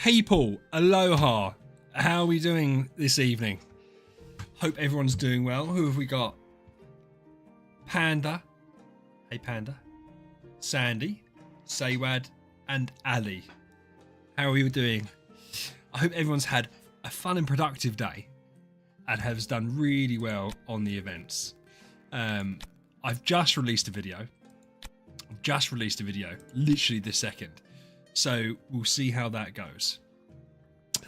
People, aloha. How are we doing this evening? Hope everyone's doing well. Who have we got? Panda. Hey, Panda. Sandy, Saywad, and Ali. How are we doing? I hope everyone's had a fun and productive day and has done really well on the events. I've just released a video. Literally this second. So we'll see how that goes.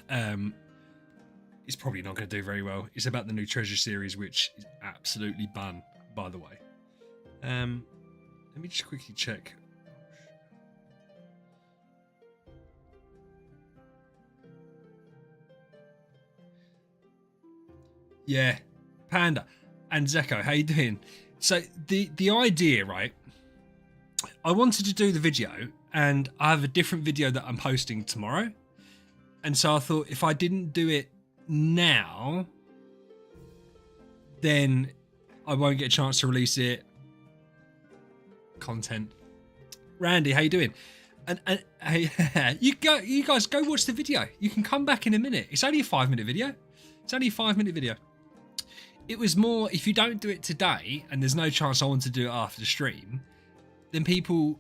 It's probably not going to do very well. It's about the new treasure series, which is absolutely bun, by the way. Let me just quickly check. Yeah, Panda and Zeko, how you doing? So the idea, right? I wanted to do the video, and I have a different video that I'm posting tomorrow. And so I thought if I didn't do it now, then I won't get a chance to release it. Content. Randy, how you doing? And hey, you guys go watch the video. You can come back in a minute. It's only a 5-minute video. It was more, if you don't do it today and there's no chance I want to do it after the stream, then people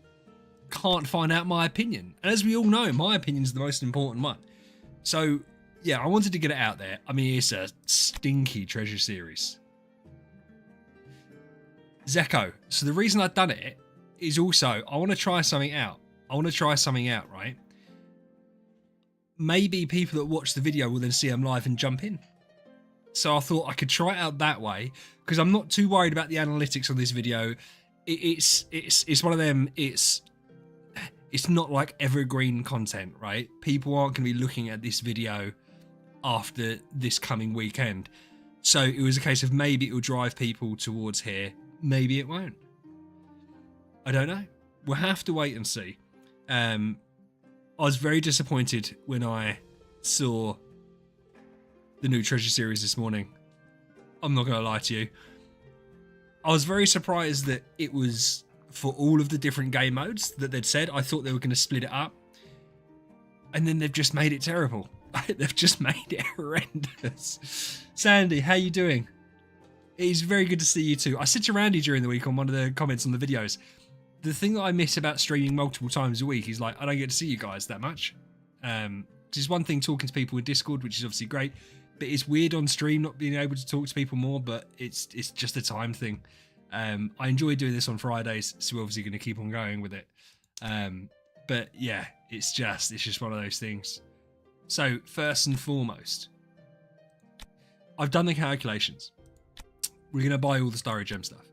can't find out my opinion. And as we all know, my opinion is the most important one. So yeah, I wanted to get it out there. I mean, it's a stinky treasure series. Zeko. So the reason I've done it is also, I want to try something out. Right? Maybe people that watch the video will then see I'm live and jump in. So I thought I could try it out that way, because I'm not too worried about the analytics on this video. It's one of them. It's not like evergreen content, right? People aren't going to be looking at this video after this coming weekend. So it was a case of maybe it will drive people towards here. Maybe it won't. I don't know. We'll have to wait and see. I was very disappointed when I saw the new treasure series this morning. I'm not going to lie to you. I was very surprised that it was for all of the different game modes that they'd said. I thought they were going to split it up. And then they've just made it terrible. They've just made it horrendous. Sandy, how you doing? It's very good to see you too. I said to Randy during the week on one of the comments on the videos, the thing that I miss about streaming multiple times a week is like, I don't get to see you guys that much. It's one thing talking to people with Discord, which is obviously great, but it's weird on stream not being able to talk to people more, but it's just a time thing. I enjoy doing this on Fridays, so we're obviously going to keep on going with it. But yeah, it's just one of those things. So first and foremost, I've done the calculations. We're going to buy all the Styro Gem stuff.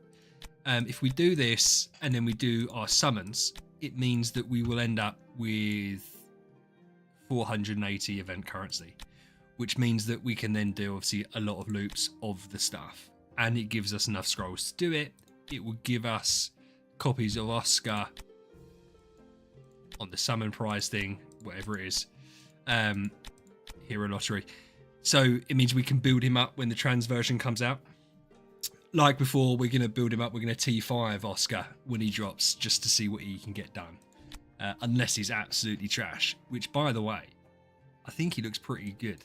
If we do this and then we do our summons, it means that we will end up with 480 event currency, which means that we can then do obviously a lot of loops of the stuff, and it gives us enough scrolls to do it. It will give us copies of Oscar on the summon prize thing, whatever it is, hero lottery. So it means we can build him up when the trans version comes out. Like before, we're going to build him up. We're going to T5 Oscar when he drops, just to see what he can get done. Unless he's absolutely trash, which, by the way, I think he looks pretty good.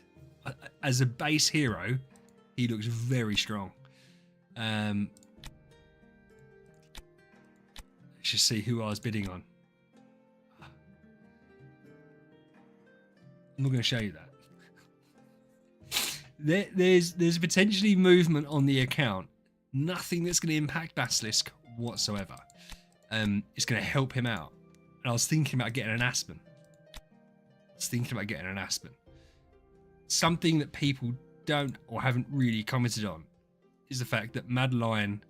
As a base hero, he looks very strong. Let's just see who I was bidding on. I'm not going to show you that. There's potentially movement on the account. Nothing that's going to impact Basilisk whatsoever. It's going to help him out. And I was thinking about getting an Aspen. Something that people don't or haven't really commented on is the fact that Madeline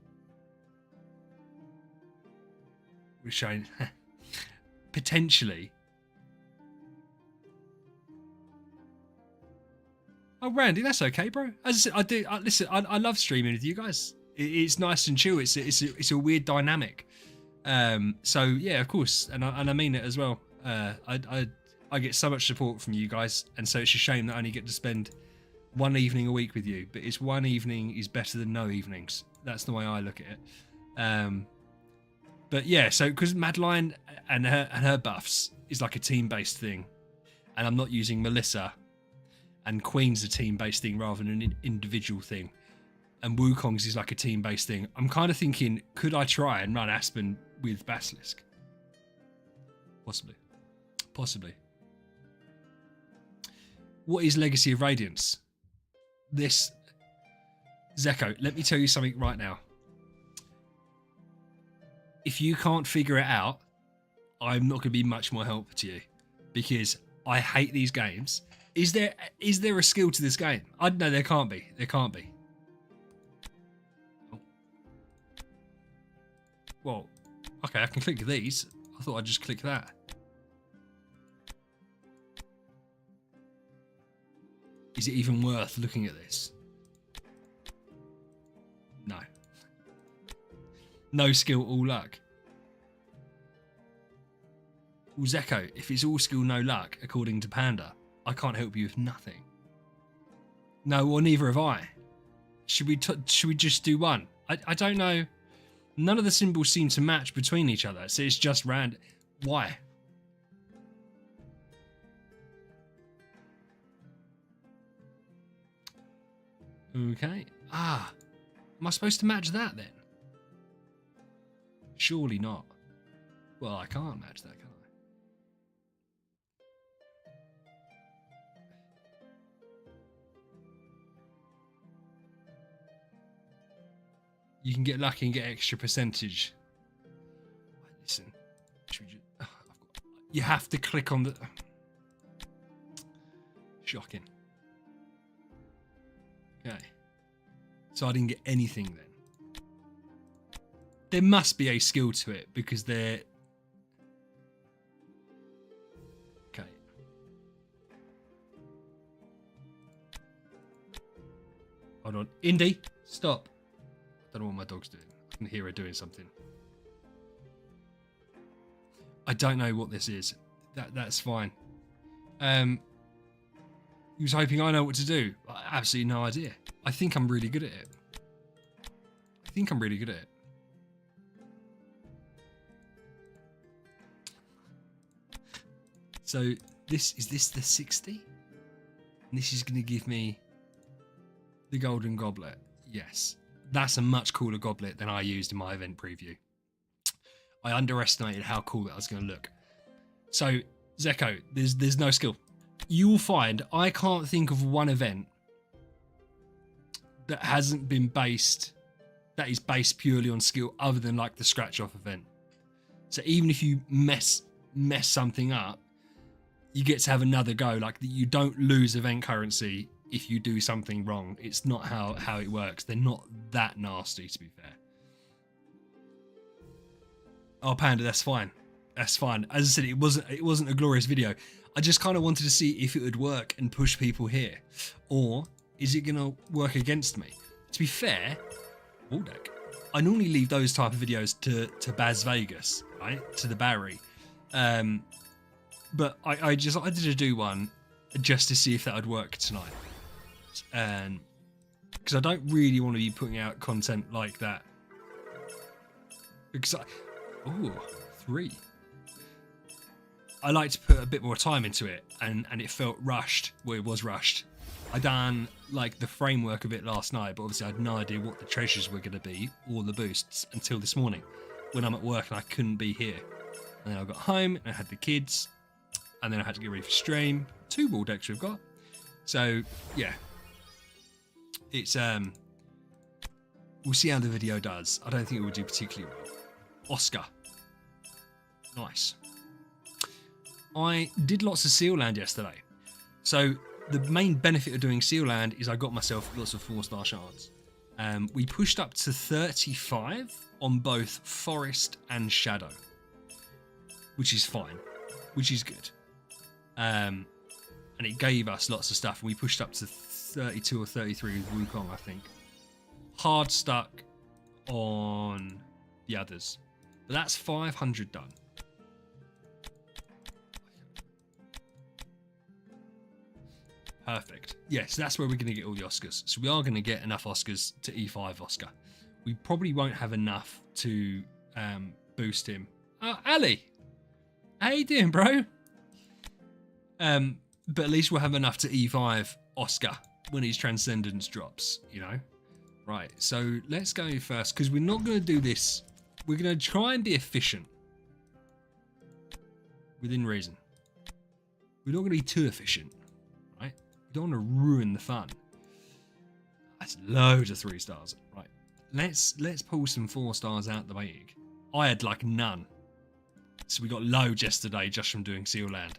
was showing potentially. Oh, Randy, that's okay, bro. As I said, listen. I love streaming with you guys. It's nice and chill. It's a weird dynamic. So yeah, of course, and I mean it as well. I get so much support from you guys, and so it's a shame that I only get to spend one evening a week with you. But it's one evening is better than no evenings. That's the way I look at it. But yeah, so because Madeline and her buffs is like a team-based thing, and I'm not using Melissa, and Queen's a team-based thing rather than an individual thing, and Wukong's is like a team-based thing, I'm kind of thinking, could I try and run Aspen with Basilisk? Possibly. What is Legacy of Radiance? This, Zeko, let me tell you something right now. If you can't figure it out, I'm not going to be much more help to you, because I hate these games. Is there a skill to this game? I don't know. There can't be. Well, okay, I can click these. I thought I'd just click that. Is it even worth looking at this? No. No skill, all luck. Well, Zeko, if it's all skill, no luck, according to Panda, I can't help you with nothing. No, or neither have I. Should we just do one? I don't know. None of the symbols seem to match between each other, so it's just random. Why? Okay. Ah. Am I supposed to match that then? Surely not. Well, I can't match that, can I? You can get lucky and get extra percentage. Listen. You have to click on the... Shocking. Okay. So I didn't get anything then. There must be a skill to it because they're... Okay. Hold on. Indy, stop. I don't know what my dog's doing. I can hear her doing something. I don't know what this is. That's fine. He was hoping I know what to do. Absolutely no idea. I think I'm really good at it. So is this the 60? And this is going to give me the golden goblet. Yes. That's a much cooler goblet than I used in my event preview. I underestimated how cool that was going to look. So, Zeko, there's no skill. You will find I can't think of one event that hasn't been based, that is based purely on skill other than like the scratch off event. So even if you mess something up, you get to have another go. Like you don't lose event currency if you do something wrong. It's not how it works. They're not that nasty, to be fair. Oh, Panda, that's fine. As I said, it wasn't a glorious video. I just kind of wanted to see if it would work and push people here, or is it gonna work against me? To be fair, Waldeck, I normally leave those type of videos to Baz Vegas, right, to the Barry, but I decided to do one just to see if that would work tonight, and because I don't really want to be putting out content like that, because 3. I like to put a bit more time into it, and it felt rushed. Well, it was rushed. I done like the framework of it last night, but obviously I had no idea what the treasures were going to be or the boosts until this morning when I'm at work and I couldn't be here. And then I got home and I had the kids, and then I had to get ready for stream. 2 ball decks we've got. So yeah, it's we'll see how the video does. I don't think it will do particularly well. Oscar, nice. I did lots of Seal Land yesterday. So the main benefit of doing Seal Land is I got myself lots of 4-star shards. We pushed up to 35 on both Forest and Shadow, which is fine, which is good. And it gave us lots of stuff. We pushed up to 32 or 33 with Wukong, I think. Hard stuck on the others. But that's 500 done. Perfect. Yes, that's where we're going to get all the Oscars. So we are going to get enough Oscars to E5 Oscar. We probably won't have enough to boost him. Oh, Ali. How you doing, bro? But at least we'll have enough to E5 Oscar when his Transcendence drops, you know? Right, so let's go first, because we're not going to do this. We're going to try and be efficient. Within reason. We're not going to be too efficient, right? We don't want to ruin the fun. That's loads of 3 stars. Right, let's pull some 4 stars out the bag. I had like none. So we got loads yesterday just from doing Seal Land.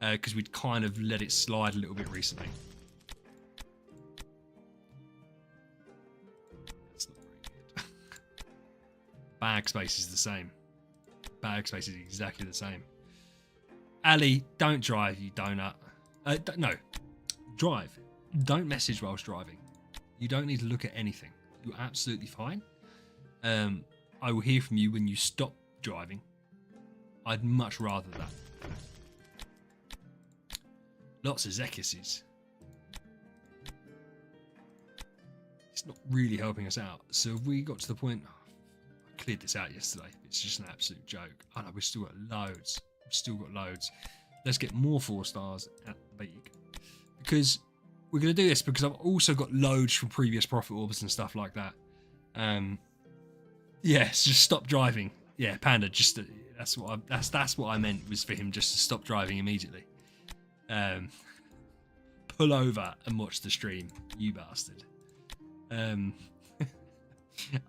Because we'd kind of let it slide a little bit recently. That's not very good. Bag space is the same. Bag space is exactly the same. Ali, don't drive, you donut. No, drive. Don't message whilst driving. You don't need to look at anything. You're absolutely fine. I will hear from you when you stop driving. I'd much rather that. Lots of Zekises. It's not really helping us out. So if we got to the point... I cleared this out yesterday. It's just an absolute joke. Oh no, we've still got loads. We've still got loads. Let's get more 4 stars at the bag. Because we're going to do this because I've also got loads from previous profit orbs and stuff like that. Yes, just stop driving. Yeah, Panda, just... that's what I meant, was for him just to stop driving immediately. Pull over and watch the stream, you bastard.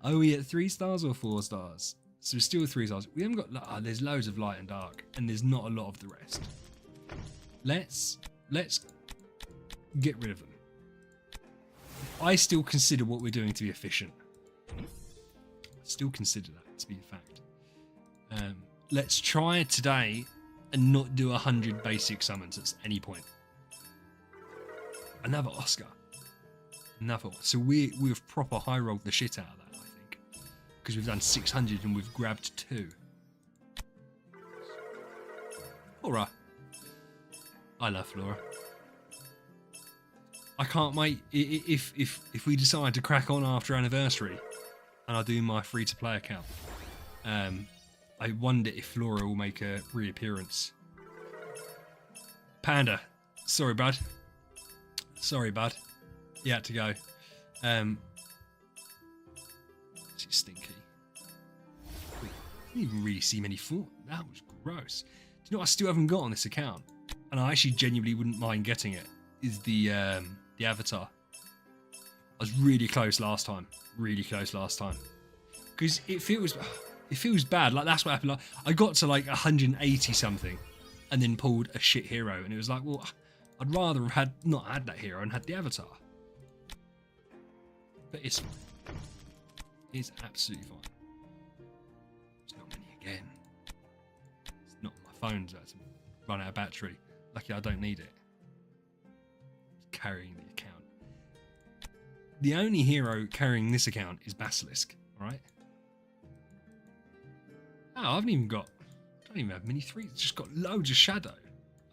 Are we at 3 stars or 4 stars? So we're still 3 stars. We haven't got... there's loads of light and dark, and there's not a lot of the rest. Let's get rid of them. I still consider what we're doing to be efficient. I still consider that to be a fact. Let's try today and not do 100 basic summons at any point. Another Oscar. Another one. So we've proper high rolled the shit out of that, I think. Because we've done 600 and we've grabbed 2. Flora. I love Flora. I can't wait. If we decide to crack on after anniversary and I do my free to play account, I wonder if Flora will make a reappearance. Panda, sorry bud. Sorry bud. You had to go. She's stinky. Wait, I didn't even really see many food. That was gross. Do you know what I still haven't got on this account? And I actually genuinely wouldn't mind getting it. Is the avatar. I was really close last time. Really close last time. Because it feels bad. Like that's what happened. Like I got to like 180 something, and then pulled a shit hero, and it was like, well, I'd rather have not had that hero and had the avatar. But it's fine. It's absolutely fine. It's not many again. It's not my phone's about to run out of battery. Lucky I don't need it. It's carrying the account. The only hero carrying this account is Basilisk. All right. Oh, I haven't even got. I don't even have mini 3s. It's just got loads of shadow.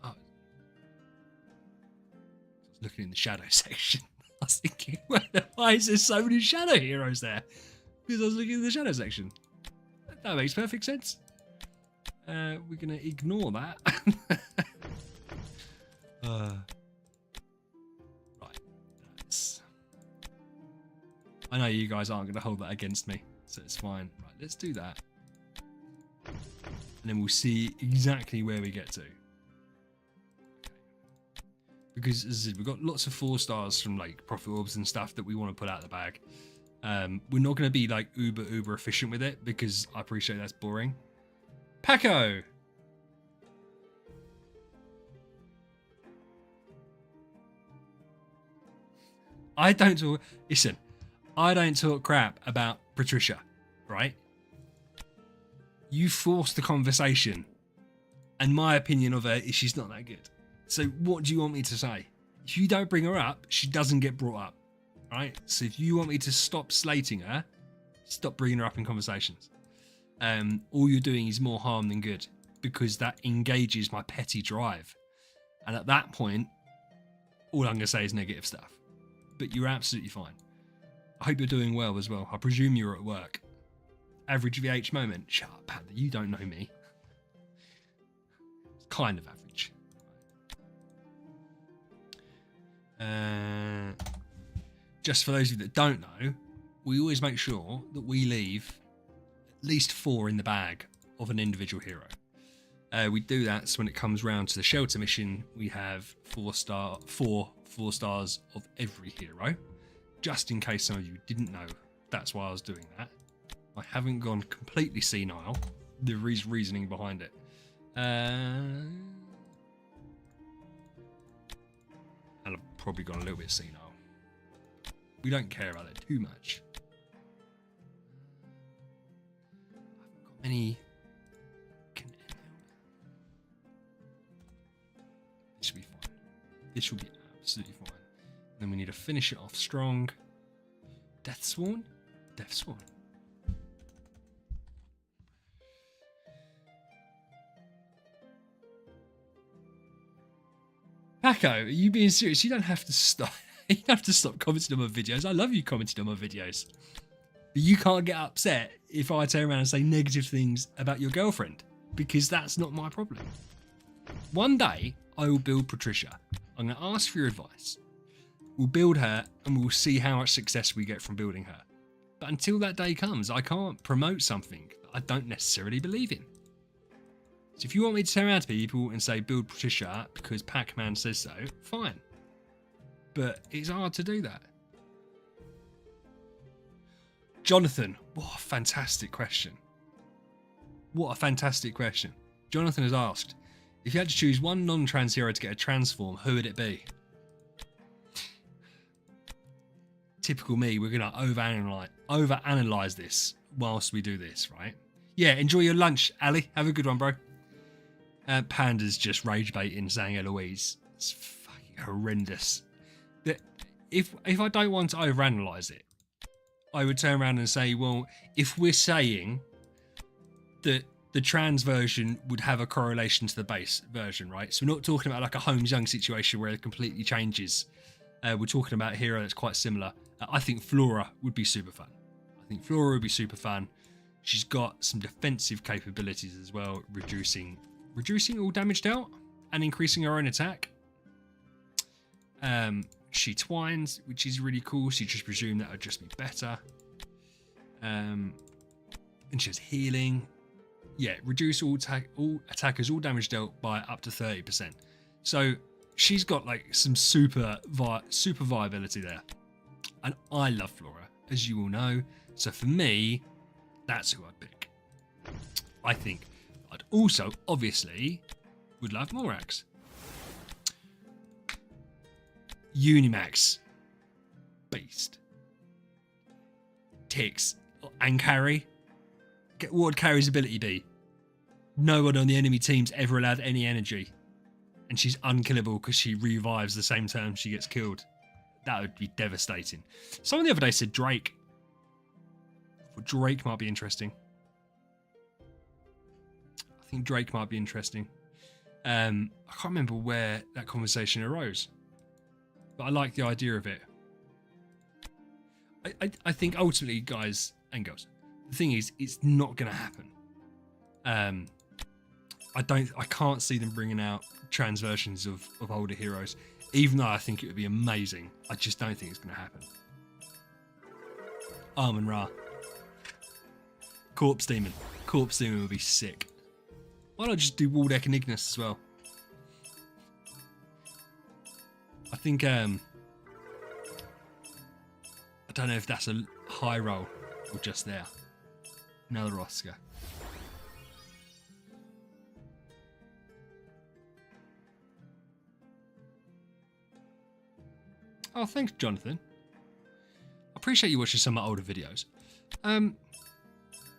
Oh. I was looking in the shadow section. I was thinking, why is there so many shadow heroes there? Because I was looking in the shadow section. That makes perfect sense. We're going to ignore that. Right. I know you guys aren't going to hold that against me, so it's fine. Right, let's do that. And then we'll see exactly where we get to. Because as I said, we've got lots of 4 stars from like profit orbs and stuff that we want to put out of the bag. We're not going to be like uber efficient with it because I appreciate that's boring. Paco! I don't talk... Listen, I don't talk crap about Patricia, right? You forced the conversation, and my opinion of her is she's not that good. So what do you want me to say? If you don't bring her up, she doesn't get brought up, right? So if you want me to stop slating her, stop bringing her up in conversations. All you're doing is more harm than good because that engages my petty drive. And at that point, all I'm going to say is negative stuff. But you're absolutely fine. I hope you're doing well as well. I presume you're at work. Average VH moment. Shut up, Panda. You don't know me. It's kind of average. Just for those of you that don't know, we always make sure that we leave at least 4 in the bag of an individual hero. We do that so when it comes round to the shelter mission, we have 4 stars of every hero. Just in case some of you didn't know, that's why I was doing that. I haven't gone completely senile. There is reasoning behind it. And I've probably gone a little bit senile. We don't care about it too much. I haven't got many. This will be fine. This will be absolutely fine. Then we need to finish it off strong. Deathsworn? Deathsworn. Paco, are you being serious? You don't have to stop. You don't have to stop commenting on my videos. I love you commenting on my videos. But you can't get upset if I turn around and say negative things about your girlfriend, because that's not my problem. One day, I will build Patricia. I'm going to ask for your advice. We'll build her and we'll see how much success we get from building her. But until that day comes, I can't promote something that I don't necessarily believe in. So if you want me to turn around to people and say build Patricia because Pac-Man says so, fine. But it's hard to do that. Jonathan, what a fantastic question. What a fantastic question. Jonathan has asked, if you had to choose one non-trans hero to get a transform, who would it be? Typical me, we're going to overanalyze this whilst we do this, right? Yeah, enjoy your lunch, Ali. Have a good one, bro. Panda's just rage baiting, saying Eloise. It's fucking horrendous. If I don't want to overanalyze it, I would turn around and say, well, if we're saying that the trans version would have a correlation to the base version, right? So we're not talking about like a Holmes Young situation where it completely changes. We're talking about a hero that's quite similar. I think Flora would be super fun. She's got some defensive capabilities as well, reducing all damage dealt and increasing her own attack. She twines, which is really cool. So you just presume that would just be better. And she has healing. Yeah, reduce all attackers, all damage dealt by up to 30%. So she's got like some super viability there. And I love Flora, as you all know. So for me, that's who I'd pick. I think I'd also, obviously, would love Morax. Unimax. Beast. Ticks. And Carry. What would Carry's ability be? No one on the enemy team's ever allowed any energy. And she's unkillable because she revives the same time she gets killed. That would be devastating. Someone the other day said Drake. Well, Drake might be interesting. I think Drake might be interesting. I can't remember where that conversation arose. But I like the idea of it. I think ultimately, guys and girls, the thing is, it's not going to happen. I can't see them bringing out trans versions of older heroes, even though I think it would be amazing. I just don't think it's going to happen. Armin Ra. Corpse Demon. Corpse Demon would be sick. Why not just do Waldeck and Ignis as well? I think, I don't know if that's a high roll or just there. Another Oscar. Oh, thanks, Jonathan. I appreciate you watching some of my older videos.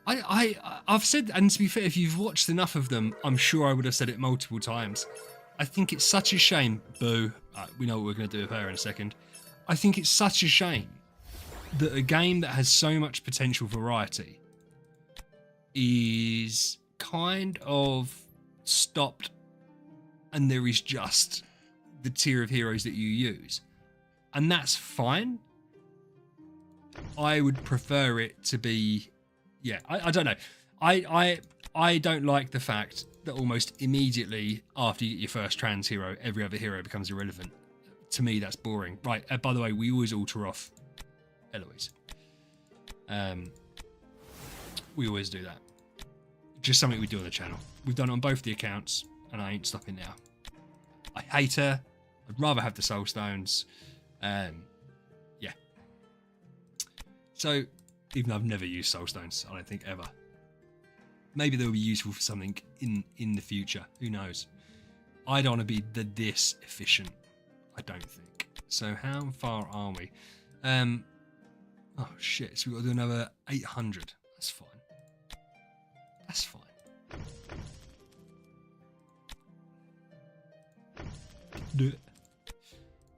I've said, and to be fair, if you've watched enough of them, I'm sure I would have said it multiple times. I think it's such a shame. Boo. We know what we're going to do with her in a second. I think it's such a shame that a game that has so much potential variety is kind of stopped, and there is just the tier of heroes that you use. And that's fine. I would prefer it to be... Yeah, I don't know. I don't like the fact that almost immediately after you get your first trans hero, every other hero becomes irrelevant. to me, that's boring. Right, by the way, we always alter off Eloise. We always do that. Just something we do on the channel. We've done it on both the accounts, and I ain't stopping now. I hate her. I'd rather have the soul stones. Yeah. So, even though I've never used soul stones, I don't think ever. Maybe they'll be useful for something in the future. Who knows? I don't want to be this efficient. I don't think. So how far are we? Oh shit! So we've got to do another 800. That's fine. That's fine.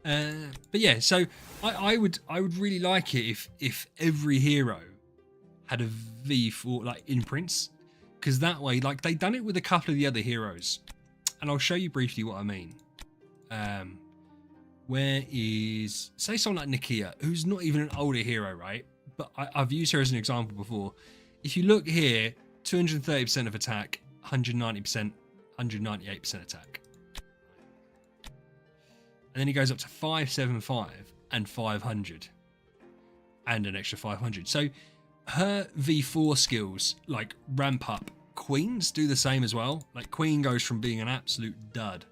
But yeah, so I would really like it if every hero had a V4 like imprints, because that way, like they done it with a couple of the other heroes, and I'll show you briefly what I mean. Where is, say someone like Nakia, who's not even an older hero, right? But I've used her as an example before. If you look here, 230% of attack, 190%, 198% attack. And then he goes up to 575 and 500. And an extra 500. So her V4 skills, like ramp up. Queen's do the same as well. Like Queen goes from being an absolute dud.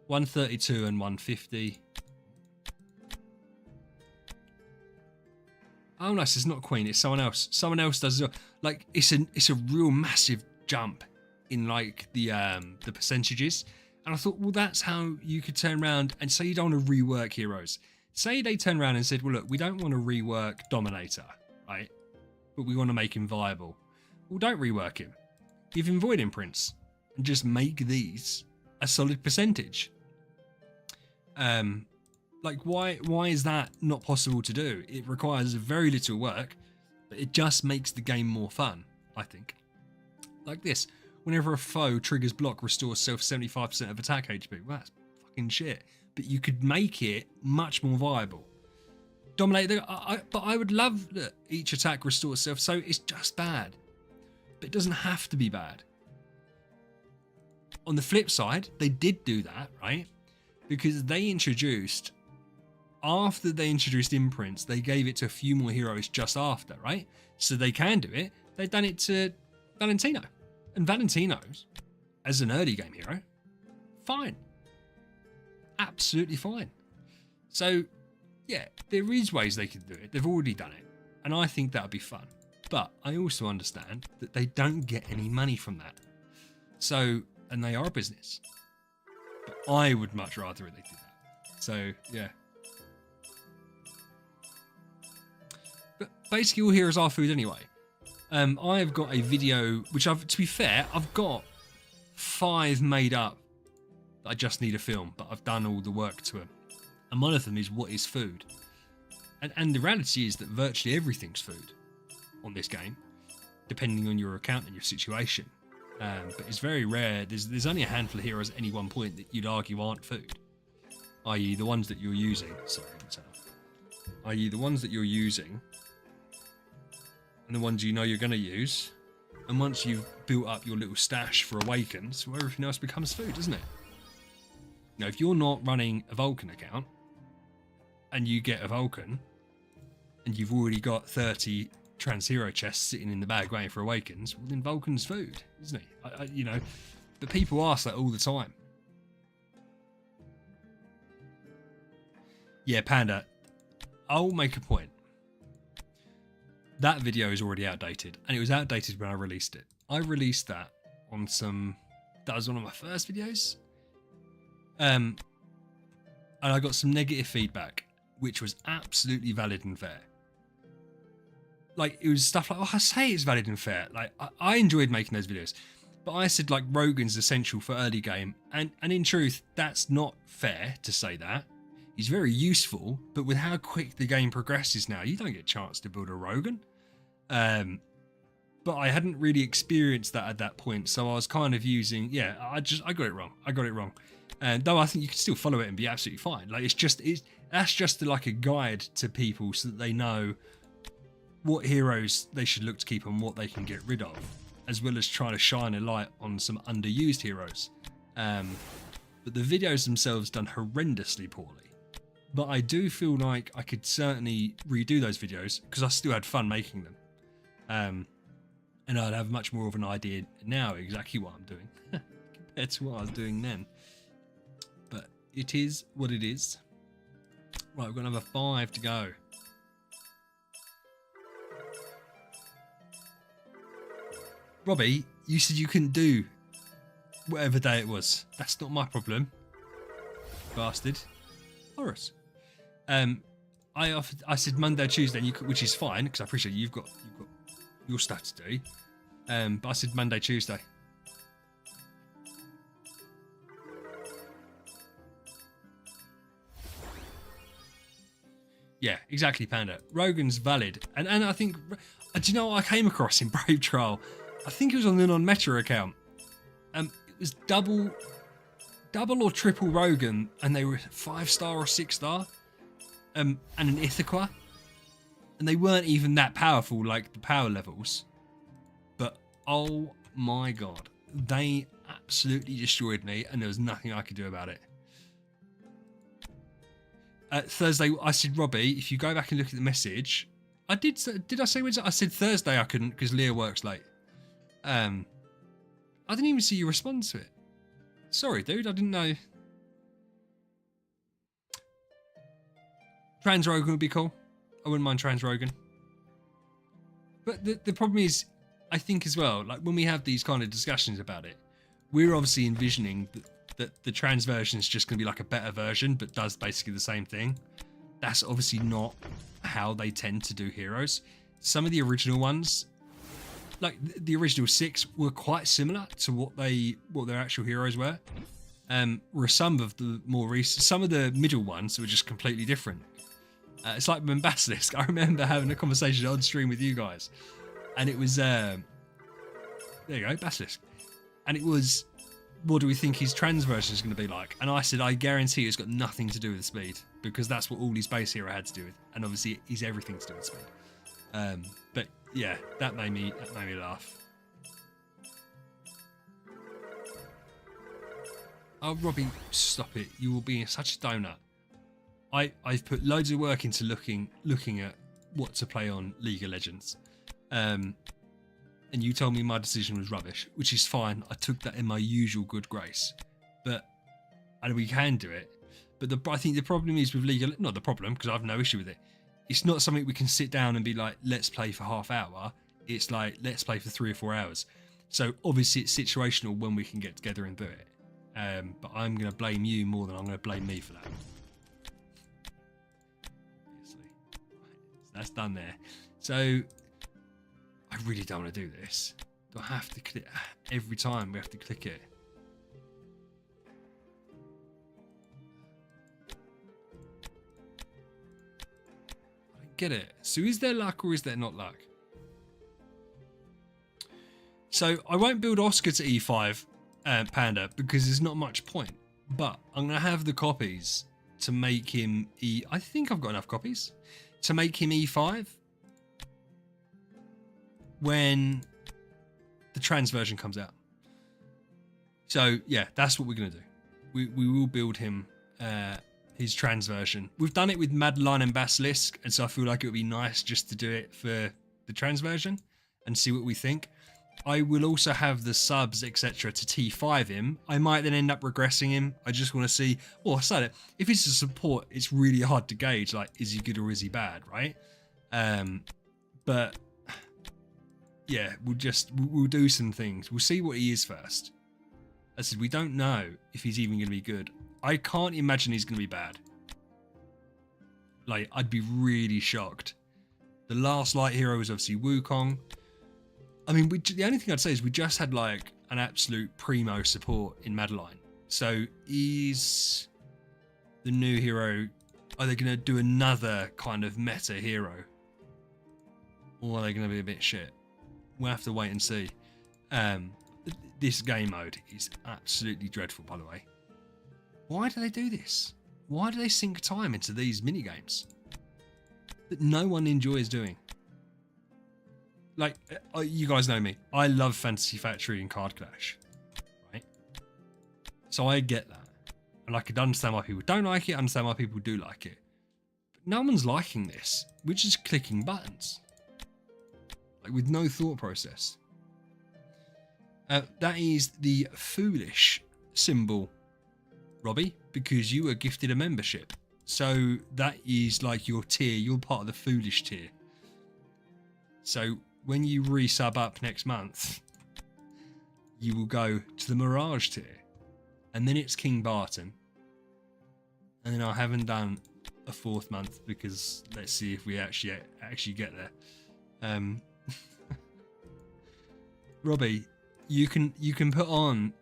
132 and 150. Oh nice, it's not Queen, it's someone else. Someone else does it. Like it's a real massive jump in like the percentages. And I thought, well, that's how you could turn around and say you don't want to rework heroes. Say they turn around and said, well, look, we don't want to rework Dominator, right? But we want to make him viable. Well, don't rework him. Give him Void Imprints and just make these a solid percentage. Like, why is that not possible to do? It requires very little work, but it just makes the game more fun, I think. Like this. Whenever a foe triggers block, restores self 75% of attack HP. Well, that's fucking shit. But you could make it much more viable. Dominator, but I would love that each attack restores self, so it's just bad. But it doesn't have to be bad. On the flip side, they did do that, right? Because they introduced, after they introduced imprints, they gave it to a few more heroes just after, right? So they can do it. They've done it to Valentino. And Valentino's, as an early game hero, fine. Absolutely fine. So, yeah, there is ways they could do it. They've already done it. And I think that would be fun. But I also understand that they don't get any money from that. So, and they are a business. But I would much rather they did that. So, yeah. But basically all heroes are food anyway. I've got a video, which to be fair, I've got 5 made up that I just need to film, but I've done all the work to them. And one of them is what is food. And the reality is that virtually everything's food on this game, depending on your account and your situation. But it's very rare. There's only a handful of heroes at any one point that you'd argue aren't food. I.e. the ones that you're using. Sorry, i.e. the ones that you're using and the ones you know you're going to use, and once you've built up your little stash for Awakens, well, everything else becomes food, doesn't it? Now, if you're not running a Vulcan account, and you get a Vulcan, and you've already got 30 Trans Hero chests sitting in the bag waiting for Awakens, well, then Vulcan's food, isn't he? You know, but people ask that all the time. Yeah, Panda, I'll make a point. That video is already outdated, and it was outdated when I released it. I released that on that was one of my first videos. And I got some negative feedback, which was absolutely valid and fair. Like, it was stuff like, oh, I say it's valid and fair. Like, I enjoyed making those videos. But I said, like, Rogan's essential for early game. And in truth, that's not fair to say that. He's very useful, but with how quick the game progresses now, you don't get a chance to build a Rogan. But I hadn't really experienced that at that point, so I was kind of using, yeah, I got it wrong. And though I think you can still follow it and be absolutely fine. Like, that's just like a guide to people so that they know what heroes they should look to keep and what they can get rid of, as well as trying to shine a light on some underused heroes. But the videos themselves done horrendously poorly. but I do feel like I could certainly redo those videos because I still had fun making them. And I'd have much more of an idea now exactly what I'm doing compared to what I was doing then. But it is what it is. Right, we've got another 5 to go. Robbie, you said you couldn't do whatever day it was. That's not my problem. Bastard. Horace. I said Monday, Tuesday, and which is fine because I appreciate you've got your stuff to do. But I said Monday, Tuesday. Yeah, exactly, Panda. Rogan's valid, and I think. Do you know what I came across in Brave Trial? I think it was on the non-meta account. It was double or triple Rogan, and they were 5-star or 6-star, and an Ithaca, and they weren't even that powerful, like the power levels. But oh my god, they absolutely destroyed me, and there was nothing I could do about it. Thursday, I said, Robbie, if you go back and look at the message, I did I say Wednesday? I said Thursday I couldn't because Leah works late. I didn't even see you respond to it. Sorry, dude, I didn't know. Trans Rogan would be cool. I wouldn't mind Trans Rogan. But the problem is, I think as well, like when we have these kind of discussions about it, we're obviously envisioning that the trans version is just going to be like a better version, but does basically the same thing. That's obviously not how they tend to do heroes. Some of the original ones, like the original 6, were quite similar to what their actual heroes were. Whereas some of the more recent, some of the middle ones were just completely different. It's like when Basilisk. I remember having a conversation on stream with you guys, and it was there you go, Basilisk, and it was, what do we think his trans version is going to be like? And I said, I guarantee it's got nothing to do with speed, because that's what all his base hero had to do with, and obviously he's everything to do with speed. But yeah, that made me laugh. Oh, Robbie, stop it! You will be such a donut. I've put loads of work into looking at what to play on League of Legends, and you told me my decision was rubbish, which is fine. I took that in my usual good grace, and we can do it. But I think the problem is with League of, not the problem because I have no issue with it. It's not something we can sit down and be like, let's play for half hour. It's like, let's play for 3 or 4 hours. So obviously it's situational when we can get together and do it. But I'm going to blame you more than I'm going to blame me for that. Obviously. That's done there. So I really don't want to do this. Do I have to click every time we have to click it? I don't get it. So is there luck or is there not luck? So I won't build Oscar to E5 Panda because there's not much point. But I'm going to have the copies to make him I think I've got enough copies to make him E5 when the trans version comes out. So yeah, that's what we're going to do. We will build him his trans version. We've done it with Madeline and Basilisk, and so I feel like it would be nice just to do it for the trans version and see what we think. I will also have the subs, etc., to T5 him. I might then end up regressing him. I just want to see. Well, I said it. If it's a support, it's really hard to gauge. Like, is he good or is he bad, right? But yeah, we'll do some things. We'll see what he is first. I said we don't know if he's even going to be good. I can't imagine he's going to be bad. Like, I'd be really shocked. The last light hero was obviously Wukong. I mean, the only thing I'd say is we just had like an absolute primo support in Madeline. So is the new hero, are they going to do another kind of meta hero? Or are they going to be a bit shit? We'll have to wait and see. This game mode is absolutely dreadful, by the way. Why do they do this? Why do they sink time into these minigames that no one enjoys doing? Like, you guys know me. I love Fantasy Factory and Card Clash, right? So I get that. And I could understand why people don't like it, understand why people do like it. no one's liking this. We're just clicking buttons. Like with no thought process. That is the foolish symbol, Robbie, because you were gifted a membership. So that is like your tier. You're part of the foolish tier. So when you resub up next month, you will go to the Mirage tier. And then it's King Barton. And then I haven't done a 4th month because let's see if we actually get there. Robbie, you can put on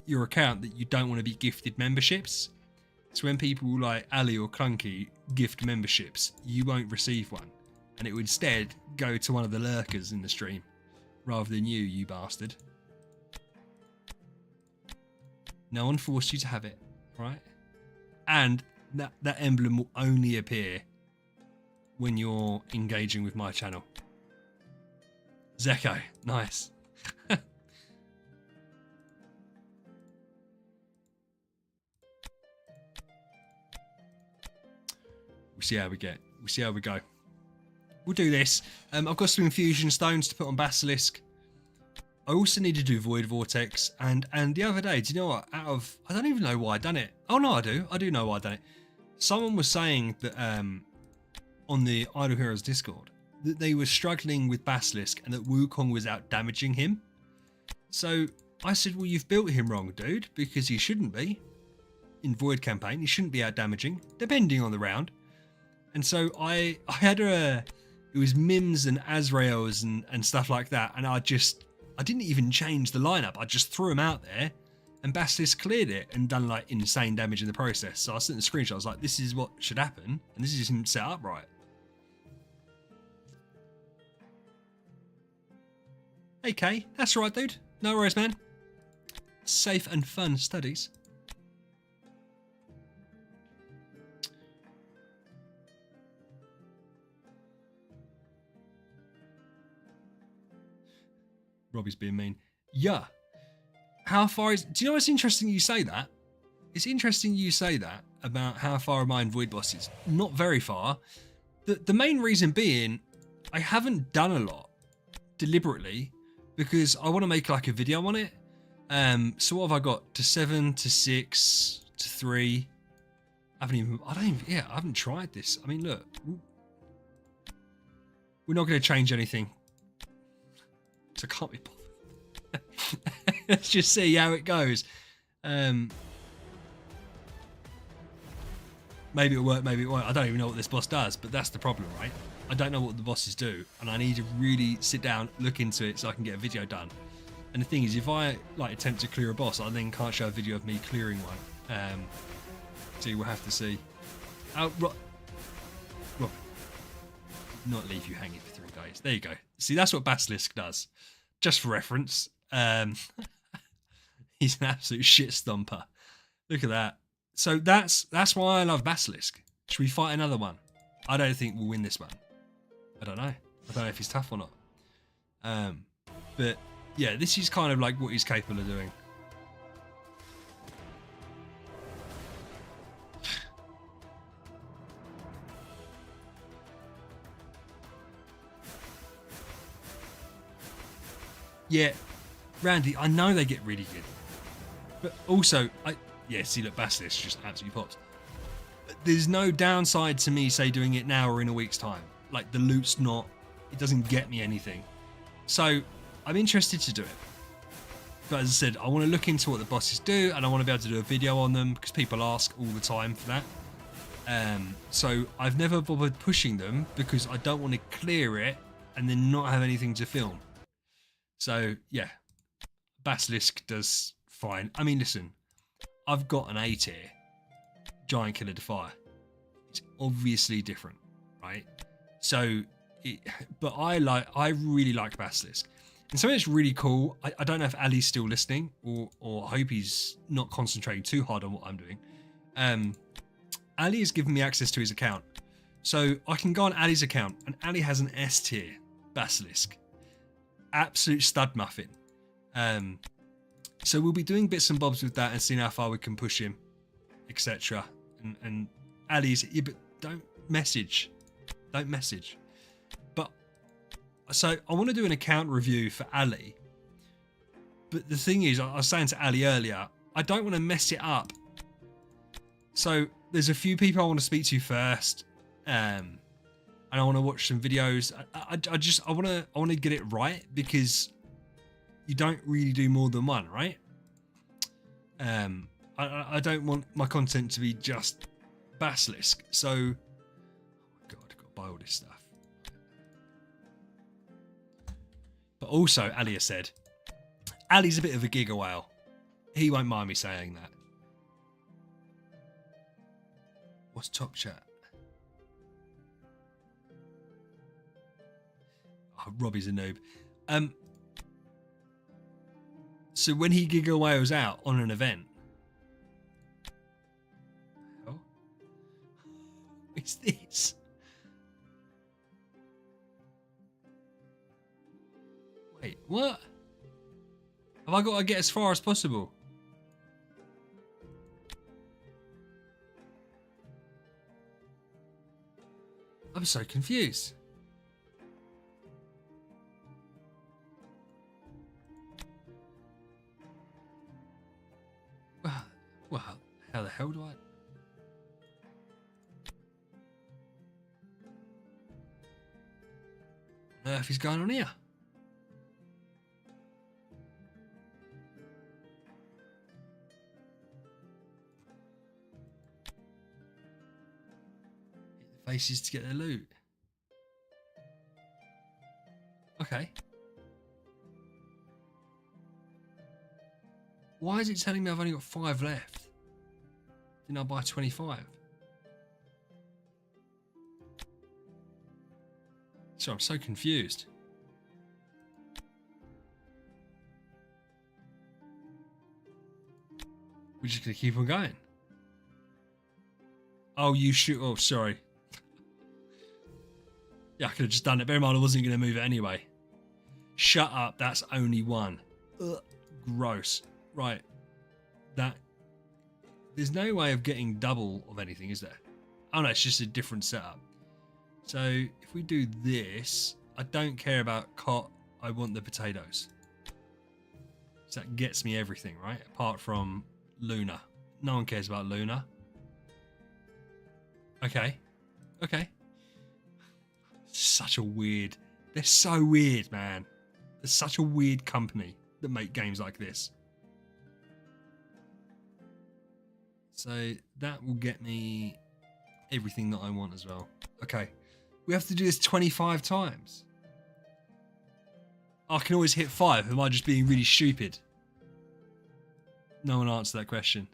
your account that you don't want to be gifted memberships. So when people like Ali or Clunky gift memberships, you won't receive one. And it would instead go to one of the lurkers in the stream rather than you bastard. No one forced you to have it, right? And that emblem will only appear when you're engaging with my channel. Zeko, nice. We'll see how we get. We'll see how we go. We'll do this. I've got some infusion stones to put on Basilisk. I also need to do Void Vortex. And the other day, do you know what? I don't even know why I done it. Oh no, I do. I do know why I done it. Someone was saying that on the Idle Heroes Discord that they were struggling with Basilisk and that Wukong was out damaging him. So I said, well, you've built him wrong, dude, because he shouldn't be. In Void campaign, he shouldn't be out damaging, depending on the round. And so I had it was Mims and Azraels and stuff like that. And I didn't even change the lineup. I just threw him out there and Basilisk cleared it and done like insane damage in the process. So I sent the screenshot. I was like, this is what should happen. And this isn't set up right. Okay, that's right, dude. No worries, man. Safe and fun studies. Robbie's being mean. Yeah. How far is... Do you know what's interesting you say that? It's interesting you say that about how far am I in Void bosses. Not very far. The main reason being, I haven't done a lot deliberately because I want to make like a video on it. So what have I got? To 7, to 6, to 3. I haven't tried this. I mean, look. We're not going to change anything. So I can't be bothered. Let's just see how it goes. Maybe it'll work, maybe it won't. I don't even know what this boss does, but that's the problem, right? I don't know what the bosses do, and I need to really sit down, look into it so I can get a video done. And the thing is, if I like attempt to clear a boss, I then can't show a video of me clearing one. So you will have to see. Oh, Rob, not leave you hanging for 3 days. There you go. See, that's what Basilisk does. Just for reference. He's an absolute shit stomper. Look at that. So that's why I love Basilisk. Should we fight another one? I don't think we'll win this one. I don't know. I don't know if he's tough or not. But yeah, this is kind of like what he's capable of doing. Yeah, Randy, I know they get really good. But also, see, look, Basilisk just absolutely pops. There's no downside to me, say, doing it now or in a week's time. Like, the loot's not... It doesn't get me anything. So, I'm interested to do it. But as I said, I want to look into what the bosses do, and I want to be able to do a video on them, because people ask all the time for that. So, I've never bothered pushing them, because I don't want to clear it, and then not have anything to film. So, yeah. Basilisk does fine. I mean, listen. I've got an A tier Giant Killer Defier. It's obviously different, right? So, but I really like Basilisk. And something that's really cool, I don't know if Ali's still listening, or I hope he's not concentrating too hard on what I'm doing. Ali has given me access to his account. So I can go on Ali's account, and Ali has an S tier Basilisk. Absolute stud muffin. So we'll be doing bits and bobs with that and seeing how far we can push him, etc. And Ali's, yeah, but message. Don't message. But so I want to do an account review for Ali. But the thing is, I was saying to Ali earlier, I don't want to mess it up. So there's a few people I want to speak to first, and I want to watch some videos. I want to get it right, because you don't really do more than one, right? I don't want my content to be just Basilisk. So, oh my God, I've got to buy all this stuff. But also, Ali has said, Ali's a bit of a giga whale. He won't mind me saying that. What's top chat? Oh, Robbie's a noob. So when he giga whales out on an event, oh, what's this? Wait, what? Have I got to get as far as possible? I'm so confused. Well, how the hell do I? What on earth is going on here? Hit the faces to get the loot. Okay. Why is it telling me I've only got 5 left? Didn't I buy 25? So I'm so confused. We're just going to keep on going. Oh, you shoot. Oh, sorry. Yeah, I could have just done it. Bear in mind, I wasn't going to move it anyway. Shut up. That's only 1. Ugh, gross. Right. There's no way of getting double of anything, is there? Oh no, it's just a different setup. So if we do this, I don't care about cot. I want the potatoes. So that gets me everything, right? Apart from Luna. No one cares about Luna. Okay. Okay. Such a weird... They're so weird, man. They're such a weird company that make games like this. So that will get me everything that I want as well. Okay. We have to do this 25 times. I can always hit 5. Am I just being really stupid? No one answered that question.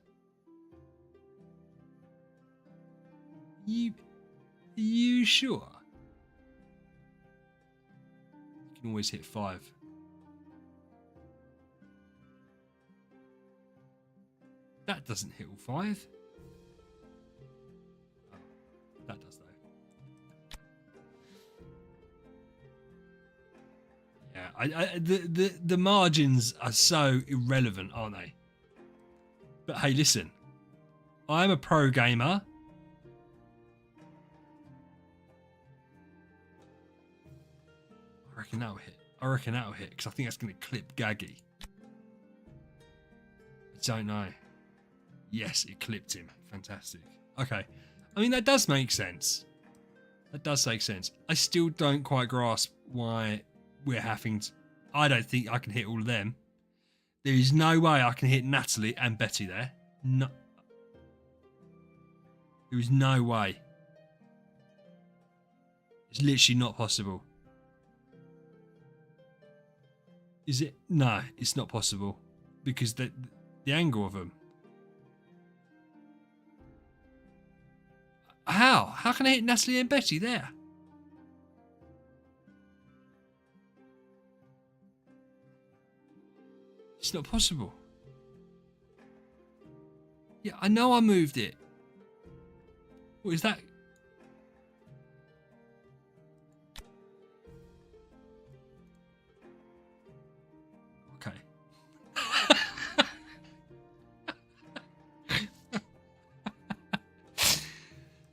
You sure? You can always hit 5. That doesn't hit all 5. Oh, that does though. Yeah, the margins are so irrelevant, aren't they? But hey, listen, I'm a pro gamer. I reckon that'll hit. I reckon that'll hit because I think that's going to clip Gaggy. I don't know. Yes, it clipped him. Fantastic. Okay. I mean, that does make sense. That does make sense. I still don't quite grasp why we're having to... I don't think I can hit all of them. There is no way I can hit Natalie and Betty there. No. There is no way. It's literally not possible. Is it? No, it's not possible. Because the angle of them. How? How can I hit Natalie and Betty there? It's not possible. Yeah, I know I moved it. What is that? Okay.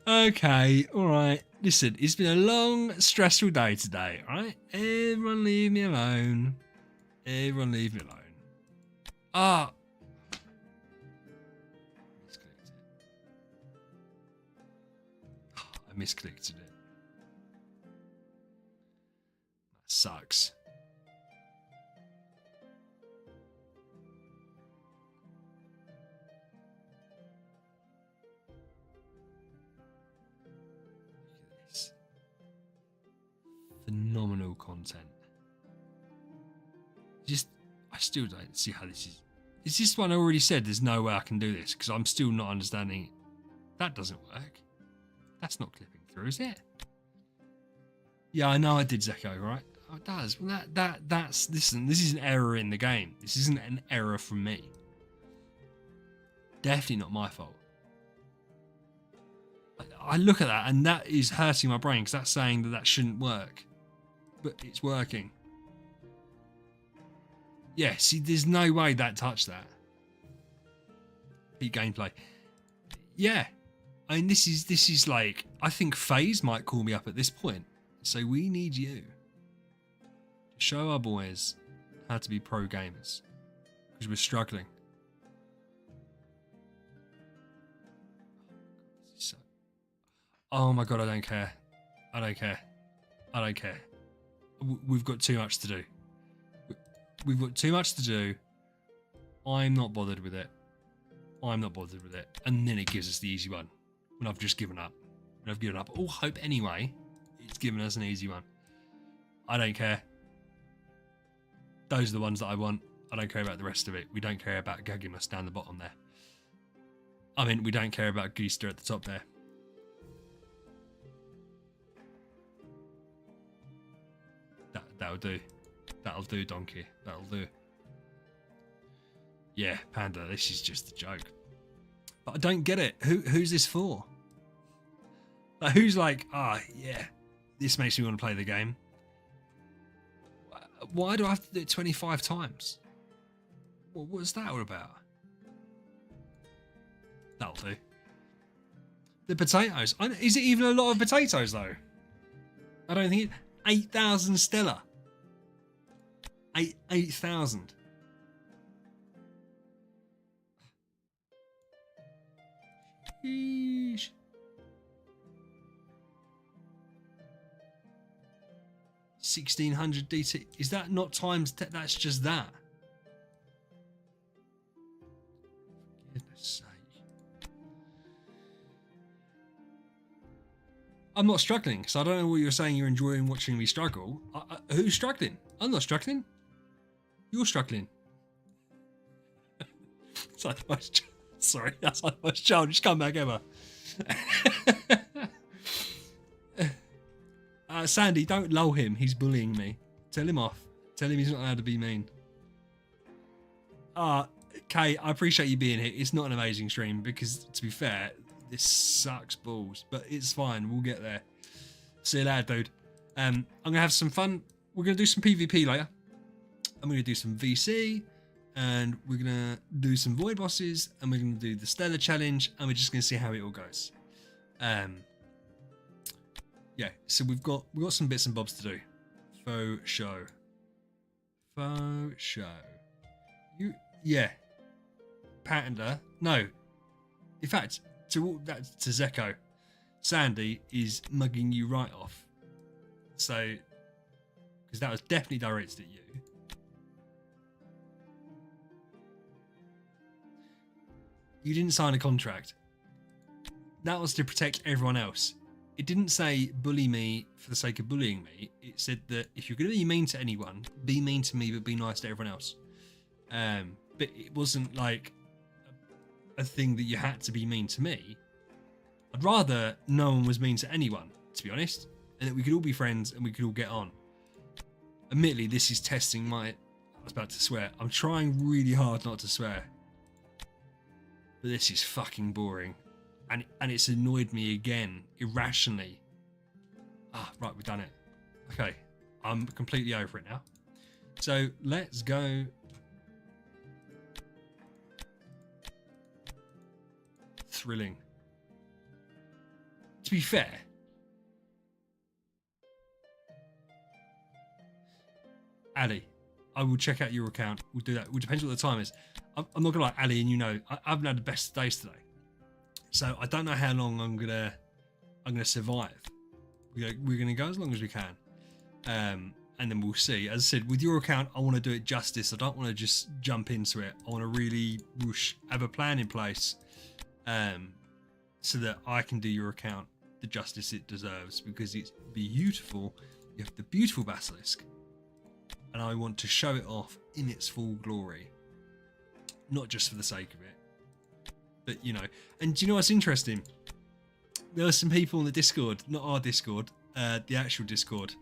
Okay, alright. Listen, it's been a long, stressful day today, alright? Everyone leave me alone. Everyone leave me alone. Ah. Misclicked it. I misclicked it. That sucks. Phenomenal content. I still don't see how this is. Is this one I already said there's no way I can do this? Because I'm still not understanding it. That doesn't work. That's not clipping through, is it? Yeah, I know I did Zeko, right? Oh, it does. Well, listen, this is an error in the game. This isn't an error from me. Definitely not my fault. I look at that and that is hurting my brain because that's saying that shouldn't work. But it's working. Yeah, see, there's no way that touched that. Peak gameplay. Yeah. I mean, this is like, I think FaZe might call me up at this point. So we need you to show our boys how to be pro gamers. Because we're struggling. Oh my god, I don't care. I don't care. I don't care. We've got too much to do. We've got too much to do. I'm not bothered with it. I'm not bothered with it. And then it gives us the easy one. When I've just given up. When I've given up all hope anyway, it's given us an easy one. I don't care. Those are the ones that I want. I don't care about the rest of it. We don't care about gagging us down the bottom there. I mean, we don't care about Geester at the top there. That'll do. That'll do, donkey. That'll do. Yeah, Panda, this is just a joke. But I don't get it. Who's this for? Like, who's like, yeah, this makes me want to play the game. Why do I have to do it 25 times? What's that all about? That'll do. The potatoes. Is it even a lot of potatoes, though? I don't think it... 8,000 Stella. 8,000. Sheesh. 1,600 DT. Is that not times 10? That's just that. For goodness sake. I'm not struggling, so I don't know what you're saying. You're enjoying watching me struggle. Who's struggling? I'm not struggling. You're struggling. Sorry, that's like the most childish comeback ever. Sandy, don't lull him. He's bullying me. Tell him off. Tell him he's not allowed to be mean. Kay, I appreciate you being here. It's not an amazing stream because, to be fair, this sucks balls. But it's fine. We'll get there. See you later, dude. I'm going to have some fun. We're going to do some PvP later. I'm going to do some VC. And we're going to do some Void Bosses. And we're going to do the Stellar Challenge. And we're just going to see how it all goes. Yeah, so we've got some bits and bobs to do. Faux show. Faux show. Yeah. Panda. No. In fact, to Zeko, Sandy is mugging you right off. So, because that was definitely directed at you. You didn't sign a contract. That was to protect everyone else. It didn't say bully me for the sake of bullying me. It said that if you're going to be mean to anyone, be mean to me, but be nice to everyone else. But it wasn't like a thing that you had to be mean to me. I'd rather no one was mean to anyone, to be honest, and that we could all be friends and we could all get on. Admittedly, this is testing my... I was about to swear. I'm trying really hard not to swear. But this is fucking boring. And it's annoyed me again, irrationally. Right, we've done it. Okay, I'm completely over it now. So, let's go. Thrilling. To be fair, Ali, I will check out your account. We'll do that. It depends what the time is. I'm not gonna lie, Ali, and you know, I haven't had the best days today, so I don't know how long I'm gonna survive. We're gonna go as long as we can, and then we'll see. As I said, with your account, I want to do it justice. I don't want to just jump into it. I want to really have a plan in place, so that I can do your account the justice it deserves, because it's beautiful. You have the beautiful Basilisk, and I want to show it off in its full glory, not just for the sake of it, but you know. And do you know what's interesting? There are some people on the Discord, not our Discord, the actual Discord,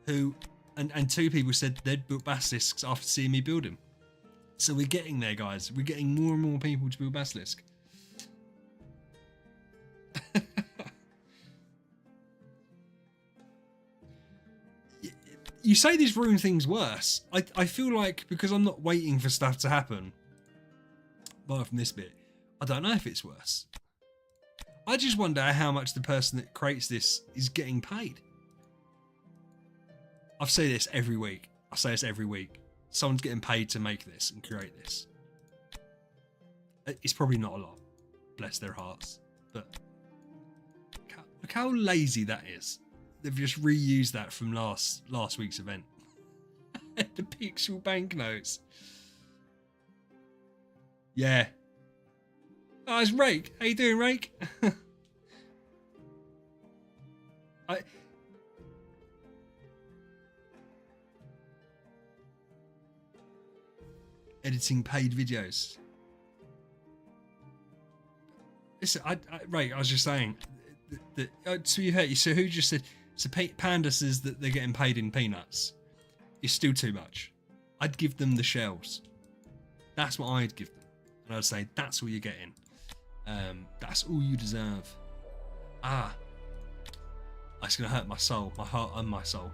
who, and two people said they'd built Basilisks after seeing me build them. So we're getting there, guys. We're getting more and more people to build Basilisk. You say this rune thing's worse. I feel like, because I'm not waiting for stuff to happen, apart from this bit, I don't know if it's worse. I just wonder how much the person that creates this is getting paid. I say this every week. I say this every week. Someone's getting paid to make this and create this. It's probably not a lot. Bless their hearts. But look how lazy that is. They've just reused that from last week's event. The pixel banknotes. Yeah. Oh, it's Rake. How you doing, Rake? Editing paid videos. Listen, Rake, I was just saying. So you heard you. So who just said? So Panda says that they're getting paid in peanuts. It's still too much. I'd give them the shells. That's what I'd give them. And I'd say, that's all you're getting. That's all you deserve. That's going to hurt my soul. My heart and my soul.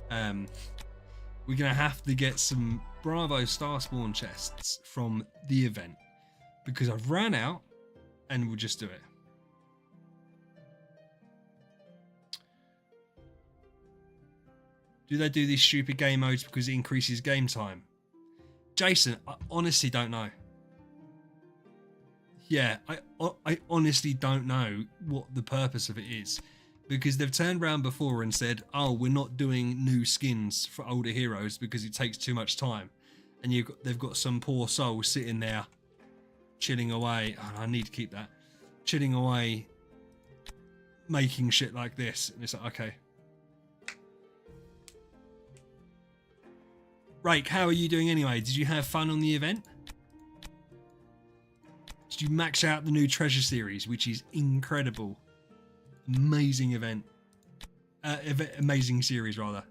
We're going to have to get some Bravo Star Spawn chests from the event, because I've ran out, and we'll just do it. Do they do these stupid game modes because it increases game time? Jason, I honestly don't know. Yeah, I honestly don't know what the purpose of it is, because they've turned around before and said, oh, we're not doing new skins for older heroes because it takes too much time. And they've got some poor soul sitting there chilling away. Oh, I need to keep that. Chilling away, making shit like this. And it's like, okay. Rake, how are you doing anyway? Did you have fun on the event? Did you max out the new treasure series, which is incredible? Amazing event. Amazing series, rather.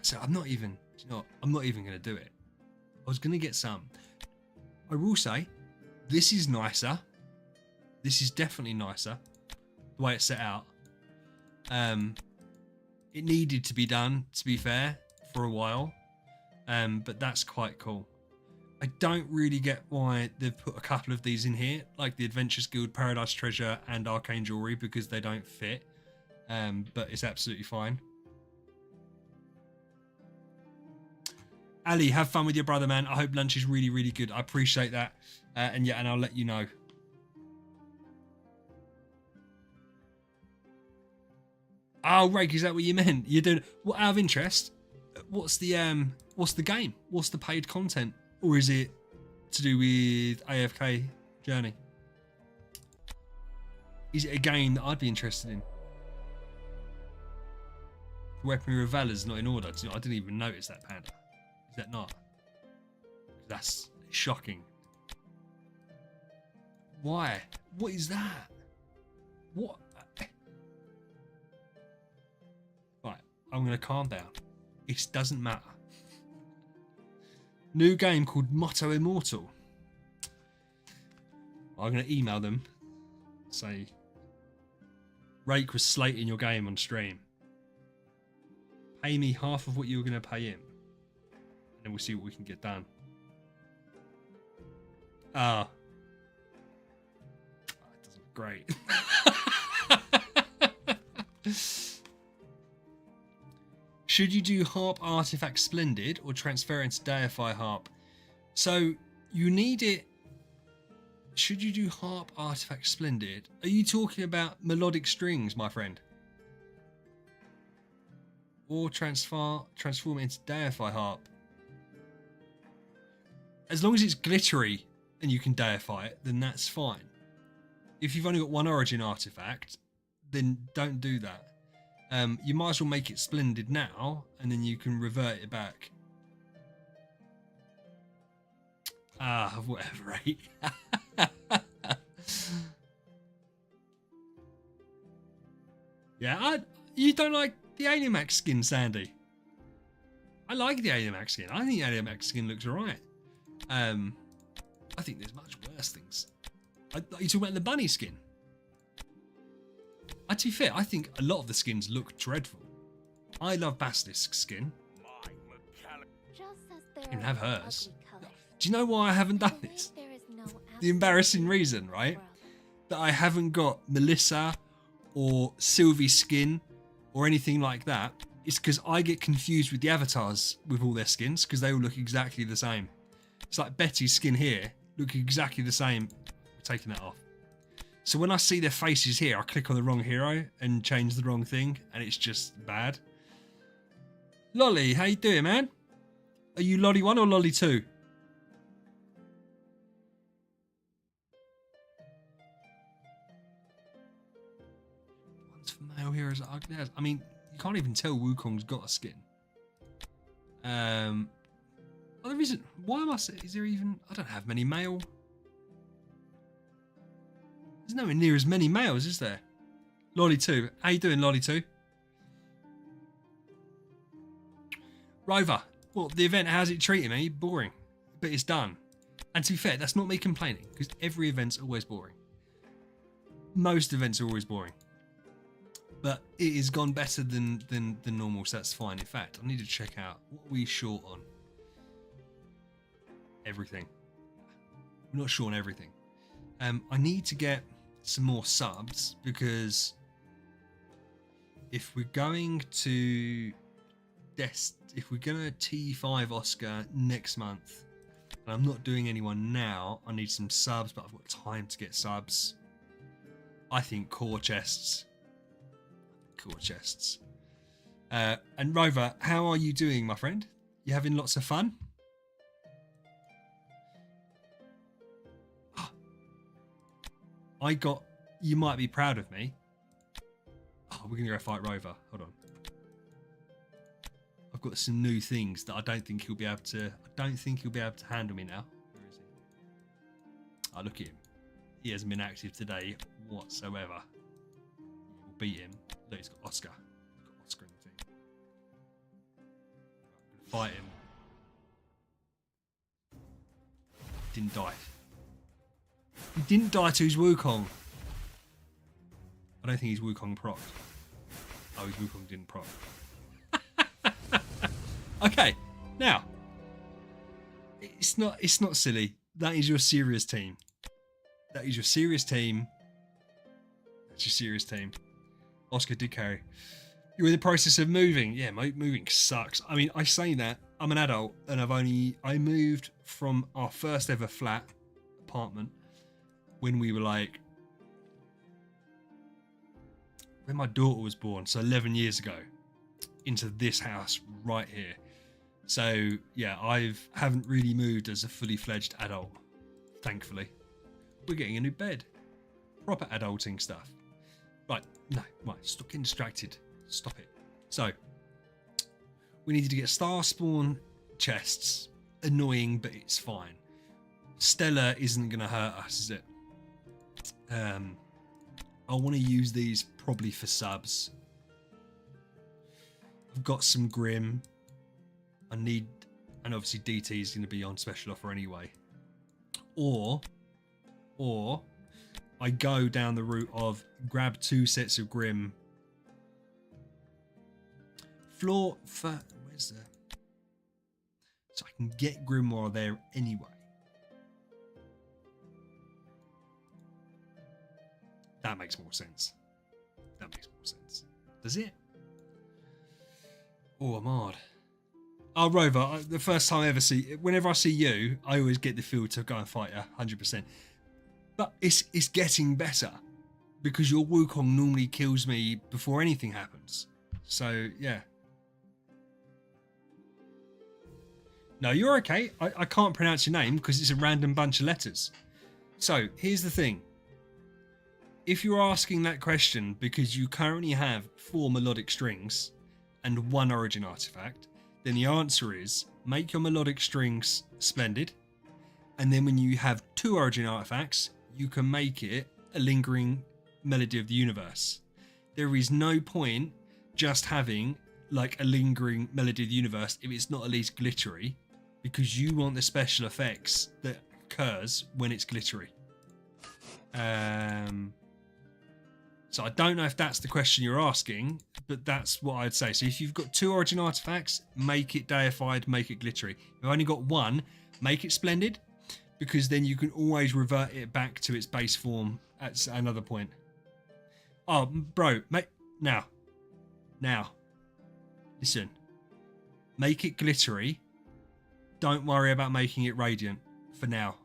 So I'm not even going to do it. I was going to get some. I will say, this is nicer. This is definitely nicer. The way it's set out. It needed to be done, to be fair, for a while. But that's quite cool. I don't really get why they've put a couple of these in here, like the Adventures Guild, Paradise Treasure, and Arcane Jewelry, because they don't fit. But it's absolutely fine. Ali, have fun with your brother, man. I hope lunch is really, really good. I appreciate that. And I'll let you know. Oh, Rake, is that what you meant? You're doing... Well, out of interest, what's the game? What's the paid content? Or is it to do with AFK Journey? Is it a game that I'd be interested in? Weaponry of Valor's not in order. I didn't even notice that, Panda. Is that not? That's shocking. Why? What is that? What? Right, I'm going to calm down. It doesn't matter. New game called Motto Immortal. I'm going to email them. Say, Rake was slating your game on stream. Pay me half of what you were going to pay him. And then we'll see what we can get done. It doesn't look great. Should you do Harp Artifact Splendid or transfer into Deify Harp? So you need it. Should you do Harp Artifact Splendid? Are you talking about melodic strings, my friend? Or transform it into Deify Harp? As long as it's glittery and you can deify it, then that's fine. If you've only got one origin artifact, then don't do that. You might as well make it splendid now, and then you can revert it back. Whatever, right? Yeah, you don't like the Alienmax skin, Sandy? I like the Alienmax skin. I think the Alienmax skin looks alright. I think there's much worse things. You talking about the bunny skin? To be fair, I think a lot of the skins look dreadful. I love Basilisk skin. I don't even have hers. Do you know why I haven't done this? The embarrassing reason, right? That I haven't got Melissa or Sylvie skin or anything like that is because I get confused with the avatars with all their skins because they all look exactly the same. It's like Betty's skin here look exactly the same. We're taking that off. So when I see their faces here, I click on the wrong hero and change the wrong thing, and it's just bad. Lolly, how you doing, man? Are you Lolly 1 or Lolly 2? One's for male heroes are ugly as. I mean, you can't even tell Wukong's got a skin. Oh, there isn't. Why am I? Is there even? I don't have many male. There's nowhere near as many males, is there? Lolly 2. How you doing, Lolly 2? Rover. Well, the event, how's it treating me? Boring. But it's done. And to be fair, that's not me complaining, because every event's always boring. Most events are always boring. But it has gone better than normal, so that's fine. In fact, I need to check out what are we short on. Everything. We're not short on everything. I need to get some more subs because if we're going to if we're gonna T5 Oscar next month, and I'm not doing anyone now, I need some subs, but I've got time to get subs. I think core chests. And Rover, how are you doing, my friend? You having lots of fun? You might be proud of me. Oh, we're gonna go fight Rover. Hold on. I've got some new things that I don't think he'll be able to handle me now. Where is he? Oh, look at him. He hasn't been active today whatsoever. We'll beat him. Look, he's got Oscar. He's got Oscar in the team. Right, fight him. Didn't die. He didn't die to his Wukong. I don't think he's Wukong proc. Oh, his Wukong didn't proc. Okay, now it's not silly. That is your serious team. That is your serious team. That's your serious team. Oscar did carry. You're in the process of moving. Yeah, moving sucks. I mean, I say that I'm an adult and I moved from our first ever flat apartment when we were like, when my daughter was born, so 11 years ago, into this house right here. So yeah, haven't really moved as a fully fledged adult, thankfully. We're getting a new bed, proper adulting stuff. Right, stop getting distracted. Stop it. So we needed to get star spawn chests. Annoying, but it's fine. Stella isn't gonna hurt us, is it? I want to use these probably for subs. I've got some Grim. And obviously DT is going to be on special offer anyway. Or I go down the route of grab 2 sets of Grim. Where's the? So I can get Grimoire there anyway. That makes more sense. Does it? Oh, I'm hard. Oh, Rover, the first time I ever whenever I see you, I always get the feel to go and fight you, 100%. But it's getting better because your Wukong normally kills me before anything happens. So, yeah. No, you're okay. I can't pronounce your name because it's a random bunch of letters. So, here's the thing. If you're asking that question because you currently have 4 melodic strings and 1 origin artifact, then the answer is make your melodic strings splendid, and then when you have 2 origin artifacts, you can make it a lingering melody of the universe. There is no point just having like a lingering melody of the universe if it's not at least glittery, because you want the special effects that occurs when it's glittery. So I don't know if that's the question you're asking, but that's what I'd say. So if you've got 2 origin artifacts, make it deified, make it glittery. If you've only got 1, make it splendid, because then you can always revert it back to its base form at another point. Oh, bro, now, listen, make it glittery. Don't worry about making it radiant for now.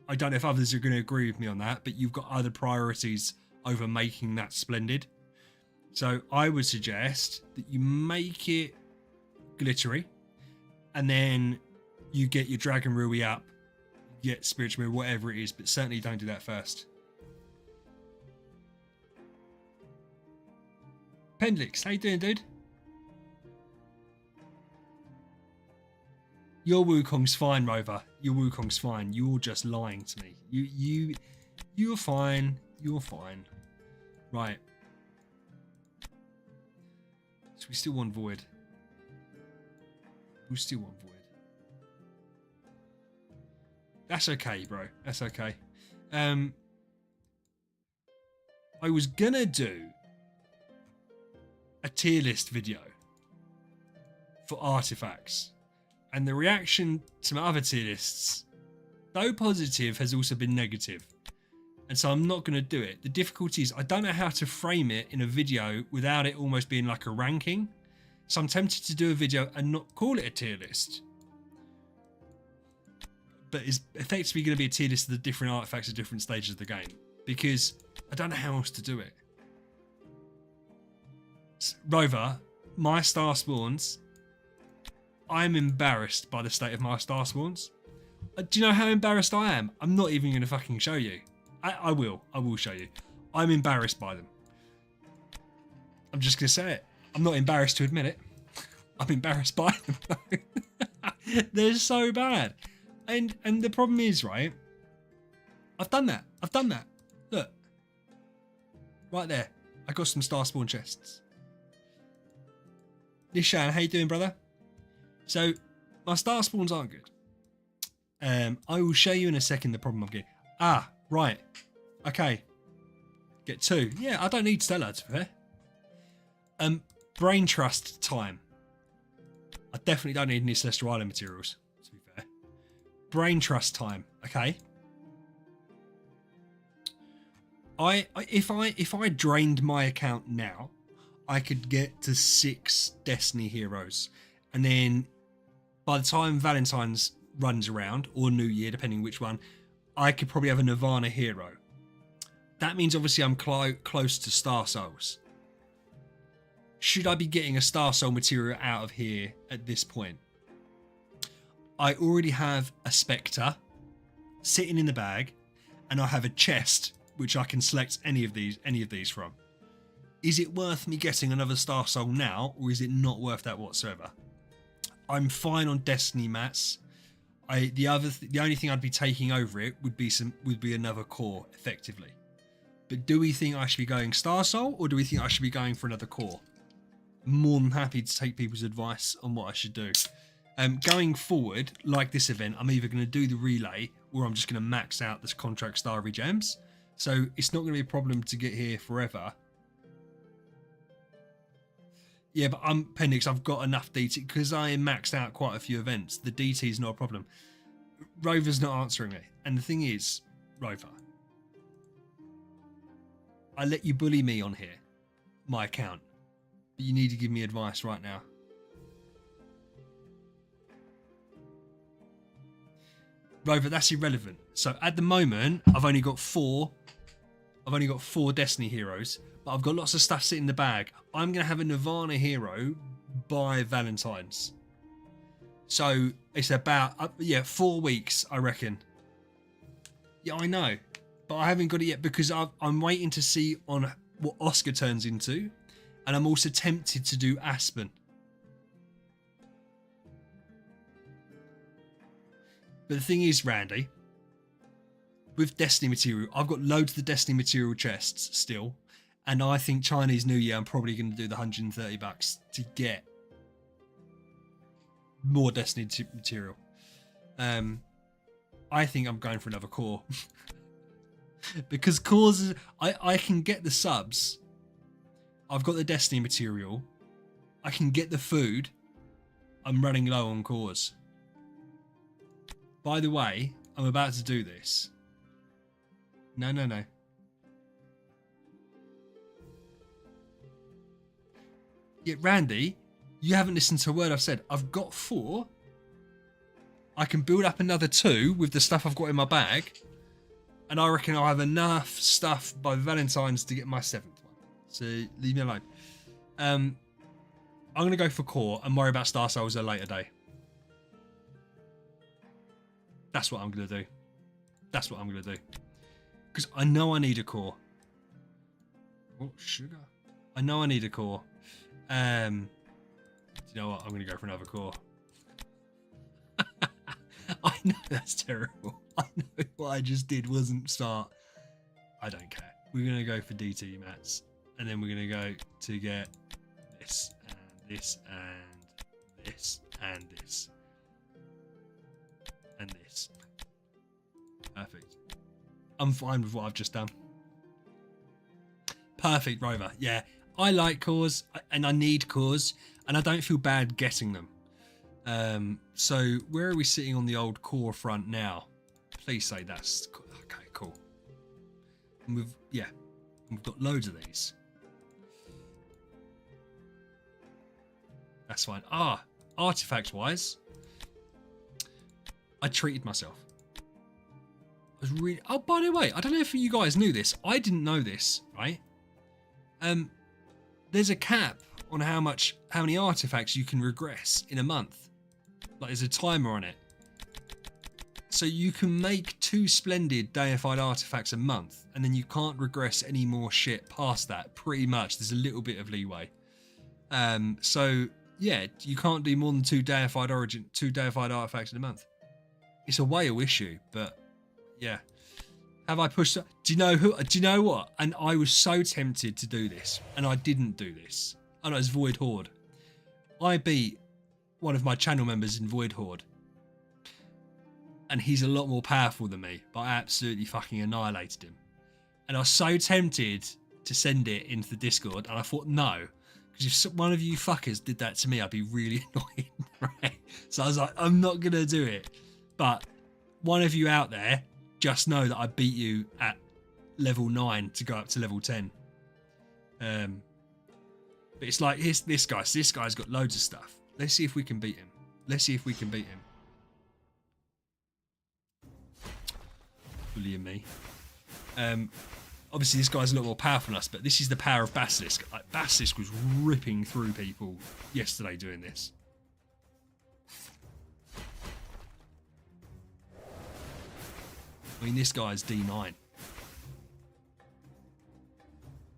I don't know if others are going to agree with me on that, but you've got other priorities over making that splendid. So I would suggest that you make it glittery, and then you get your Dragon Rui up, get Spiritual Mirror, whatever it is, but certainly don't do that first. Pendlix, how you doing, dude? Your Wukong's fine, Rover. Your Wukong's fine. You're just lying to me. You're fine. You're fine. Right. So we still want Void. We still want Void. That's okay, bro. That's okay. I was gonna do a tier list video for artifacts, and the reaction to my other tier lists, though positive, has also been negative. And so I'm not going to do it. The difficulty is I don't know how to frame it in a video without it almost being like a ranking. So I'm tempted to do a video and not call it a tier list. But it's effectively going to be a tier list of the different artifacts at different stages of the game. Because I don't know how else to do it. Rover, my star spawns, I'm embarrassed by the state of my star spawns. Do you know how embarrassed I am? I'm not even going to fucking show you. I will show you. I'm embarrassed by them. I'm just going to say it. I'm not embarrassed to admit it. I'm embarrassed by them. They're so bad. And the problem is, right, I've done that. Look. Right there. I got some star spawn chests. Nishan, how you doing, brother? So, my star spawns aren't good. I will show you in a second the problem I'm getting. Ah, right. Okay. Get 2. Yeah, I don't need Stellar, to be fair. Brain Trust time. I definitely don't need any Celestial Island materials, to be fair. Brain Trust time, okay? If I drained my account now, I could get to 6 Destiny heroes. And then by the time Valentine's runs around, or New Year, depending which one, I could probably have a Nirvana hero. That means obviously I'm close to Star Souls. Should I be getting a Star Soul material out of here at this point? I already have a Spectre sitting in the bag, and I have a chest which I can select any of these from. Is it worth me getting another Star Soul now, or is it not worth that whatsoever? I'm fine on Destiny mats. The only thing I'd be taking over it would be another core, effectively. But do we think I should be going Star Soul, or do we think I should be going for another core? I'm more than happy to take people's advice on what I should do. Going forward, like this event, I'm either going to do the relay, or I'm just going to max out this contract Starry Gems. So it's not going to be a problem to get here forever. Yeah, but Pendix, I've got enough DT because I maxed out quite a few events. The DT is not a problem. Rover's not answering me. And the thing is, Rover, I let you bully me on here, my account. But you need to give me advice right now. Rover, that's irrelevant. So at the moment, I've only got four Destiny heroes, but I've got lots of stuff sitting in the bag. I'm going to have a Nirvana hero by Valentine's. So it's about, 4 weeks, I reckon. Yeah, I know. But I haven't got it yet because I'm waiting to see on what Oscar turns into. And I'm also tempted to do Aspen. But the thing is, Randy, with Destiny material, I've got loads of the Destiny material chests still. And I think Chinese New Year, I'm probably going to do the $130 to get more Destiny material. I think I'm going for another core. Because cores, I can get the subs. I've got the Destiny material. I can get the food. I'm running low on cores. By the way, I'm about to do this. No. Yeah, Randy, you haven't listened to a word I've said. I've got 4. I can build up another 2 with the stuff I've got in my bag. And I reckon I'll have enough stuff by Valentine's to get my 7th one. So leave me alone. I'm going to go for core and worry about Star Souls at a later day. That's what I'm going to do. That's what I'm going to do. Because I know I need a core. Oh, sugar. I know I need a core. Do you know what? I'm going to go for another core. I know that's terrible. I know what I just did wasn't start. I don't care. We're going to go for DT mats. And then we're going to go to get this and this and this and this. And this. Perfect. I'm fine with what I've just done. Perfect, Rover. Yeah, I like cores and I need cores and I don't feel bad getting them. So where are we sitting on the old core front now? Please say that's okay. Cool. And we've got loads of these. That's fine. Artifact wise, I treated myself. I was really. Oh, by the way, I don't know if you guys knew this. I didn't know this, right? There's a cap on how many artifacts you can regress in a month. Like there's a timer on it. So you can make 2 splendid deified artifacts a month, and then you can't regress any more shit past that. Pretty much, there's a little bit of leeway. So yeah, you can't do more than 2 deified artifacts in a month. It's a whale issue, but yeah. Have I pushed? Do you know what? And I was so tempted to do this, and I didn't do this. I know it's Void Horde. I beat one of my channel members in Void Horde, and he's a lot more powerful than me, but I absolutely fucking annihilated him. And I was so tempted to send it into the Discord, and I thought no, because if one of you fuckers did that to me, I'd be really annoyed, right? So I was like, I'm not gonna do it. But one of you out there, just know that I beat you at level 9 to go up to level 10. But it's like, here's this guy. So this guy's got loads of stuff. Let's see if we can beat him. Bullying me. Obviously this guy's a lot more powerful than us, but this is the power of Basilisk. Like, Basilisk was ripping through people yesterday doing this. I mean, this guy's D9.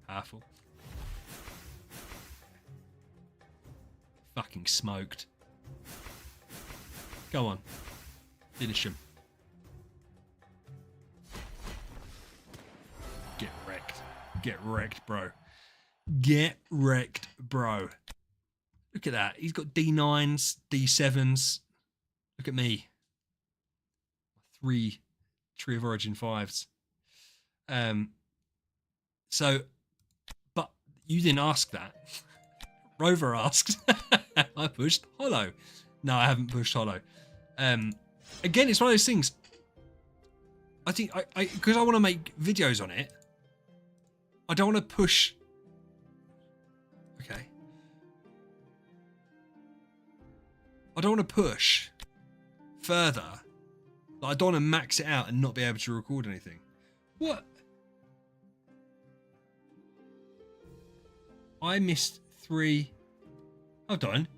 Powerful. Fucking smoked. Go on. Finish him. Get wrecked. Get wrecked, bro. Get wrecked, bro. Look at that. He's got D9s, D7s. Look at me. 3 Tree of Origin 5s. So, but you didn't ask that. Rover asked. I pushed Hollow. No, I haven't pushed Hollow. Again, it's one of those things. I think because I want to make videos on it. I don't want to push. Okay. I don't want to push further. Like, I don't want to max it out and not be able to record anything. What? I missed 3. Hold on,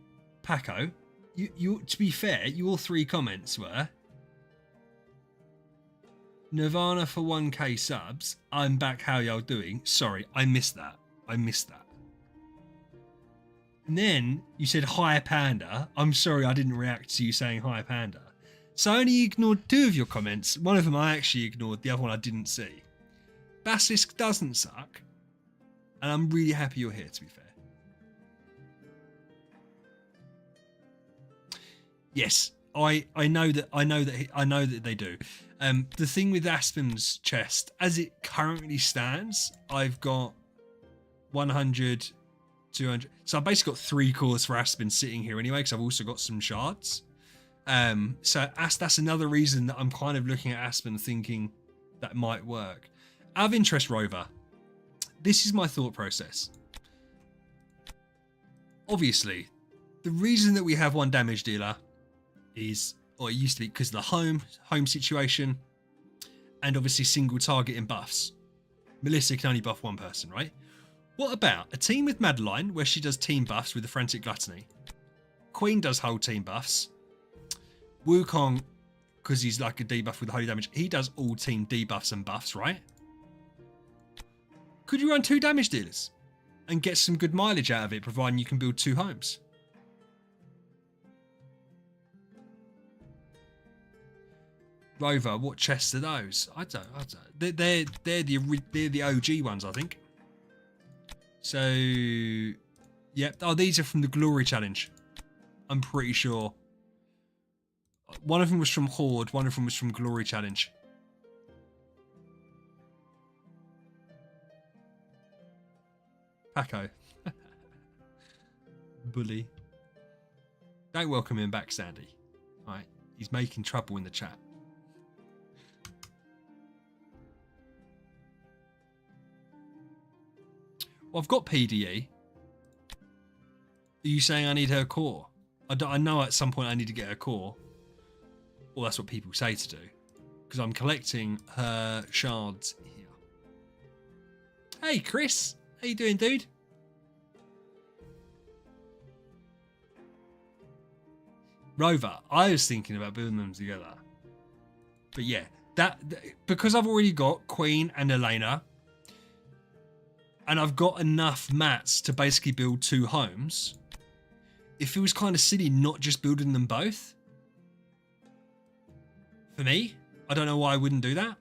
Paco. You. To be fair, your 3 comments were Nirvana for 1k subs. I'm back. How y'all doing? Sorry, I missed that. And then you said hi Panda. I'm sorry I didn't react to you saying hi Panda. So I only ignored 2 of your comments. One of them I actually ignored, the other one I didn't see. Basilisk doesn't suck. And I'm really happy you're here, to be fair. Yes, I know that they do. The thing with Aspen's chest, as it currently stands, I've got 100, 200. So I've basically got 3 cores for Aspen sitting here anyway, because I've also got some shards. So that's another reason that I'm kind of looking at Aspen thinking that might work. Out of interest, Rover, this is my thought process. Obviously, the reason that we have 1 damage dealer is, or it used to be, because of the home situation, and obviously single targeting buffs. Melissa can only buff 1 person, right? What about a team with Madeline, where she does team buffs with the Frantic Gluttony? Queen does whole team buffs. Wukong, because he's like a debuff with holy damage, he does all team debuffs and buffs, right? Could you run 2 damage dealers and get some good mileage out of it, providing you can build 2 homes? Rover, what chests are those? I don't. They're the OG ones, I think. So, yep. Oh, these are from the Glory Challenge. I'm pretty sure. One of them was from Horde. One of them was from Glory Challenge. Paco. Bully. Don't welcome him back, Sandy. Alright. He's making trouble in the chat. Well, I've got PDE. Are you saying I need her core? I know at some point I need to get her core. Well, that's what people say to do. Because I'm collecting her shards here. Hey, Chris. How you doing, dude? Rover, I was thinking about building them together. But yeah, because I've already got Queen and Elena, and I've got enough mats to basically build 2 homes, it feels kind of silly not just building them both. For me, I don't know why I wouldn't do that.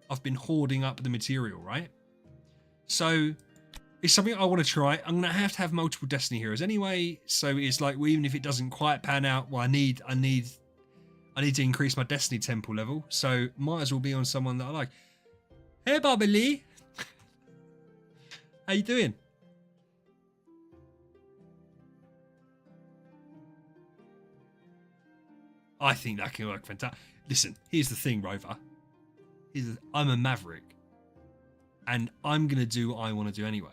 I've been hoarding up the material, right? So it's something I want to try. I'm gonna have to have multiple Destiny heroes anyway. So it's like, well, even if it doesn't quite pan out, well, I need to increase my Destiny temple level. So might as well be on someone that I like. Hey, Bobby Lee. How you doing? I think that can work fantastic. Listen, here's the thing, Rover. I'm a maverick. And I'm going to do what I want to do anyway.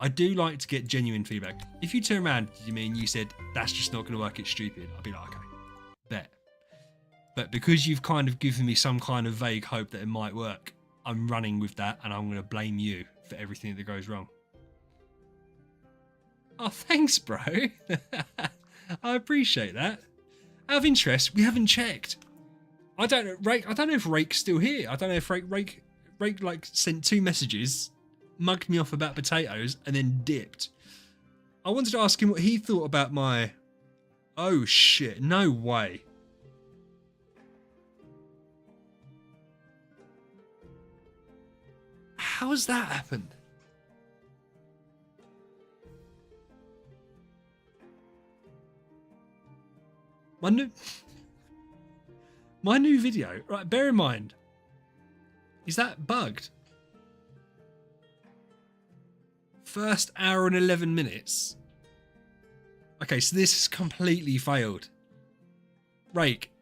I do like to get genuine feedback. If you turn around to me and you said, that's just not going to work, it's stupid, I'd be like, okay, bet. But because you've kind of given me some kind of vague hope that it might work, I'm running with that and I'm going to blame you for everything that goes wrong. Oh, thanks, bro. I appreciate that. Out of interest, we haven't checked. I don't know, Rake. I don't know if Rake's still here. I don't know if Rake like sent 2 messages, mugged me off about potatoes, and then dipped. I wanted to ask him what he thought about my. Oh shit! No way. How has that happened? My new video, right, bear in mind, is that bugged? First hour and 11 minutes. Okay, so this has completely failed. Rake,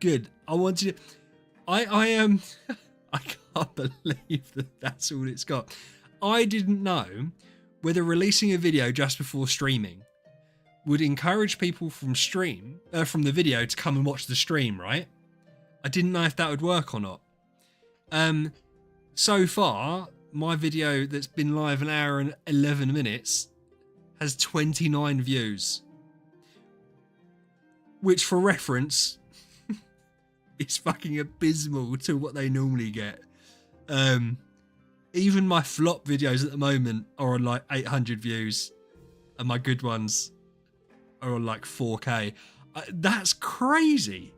good. I wanted to, I am, I can't believe that that's all it's got. I didn't know whether releasing a video just before streaming would encourage people from from the video to come and watch the stream, right? I didn't know if that would work or not. So far, my video that's been live an hour and 11 minutes has 29 views. Which, for reference, is fucking abysmal to what they normally get. Even my flop videos at the moment are on like 800 views, and my good ones are on like 4K. That's crazy.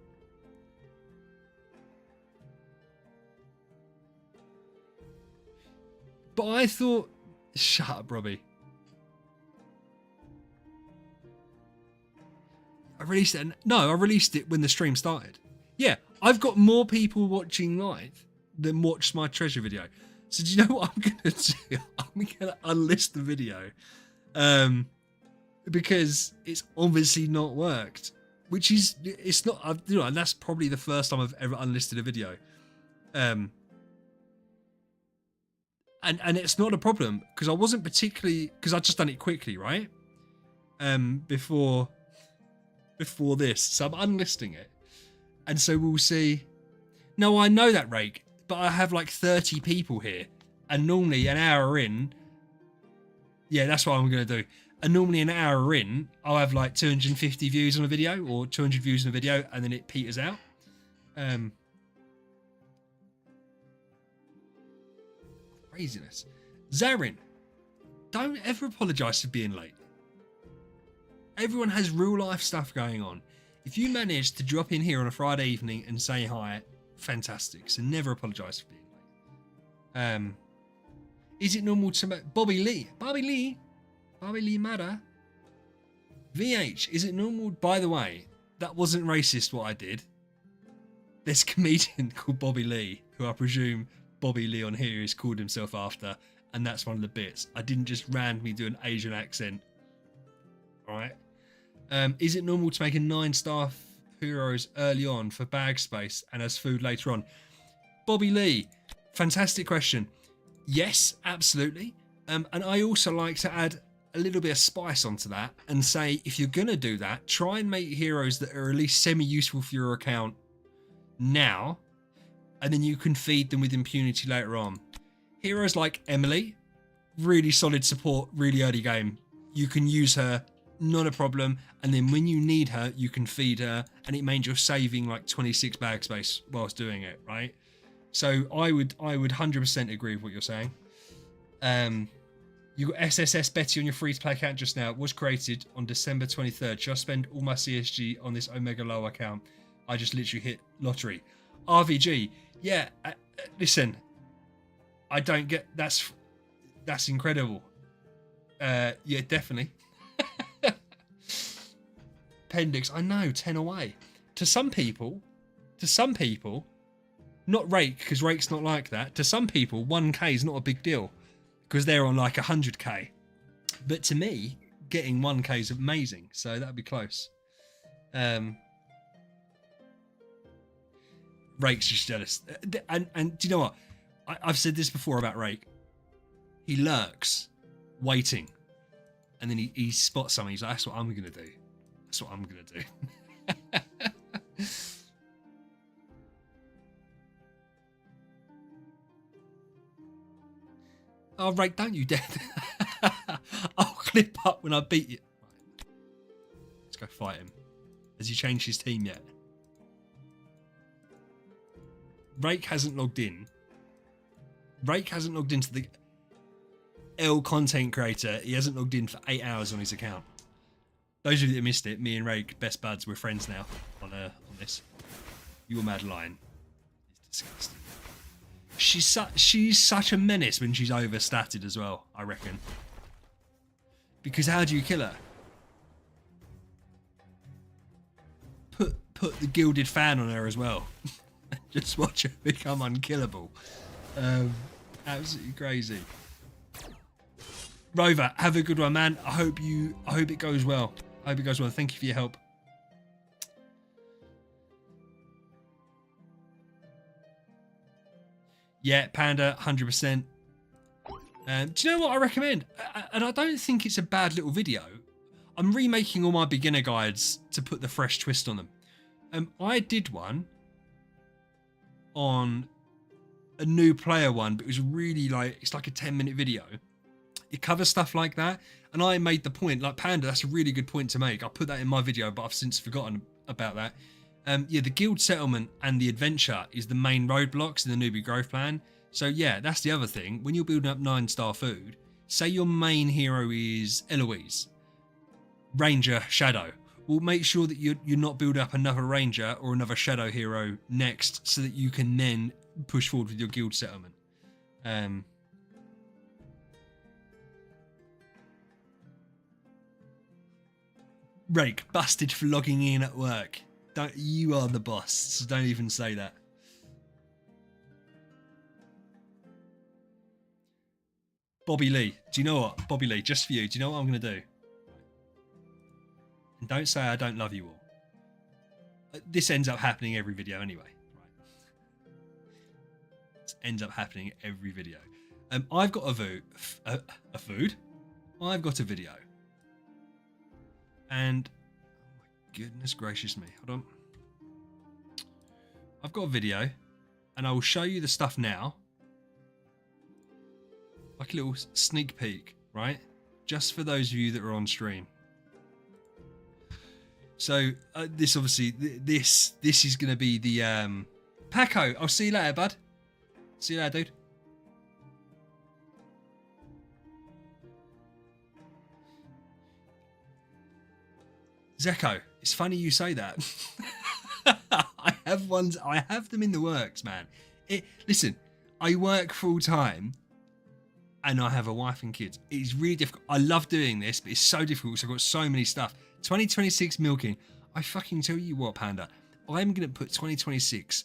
But I thought, shut up, Robbie. I released it. No, I released it when the stream started. Yeah, I've got more people watching live than watched my treasure video. So do you know what I'm gonna do? I'm gonna unlist the video, because it's obviously not worked. Which is, it's not. You know, that's probably the first time I've ever unlisted a video. And it's not a problem because I wasn't particularly, because I just done it quickly, right? Before this, so I'm unlisting it, and so we'll see. No, I know that, Rake, but I have like 30 people here, and normally an hour in, yeah, that's what I'm gonna do. And normally an hour in, I'll have like 250 views on a video or 200 views on a video, and then it peters out. Craziness. Zarin, don't ever apologise for being late. Everyone has real life stuff going on. If you manage to drop in here on a Friday evening and say hi, fantastic. So never apologise for being late. Is it normal to Bobby Lee Mada? VH, is it normal? By the way, that wasn't racist what I did. There's a comedian called Bobby Lee, who I presume Bobby Lee on here has called himself after, and that's one of the bits. I didn't just randomly do an Asian accent. Alright. Is it normal to make a 9-star heroes early on for bag space and as food later on? Bobby Lee, fantastic question. Yes, absolutely. And I also like to add a little bit of spice onto that and say, if you're going to do that, try and make heroes that are at least semi-useful for your account now, and then you can feed them with impunity later on. Heroes like Emily, really solid support, really early game. You can use her, not a problem, and then when you need her, you can feed her, and it means you're saving like 26 bag space whilst doing it, right? So I would 100% agree with what you're saying. You got SSS Betty on your free-to-play account just now. It was created on December 23rd. Should I spend all my CSG on this Omega Low account? I just literally hit lottery. RVG, yeah. Listen, I don't get that's incredible. Yeah, definitely. Appendix, I know, 10 away. To some people, not Rake, because Rake's not like that. To some people, 1k is not a big deal because they're on like 100k. But to me, getting 1k is amazing. So that'd be close. Rake's just jealous. And do you know what? I've said this before about Rake. He lurks, waiting. And then he spots something. He's like, that's what I'm going to do. That's what I'm going to do. Oh, Rake, don't you dare. I'll clip up when I beat you. Right. Let's go fight him. Has he changed his team yet? Rake hasn't logged in. Rake hasn't logged into the L content creator. He hasn't logged in for 8 hours on his account. Those of you that missed it, me and Rake, best buds, we're friends now on this. Your Madeline is disgusting. She's such a menace when she's overstatted as well, I reckon. Because how do you kill her? Put the gilded fan on her as well. Just watch her become unkillable. Absolutely crazy. Rover, have a good one, man. I hope it goes well. I hope it goes well. Thank you for your help. Yeah, Panda, 100%. Do you know what I recommend? And I don't think it's a bad little video. I'm remaking all my beginner guides to put the fresh twist on them. I did one on a new player one, but it was really like, it's like a 10-minute video. It covers stuff like that, and I made the point, like, Panda, that's a really good point to make. I put that in my video, but I've since forgotten about that. Yeah, the guild settlement and the adventure is the main roadblocks in the newbie growth plan. So yeah, that's the other thing. When you're building up 9-star food, say your main hero is Eloise, Ranger, Shadow. Well, make sure that you're not building up another Ranger or another Shadow hero next, so that you can then push forward with your guild settlement. Rake, busted for logging in at work. You are the boss, so don't even say that. Bobby Lee, do you know what? Bobby Lee, just for you, do you know what I'm going to do? And don't say I don't love you all. This ends up happening every video anyway. Right? This ends up happening every video. I've got a food. I've got a video. And oh my goodness gracious me, hold on. I've got a video, and I will show you the stuff now, like a little sneak peek, right? Just for those of you that are on stream. So this obviously, this is going to be the Paco. I'll see you later, bud. See you later, dude. Zeko, it's funny you say that. I have them in the works, man. Listen, I work full time and I have a wife and kids. It's really difficult. I love doing this, but it's so difficult. So I've got so many stuff. 2026 milking. I fucking tell you what, Panda, I'm going to put 2026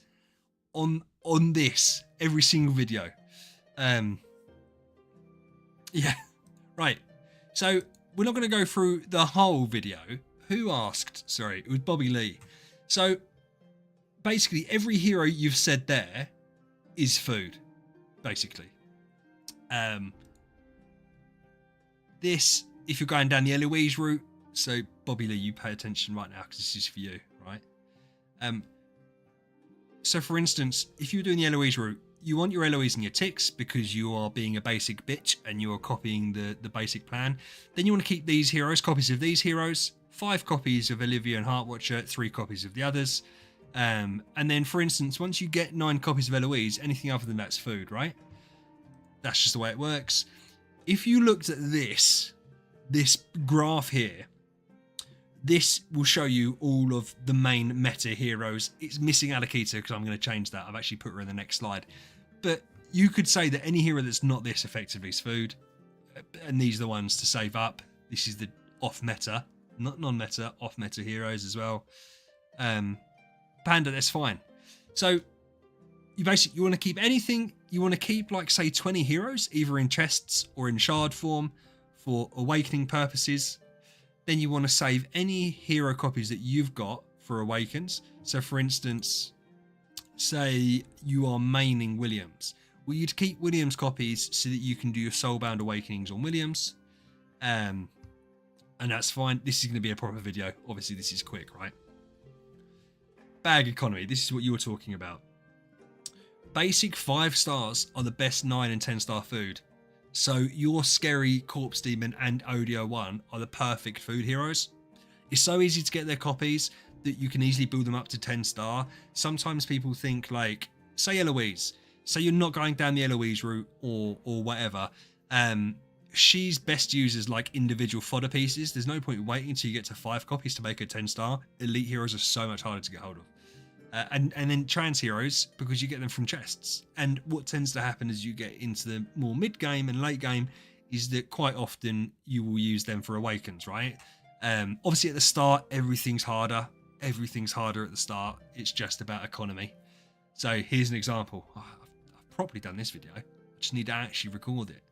on this every single video. Yeah, right. So we're not going to go through the whole video. Who asked? Sorry, it was Bobby Lee. So basically every hero you've said there is food, basically. This, if you're going down the Eloise route, so Bobby Lee, you pay attention right now because this is for you, right? So for instance, if you're doing the Eloise route, you want your Eloise and your ticks because you are being a basic bitch and you are copying the basic plan. Then you want to keep these heroes, copies of these heroes, 5 copies of Olivia and Heartwatcher, 3 copies of the others. And then, for instance, once you get 9 copies of Eloise, anything other than that's food, right? That's just the way it works. If you looked at this graph here, this will show you all of the main meta heroes. It's missing Alakita because I'm going to change that. I've actually put her in the next slide. But you could say that any hero that's not this effectively is food. And these are the ones to save up. This is the off-meta, not non-meta, off-meta heroes as well. Panda, that's fine. So you want to keep anything. You want to keep, like, say, 20 heroes, either in chests or in shard form for awakening purposes. Then you want to save any hero copies that you've got for awakens. So for instance, say you are maining Williams. Well, you'd keep Williams copies so that you can do your soulbound awakenings on Williams. And that's fine. This is going to be a proper video. Obviously, this is quick, right? Bag economy. This is what you were talking about. Basic 5 stars are the best 9 and 10 star food. So your Scary, Corpse Demon and Odio 1 are the perfect food heroes. It's so easy to get their copies that you can easily build them up to 10 star. Sometimes people think, like, say Eloise. Say you're not going down the Eloise route or whatever. She's best used as like individual fodder pieces. There's no point waiting until you get to 5 copies to make a 10 star. Elite heroes are so much harder to get hold of. And then trans heroes, because you get them from chests. And what tends to happen as you get into the more mid game and late game is that quite often you will use them for awakens, right? Obviously at the start, everything's harder. Everything's harder at the start. It's just about economy. So here's an example. I've properly done this video. I just need to actually record it.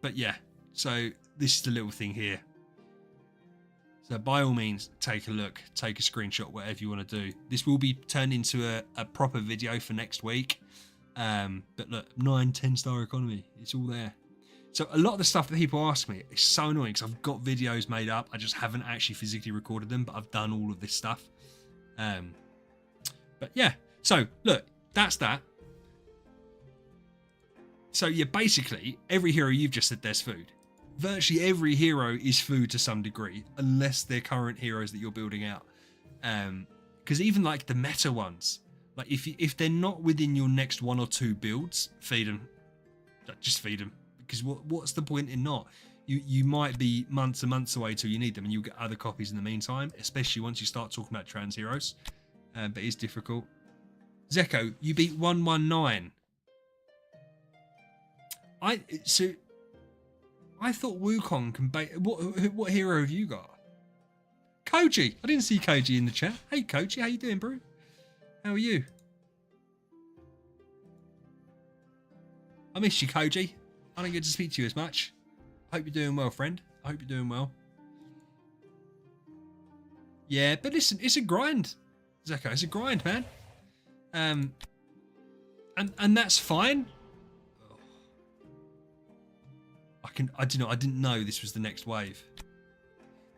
But yeah, so this is the little thing here. So by all means, take a look, take a screenshot, whatever you want to do. This will be turned into a proper video for next week. But look, 9, 10 star economy, it's all there. So a lot of the stuff that people ask me is so annoying because I've got videos made up. I just haven't actually physically recorded them, but I've done all of this stuff. But yeah, so look, that's that. So yeah, basically every hero you've just said there's food. Virtually every hero is food to some degree, unless they're current heroes that you're building out. Because even like the meta ones, like if they're not within your next 1 or 2 builds, feed them. Just feed them. Because what's the point in not? You might be months and months away till you need them, and you'll get other copies in the meantime, especially once you start talking about trans heroes. But it's difficult. Zeko, you beat 119. I thought Wukong can bait. What hero have you got? Koji. I didn't see Koji in the chat. Hey Koji, how you doing, bro? How are you? I miss you, Koji. I don't get to speak to you as much. Hope you're doing well, friend. I hope you're doing well. Yeah, but listen, it's a grind, Zeko. It's a grind, man. And that's fine. I didn't know this was the next wave.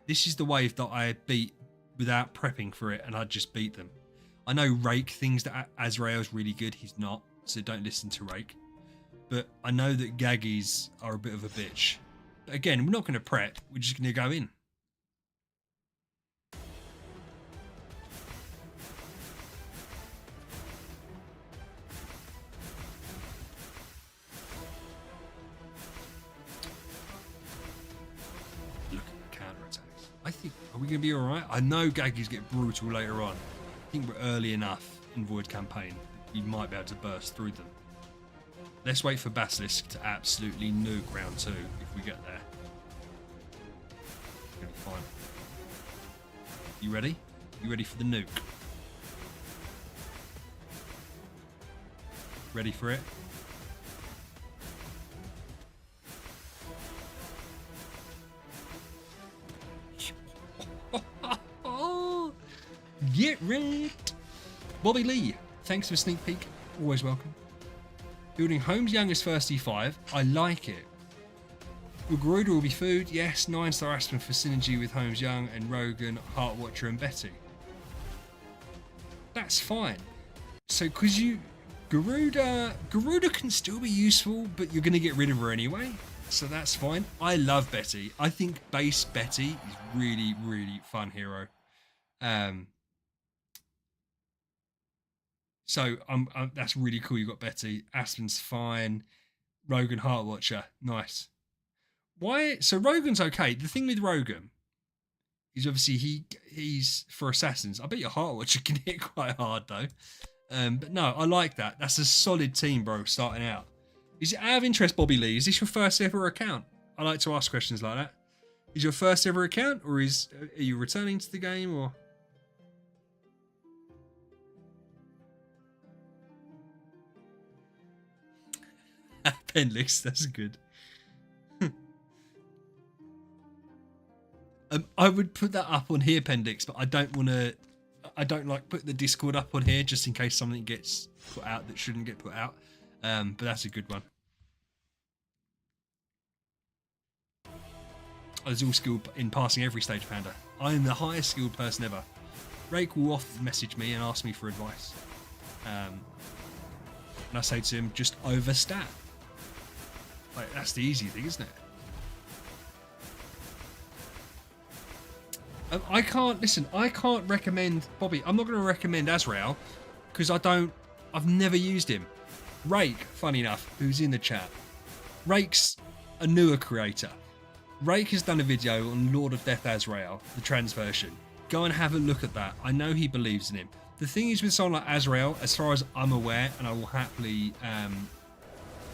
This is the wave that I beat without prepping for it, and I just beat them. I know Rake thinks that Azrael's really good. He's not, so don't listen to Rake. But I know that Gaggies are a bit of a bitch. But again, we're not going to prep. We're just going to go in. Look at the counter-attacks. I think, are we going to be alright? I know Gaggies get brutal later on. I think we're early enough in Void Campaign. We might be able to burst through them. Let's wait for Basilisk to absolutely nuke round 2 if we get there. It's gonna be fine. You ready? You ready for the nuke? Ready for it? Get ready! Bobby Lee, thanks for a sneak peek. Always welcome. Building Holmes Young as first E5. I like it. Garuda will be food. Yes, 9-star Aspen for synergy with Holmes Young and Rogan, Heartwatcher and Betty. That's fine. So, because Garuda can still be useful, but you're going to get rid of her anyway. So that's fine. I love Betty. I think base Betty is really, really fun hero. So that's really cool. You got Betty. Aspen's fine. Rogan, Heartwatcher, nice. Why? So Rogan's okay. The thing with Rogan is obviously he's for assassins. I bet your Heartwatcher can hit quite hard though. But no, I like that. That's a solid team, bro. Starting out. Is it out of interest, Bobby Lee? Is this your first ever account? I like to ask questions like that. Is your first ever account, or are you returning to the game, or? Penlix, that's good. I would put that up on here, Pendix, but I don't like put the Discord up on here just in case something gets put out that shouldn't get put out. But that's a good one. I was all skilled in passing every stage, Panda. I am the highest skilled person ever. Rake will often message me and ask me for advice. And I say to him, just overstat. Like, that's the easy thing, isn't it? I can't recommend Bobby. I'm not going to recommend Azrael because I've never used him. Rake, funny enough, who's in the chat. Rake's a newer creator. Rake has done a video on Lord of Death Azrael, the trans version. Go and have a look at that. I know he believes in him. The thing is with someone like Azrael, as far as I'm aware, and I will happily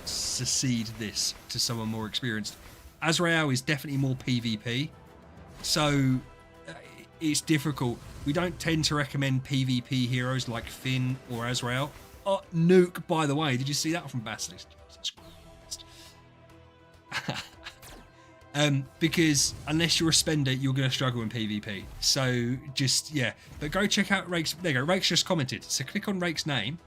secede this to someone more experienced, Azrael is definitely more PvP. So it's difficult. We don't tend to recommend PvP heroes like Finn or Azrael. Oh, Nuke, by the way, did you see that from Basilisk? Jesus Christ. Because unless you're a spender, you're going to struggle in PvP. So just, yeah. But go check out Rake's, there you go, Rake's just commented. So click on Rake's name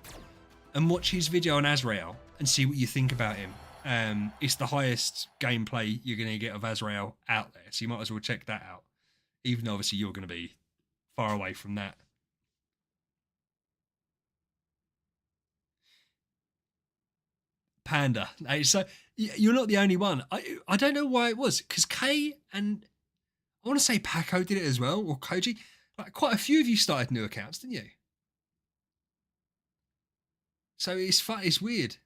and watch his video on Azrael and see what you think about him. It's the highest gameplay you're going to get of Azrael out there, so you might as well check that out. Even though obviously you're going to be far away from that. Panda. So you're not the only one. I don't know why it was, because Kay and I want to say Paco did it as well, or Koji. Like quite a few of you started new accounts, didn't you? So it's fun. It's weird.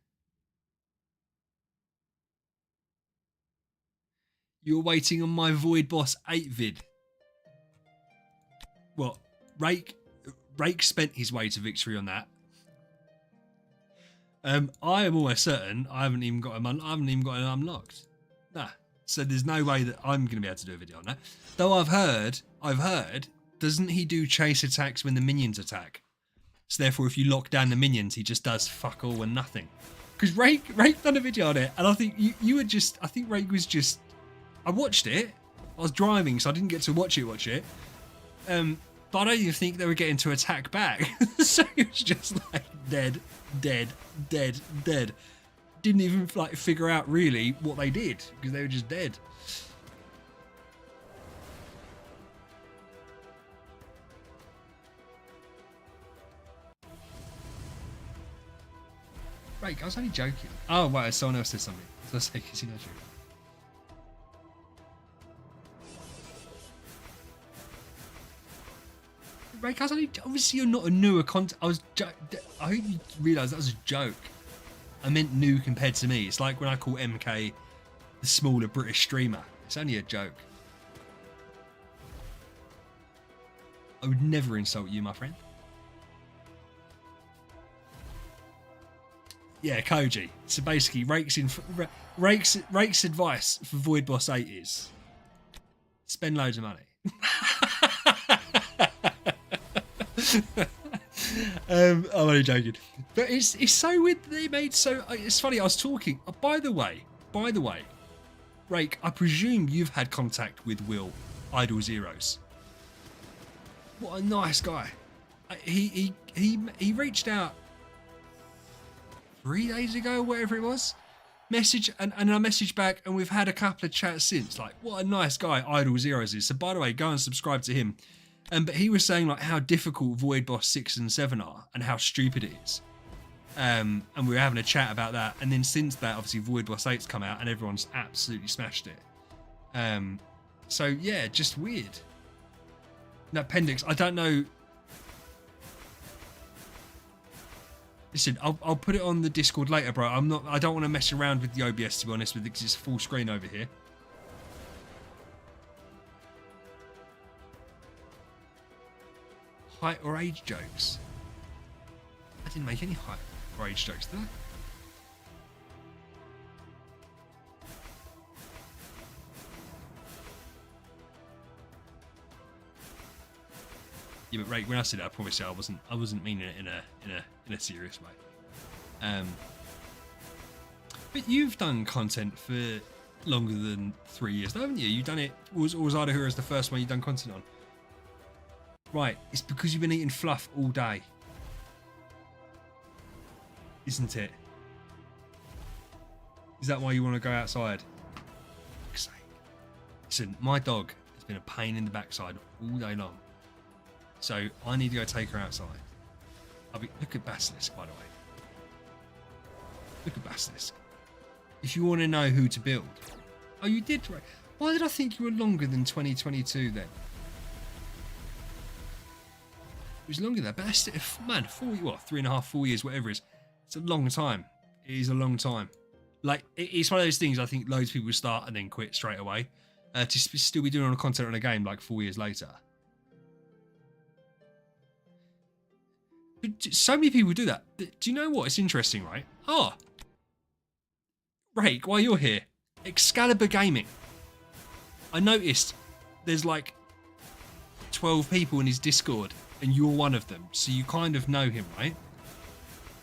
You're waiting on my Void Boss 8 vid. What? Rake spent his way to victory on that. I am almost certain I haven't even got it unlocked. Nah. So there's no way that I'm going to be able to do a video on that. Though I've heard, doesn't he do chase attacks when the minions attack? So therefore, if you lock down the minions, he just does fuck all and nothing. Because Rake done a video on it, and I think you were just, I think Rake was just, I watched it. I was driving, so I didn't get to watch it. But I don't even think they were getting to attack back. So it was just like dead. Didn't even like figure out really what they did because they were just dead. Right, I was only joking. Oh, wow, someone else said something. So I say, is he not joking? Right, guys, obviously you're not a newer content. I hope you realise that was a joke. I meant new compared to me. It's like when I call MK the smaller British streamer. It's only a joke. I would never insult you, my friend. Yeah, Koji. So basically, Rake's advice for Void Boss 8 is spend loads of money. I'm only joking, but it's so weird that they made so. It's funny. I was talking. By the way, Rake, I presume you've had contact with Will, Idle Zeros. What a nice guy. He reached out 3 days ago, whatever it was. Message and I messaged back, and we've had a couple of chats since. Like, what a nice guy Idle Zeros is. So by the way, go and subscribe to him. But he was saying like how difficult Void Boss 6 and 7 are and how stupid it is. And we were having a chat about that. And then since that, obviously Void Boss 8's come out and everyone's absolutely smashed it. So yeah, just weird. Now, Appendix, I don't know. Listen, I'll put it on the Discord later, bro. I don't want to mess around with the OBS, to be honest with you, because it's full screen over here. Height or age jokes? I didn't make any height or age jokes, did I? Yeah, but Ray, when I said that, I promise you, I wasn't meaning it in a serious way. But you've done content for longer than 3 years, haven't you? You've done it. Was Ada Heroes the first one you've done content on? Right, it's because you've been eating fluff all day. Isn't it? Is that why you want to go outside? Listen, my dog has been a pain in the backside all day long. So I need to go take her outside. Look at Basilisk, by the way. Look at Basilisk. If you want to know who to build. Oh, you did, right? Why did I think you were longer than 2022 then? It was longer than that, but that's, man, 3.5, 4 years, whatever it is. It's a long time. It is a long time. Like, it's one of those things I think loads of people start and then quit straight away. To still be doing content on a game like 4 years later. But so many people do that. Do you know what? It's interesting, right? Rake, while you're here, Excalibur Gaming. I noticed there's like 12 people in his Discord, and you're one of them, so you kind of know him, right?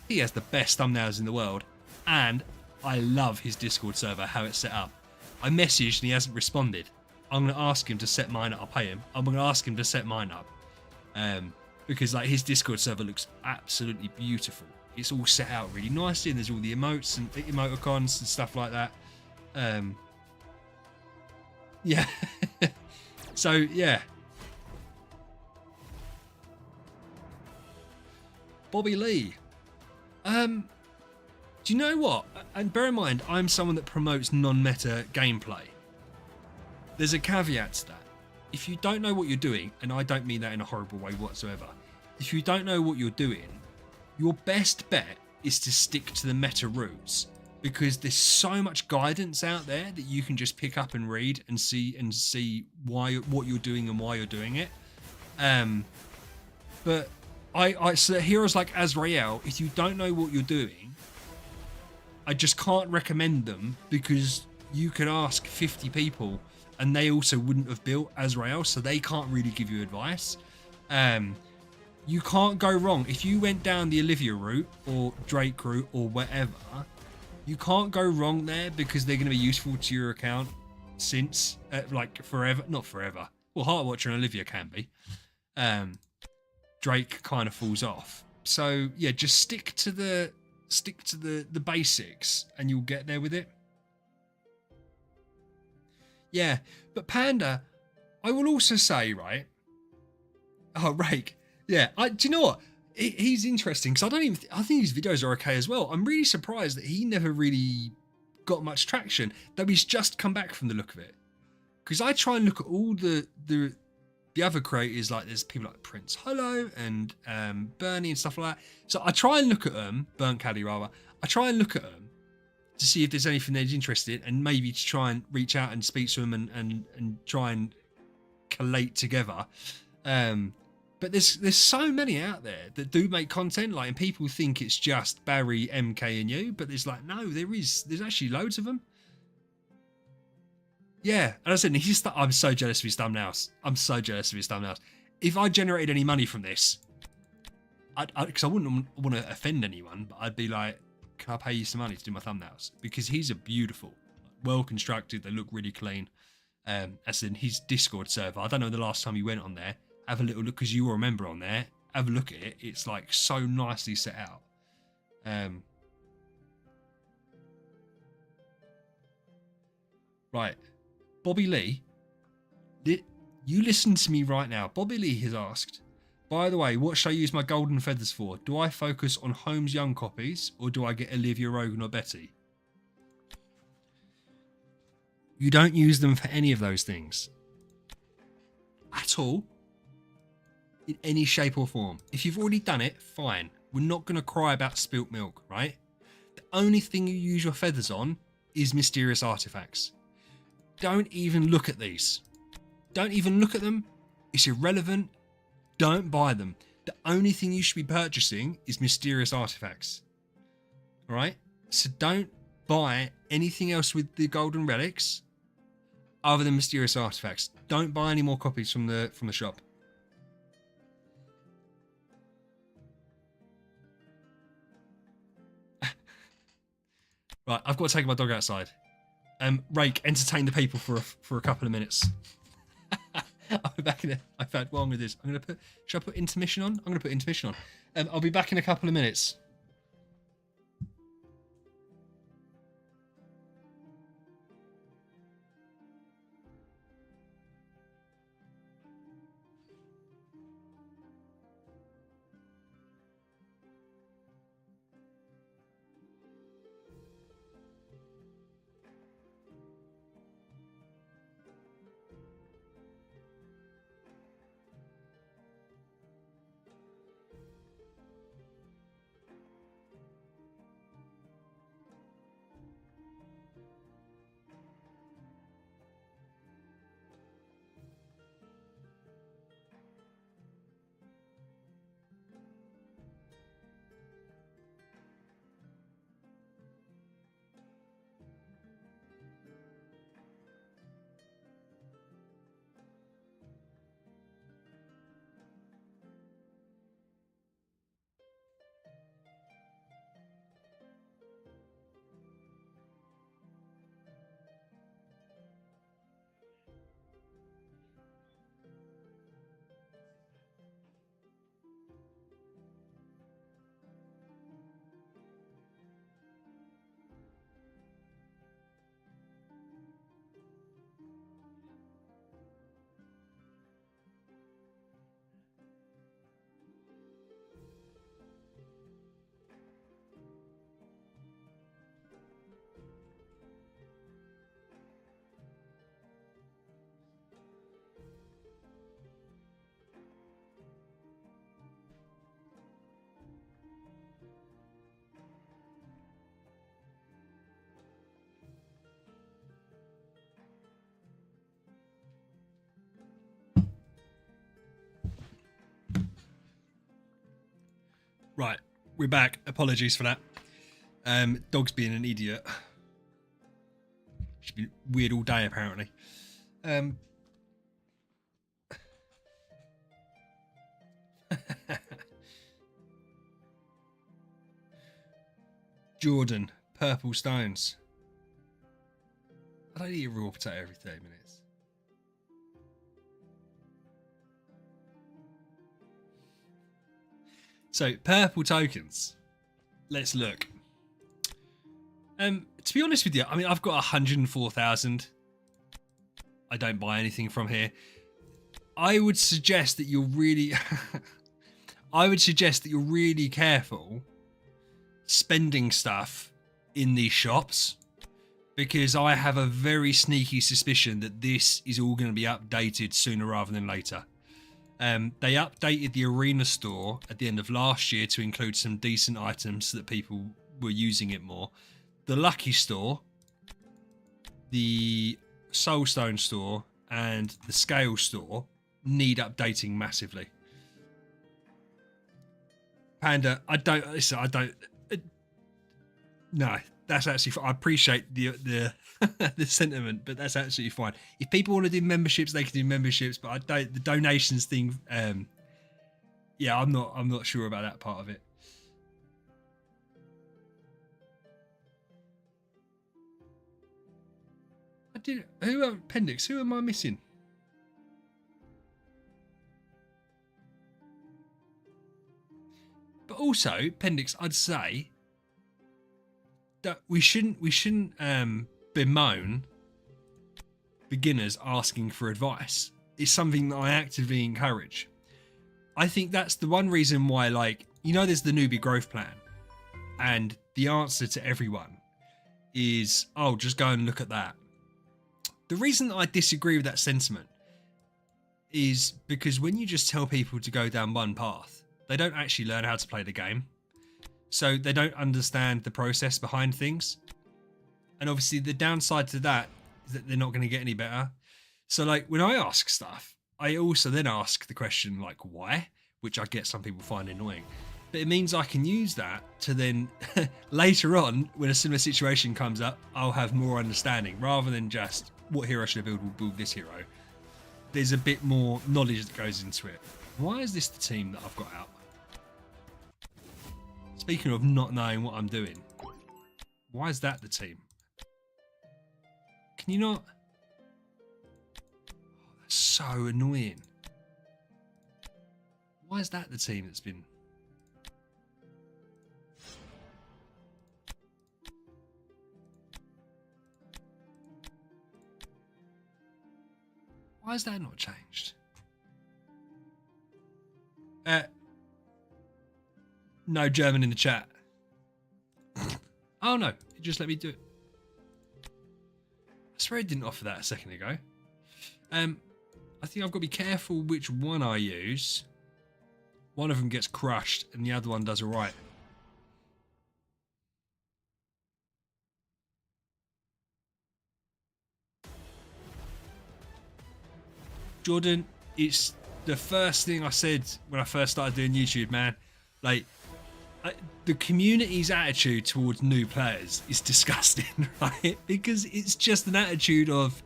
He has the best thumbnails in the world, and I love his Discord server, how it's set up. I messaged and he hasn't responded. I'm going to ask him to set mine up. I'll pay him. I'm going to ask him to set mine up. Because like his Discord server looks absolutely beautiful. it's all set out really nicely, and there's all the emotes and emoticons and stuff like that. Yeah. So yeah, Bobby Lee. Do you know what? And bear in mind, I'm someone that promotes non-meta gameplay. There's a caveat to that. If you don't know what you're doing, and I don't mean that in a horrible way whatsoever, if you don't know what you're doing, your best bet is to stick to the meta routes, because there's so much guidance out there that you can just pick up and read and see what you're doing and why you're doing it. But so heroes like Azrael, if you don't know what you're doing, I just can't recommend them, because you could ask 50 people and they also wouldn't have built Azrael, so they can't really give you advice. You can't go wrong if you went down the Olivia route or Drake route or whatever. You can't go wrong there, because they're going to be useful to your account since like forever. Not forever. Well, Heartwatcher and Olivia can be. Drake kind of falls off. So yeah, just stick to the basics and you'll get there with it. Yeah, but Panda, I will also say, right? Oh, Rake. Yeah, do you know what? He's interesting, because I think his videos are okay as well. I'm really surprised that he never really got much traction, though he's just come back from the look of it. Because I try and look at all the other creators, like there's people like Prince Hollow and Bernie and stuff like that. So I try and look at them, Burnt Caddy rather. I try and look at them to see if there's anything they're interested in, and maybe to try and reach out and speak to them and try and collate together. But there's so many out there that do make content, like, and people think it's just Barry, MK, and you, but there's like, no, there's actually loads of them. Yeah, and I said, I'm so jealous of his thumbnails. I'm so jealous of his thumbnails. If I generated any money from this, because I wouldn't want to offend anyone, but I'd be like, can I pay you some money to do my thumbnails? Because he's a beautiful, well constructed, they look really clean. As in his Discord server, I don't know the last time you went on there. Have a little look, because you will remember on there. Have a look at it. It's like so nicely set out. Right. Bobby Lee, you listen to me right now. Bobby Lee has asked, by the way, what should I use my golden feathers for? Do I focus on Holmes Young copies, or do I get Olivia Rogan or Betty? You don't use them for any of those things. At all. In any shape or form. If you've already done it, fine. We're not going to cry about spilt milk, right? The only thing you use your feathers on is mysterious artifacts. Don't even look at these. Don't even look at them. It's irrelevant. Don't buy them. The only thing you should be purchasing is mysterious artifacts. Alright? So don't buy anything else with the golden relics other than mysterious artifacts. Don't buy any more copies from the shop. Right, I've got to take my dog outside. Rake, entertain the people for a couple of minutes. I'll be back in I found what I'm going to do. I'm going to put. Should I put intermission on? I'm going to put intermission on. I'll be back in a couple of minutes. Right, we're back. Apologies for that. Dog's being an idiot. She's been weird all day, apparently. Jordan, purple stones. I don't eat a raw potato every 30 minutes. So, purple tokens. Let's look. To be honest with you, I mean, I've got 104,000. I don't buy anything from here. I would suggest that you're really... I would suggest that you're really careful spending stuff in these shops, because I have a very sneaky suspicion that this is all going to be updated sooner rather than later. They updated the arena store at the end of last year to include some decent items so that people were using it more. The Lucky store, the Soulstone store, and the Scale store need updating massively. Panda, no, that's actually, I appreciate the the sentiment, but that's absolutely fine. If people want to do memberships, they can do memberships, but the donations thing, yeah, I'm not sure about that part of it. Appendix, who am I missing? But also, Appendix, I'd say that we shouldn't bemoan beginners asking for advice. It's something that I actively encourage. I think that's the one reason why, like, you know, there's the newbie growth plan, and the answer to everyone is, oh, just go and look at that. The reason that I disagree with that sentiment is because when you just tell people to go down one path, they don't actually learn how to play the game. So they don't understand the process behind things. And obviously the downside to that is that they're not going to get any better. So like when I ask stuff, I also then ask the question like why, which I get some people find annoying. But it means I can use that to then later on, when a similar situation comes up, I'll have more understanding rather than just what hero should I build, we'll build this hero. There's a bit more knowledge that goes into it. Why is this the team that I've got out? Speaking of not knowing what I'm doing, why is that the team? Can you not? Oh, that's so annoying. Why is that the team that's been? Why has that not changed? No German in the chat. Oh no, it just let me do it. I swear it didn't offer that a second ago. I think I've got to be careful which one I use. One of them gets crushed and the other one does alright. Jordan, it's the first thing I said when I first started doing YouTube, man. Like, the community's attitude towards new players is disgusting, right? Because it's just an attitude of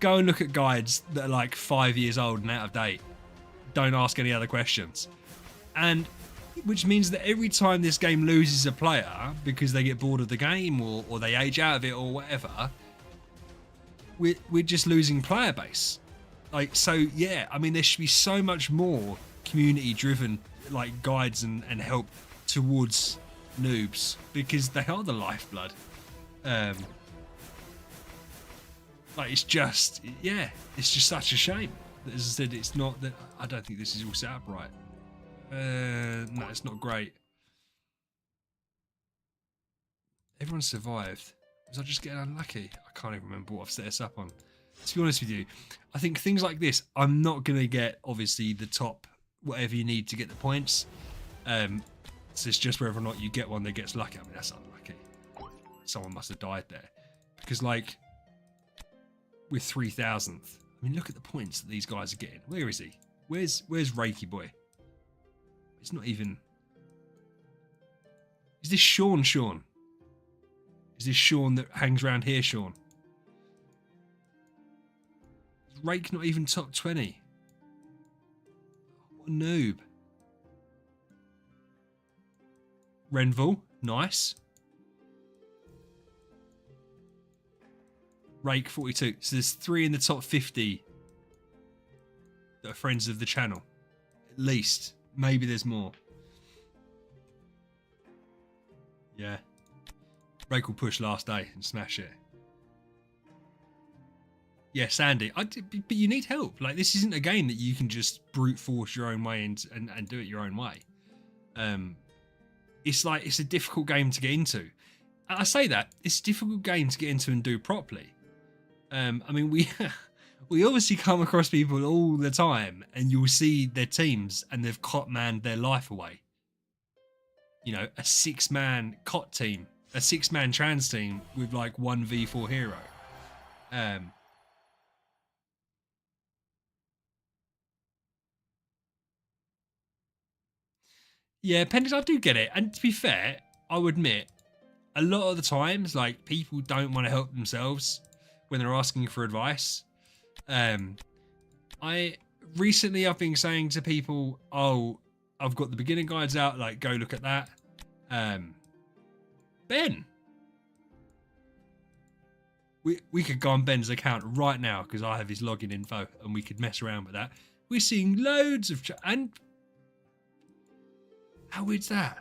go and look at guides that are like 5 years old and out of date. Don't ask any other questions. And which means that every time this game loses a player because they get bored of the game or they age out of it or whatever, we're just losing player base. Like, so yeah, I mean, there should be so much more community driven like guides and help towards noobs, because they are the lifeblood. Like, it's just, yeah, it's just such a shame. As I said, it's not that, I don't think this is all set up right. No, it's not great. Everyone survived. Was I just getting unlucky? I can't even remember what I've set this up on. To be honest with you, I think things like this, I'm not going to get, obviously, the top whatever you need to get the points. So it's just whether or not you get one that gets lucky. I mean, that's unlucky. Someone must have died there. Because, like, with 3,000th, I mean, look at the points that these guys are getting. Where is he? Where's Reiki Boy? It's not even... Is this Sean? Is this Sean that hangs around here, Sean? Is Rake not even top 20? What a noob. Renville, nice. Rake 42. So there's 3 in the top 50 that are friends of the channel. At least. Maybe there's more. Yeah. Rake will push last day and smash it. Yeah, Sandy. But you need help. Like, this isn't a game that you can just brute force your own way and do it your own way. It's like, it's a difficult game to get into. I say that. It's a difficult game to get into and do properly. I mean, we obviously come across people all the time, and you'll see their teams and they've cot-manned their life away. You know, a 6-man cot team, a 6-man trans team with like 1 V4 hero. Yeah, Pendant, I do get it. And to be fair, I would admit, a lot of the times, like, people don't want to help themselves when they're asking for advice. I've been saying to people, oh, I've got the beginner guides out, like, go look at that. Ben. We could go on Ben's account right now because I have his login info and we could mess around with that. We're seeing loads of... And how weird's that?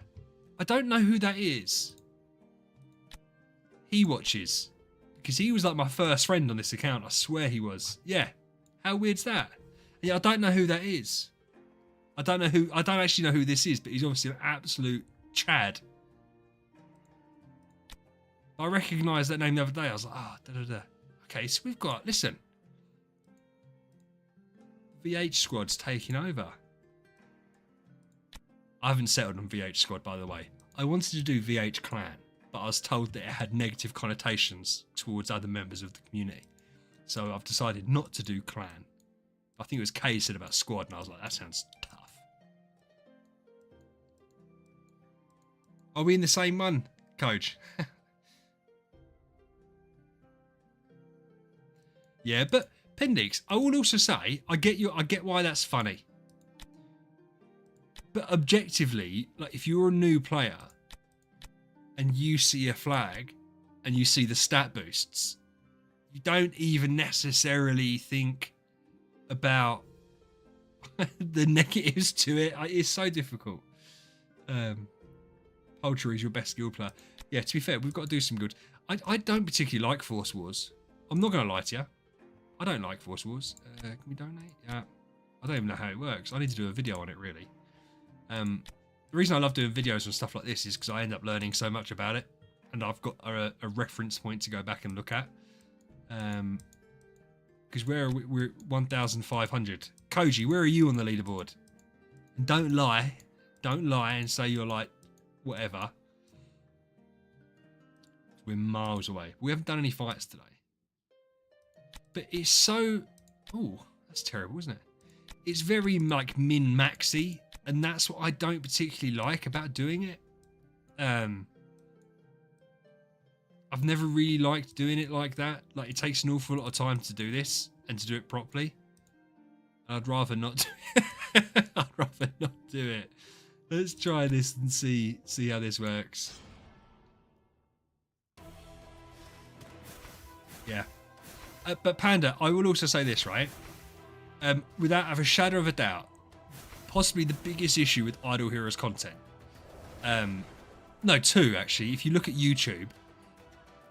I don't know who that is. He watches. Because he was like my first friend on this account. I swear he was. Yeah. How weird's that? Yeah, I don't know who that is. I don't actually know who this is, but he's obviously an absolute Chad. I recognised that name the other day. I was like, Okay, so we've got, listen. VH Squad's taking over. I haven't settled on VH Squad, by the way. I wanted to do VH Clan, but I was told that it had negative connotations towards other members of the community. So I've decided not to do Clan. I think it was Kay said about Squad, and I was like, that sounds tough. Are we in the same one, Coach? Yeah, but Pendix, I will also say, I get why that's funny. But objectively, like, if you're a new player and you see a flag and you see the stat boosts, you don't even necessarily think about the negatives to it. It's so difficult. Poultry is your best skill player. Yeah, to be fair, we've got to do some good. I don't particularly like Force Wars. I'm not going to lie to you. I don't like Force Wars. Can we donate? Yeah. I don't even know how it works. I need to do a video on it, really. The reason I love doing videos on stuff like this is because I end up learning so much about it, and I've got a reference point to go back and look at. Because we're 1,500. Koji, where are you on the leaderboard? And don't lie and say you're like whatever. We're miles away. We haven't done any fights today, but it's so... Oh, that's terrible, isn't it? It's very like min-maxy, and that's what I don't particularly like about doing it. I've never really liked doing it like that. Like, it takes an awful lot of time to do this and to do it properly. I'd rather not do it. I'd rather not do it. Let's try this and see how this works. Yeah. But Panda, I will also say this, right? Without have a shadow of a doubt, possibly the biggest issue with Idle Heroes content. No, two actually. If you look at YouTube,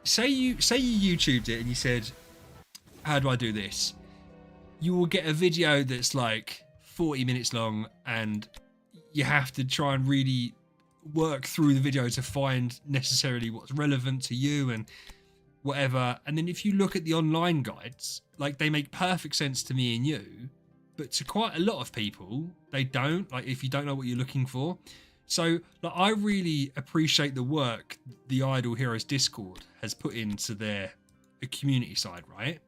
say you YouTubed it and you said, "How do I do this?" You will get a video that's like 40 minutes long, and you have to try and really work through the video to find necessarily what's relevant to you and whatever. And then if you look at the online guides, like, they make perfect sense to me and you, but to quite a lot of people, they don't. Like, if you don't know what you're looking for. So, like, I really appreciate the work the Idle Heroes Discord has put into their community side, right?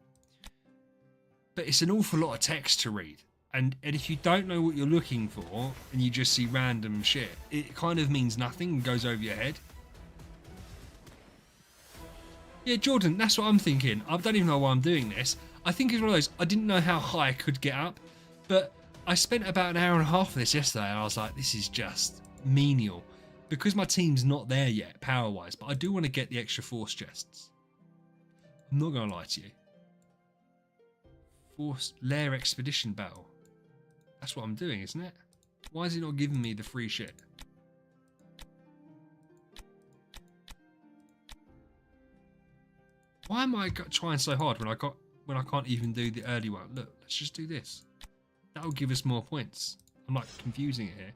But it's an awful lot of text to read. And if you don't know what you're looking for and you just see random shit, it kind of means nothing and goes over your head. Yeah, Jordan, that's what I'm thinking. I don't even know why I'm doing this. I think it's one of those, I didn't know how high I could get up, but I spent about an hour and a half of this yesterday and I was like, this is just menial. Because my team's not there yet, power-wise, but I do want to get the extra force chests. I'm not going to lie to you. Force Lair Expedition Battle. That's what I'm doing, isn't it? Why is it not giving me the free shit? Why am I trying so hard when I can't even do the early one? Look, let's just do this. That'll give us more points. I'm like confusing it here.